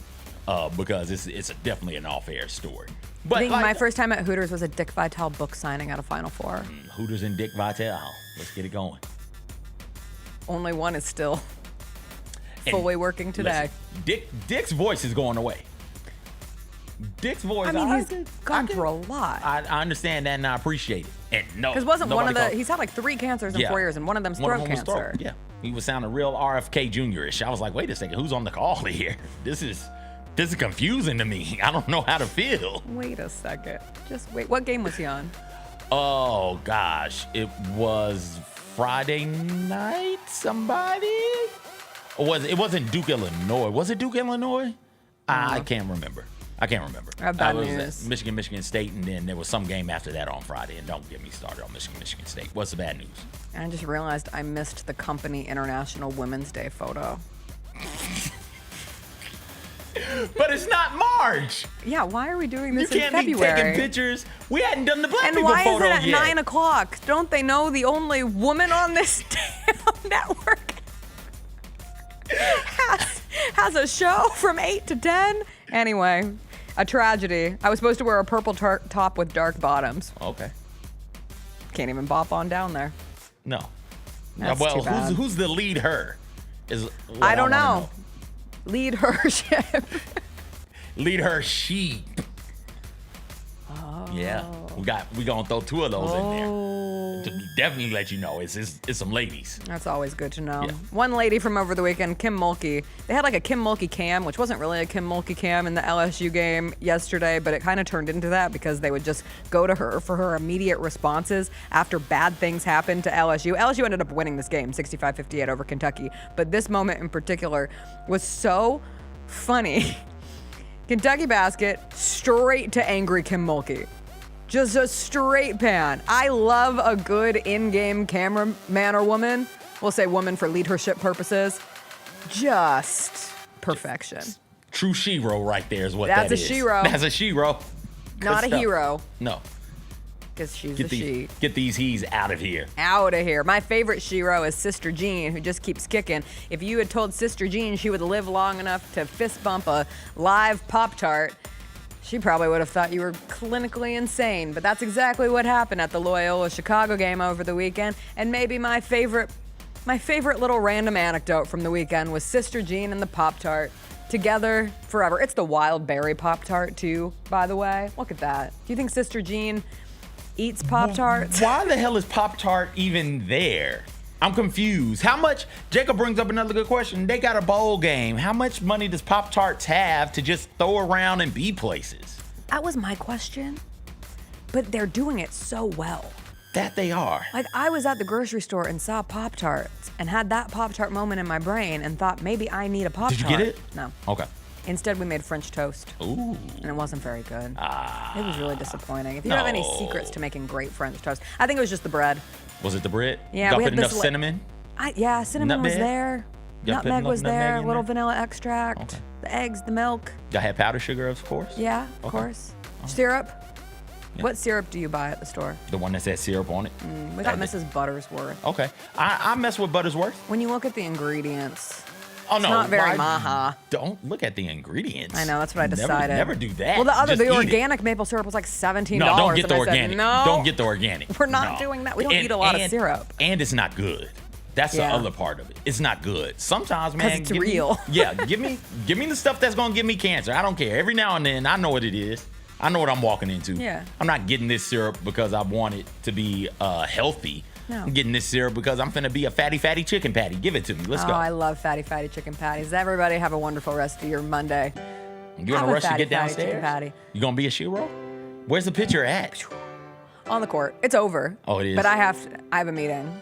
because it's definitely an off-air story. But I think my first time at Hooters was a Dick Vitale book signing at a Final Four. Hooters and Dick Vitale. Let's get it going. Only one is still fully working today. Listen, Dick's voice is going away. Dick's voice. I mean, he's gone through a lot. I understand that and I appreciate it. And no, because wasn't one of he's had like 3 cancers in 4 years, and one of them's throat cancer. Yeah, he was sounding real RFK Jr.-ish. I was like, wait a second, who's on the call here? This is confusing to me. I don't know how to feel. Wait a second. Just wait. What game was he on? Oh gosh, it was Friday night. Somebody. It wasn't Duke, Illinois. Was it Duke, Illinois? I can't remember. I I have bad news. Was Michigan State, and then there was some game after that on Friday. And don't get me started on Michigan State. What's the bad news? I just realized I missed the company International Women's Day photo. But it's not March. Yeah, why are we doing this in February? February? You can't be taking pictures. We hadn't done the black people photo yet. And why is it at 9 o'clock? Don't they know the only woman on this damn network has a show from 8 to 10? Anyway, a tragedy. I was supposed to wear a purple top with dark bottoms. Okay. Can't even bop on down there. No. That's well, too bad. who's the lead her? I don't know. Lead her ship. Lead her sheep. Oh. Yeah. We gonna throw 2 of those in there. To definitely let you know it's some ladies. That's always good to know. Yeah. One lady from over the weekend, Kim Mulkey. They had like a Kim Mulkey cam, which wasn't really a Kim Mulkey cam in the LSU game yesterday, but it kind of turned into that because they would just go to her for her immediate responses after bad things happened to LSU. LSU ended up winning this game 65-58 over Kentucky, but this moment in particular was so funny. Kentucky basket, straight to angry Kim Mulkey. Just a straight pan. I love a good in-game cameraman or woman. We'll say woman for leadership purposes. Just perfection. True shero right there is what That's that a is. shero. That's a shero. Not a hero. No. Because she's Get a these, she. get these he's out of here. Out of here. My favorite shero is Sister Jean, who just keeps kicking. If you had told Sister Jean she would live long enough to fist bump a live Pop-Tart, she probably would have thought you were clinically insane. But that's exactly what happened at the Loyola Chicago game over the weekend. And maybe my favorite little random anecdote from the weekend was Sister Jean and the Pop-Tart. Together forever. It's the wild berry Pop-Tart too, by the way. Look at that. Do you think Sister Jean eats Pop-Tarts? Why the hell is Pop-Tart even there? I'm confused. How much, Jacob brings up another good question. They got a bowl game. How much money does Pop-Tarts have to just throw around and be places? That was my question. But they're doing it so well. That they are. Like, I was at the grocery store and saw Pop-Tarts and had that Pop-Tart moment in my brain and thought, maybe I need a Pop-Tart. Did you get it? No. Okay. Instead, we made French toast. Ooh. And it wasn't very good. It was really disappointing. If you have any secrets to making great French toast, I think it was just the bread. Was it the bread? Yeah, Y'all we put had enough this cinnamon? Yeah, cinnamon was Nutmeg? there. Y'all put Nutmeg enough was nutmeg there. in Little there? vanilla extract. Okay. The eggs, the milk. Y'all had powdered sugar, of course? Yeah, of course. Syrup. Yeah. What syrup do you buy at the store? The one that said syrup on it? We got Mrs. Buttersworth. Okay. I mess with Buttersworth. When you look at the ingredients, Oh, it's no. not very why- maha. Don't look at the ingredients. I know, that's what I decided. Never do that. Well, the Just eat it. organic maple syrup was like $17. No, don't get the and I said, organic. no, Don't get the organic. we're not No. doing that. We don't eat a lot of syrup. And it's not good. That's Yeah. the other part of it. It's not good. Sometimes, man, 'Cause it's give me- real. yeah, give me the stuff that's gonna give me cancer. I don't care. Every now and then, I know what it is. I know what I'm walking into. Yeah. I'm not getting this syrup because I want it to be healthy. No. I'm getting this syrup because I'm finna be a fatty chicken patty. Give it to me. Let's Oh, go. I love fatty chicken patties. Everybody have a wonderful rest of your Monday. You in Have a a rush to fatty get downstairs? chicken patty. You gonna be a shero? Where's the picture at? On the court. It's over. Oh, it is? But I have a meeting.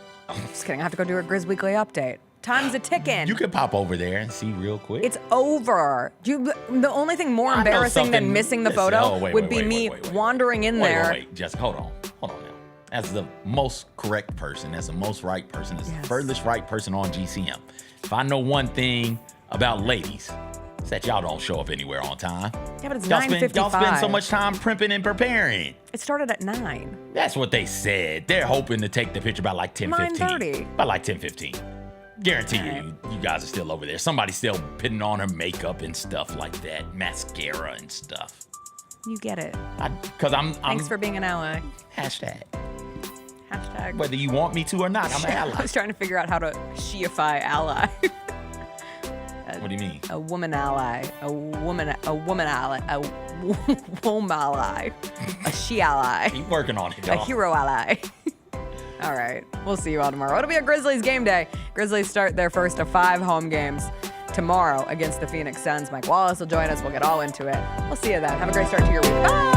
Just kidding. I have to go do a Grizz Weekly update. Time's a ticking. You can pop over there and see real quick. It's over. The only thing more I know embarrassing than something- missing the listen, photo oh, wait, would wait, be wait, me wait. wandering in there. Wait, Jessica, hold on now. That's the most correct person. That's the most right person. That's the furthest right person on GCM. If I know one thing about ladies, it's that y'all don't show up anywhere on time. Yeah, but it's Y'all 9:55. spend so much time primping and preparing. It started at 9. That's what they said. They're hoping to take the picture by like 10:15. 9:30. By like 10:15. Guarantee you guys are still over there. Somebody's still putting on her makeup and stuff like that. Mascara and stuff. You get it. Because I'm Thanks for being an ally. Hashtag. Whether you want me to or not, I'm an ally. I was trying to figure out how to sheify ally. What do you mean? A woman ally. A woman ally. A womb ally. A she ally. Keep working on it, A y'all. hero ally. All right. We'll see you all tomorrow. It'll be a Grizzlies game day. Grizzlies start their first of 5 home games tomorrow against the Phoenix Suns. Mike Wallace will join us. We'll get all into it. We'll see you then. Have a great start to your week. Bye.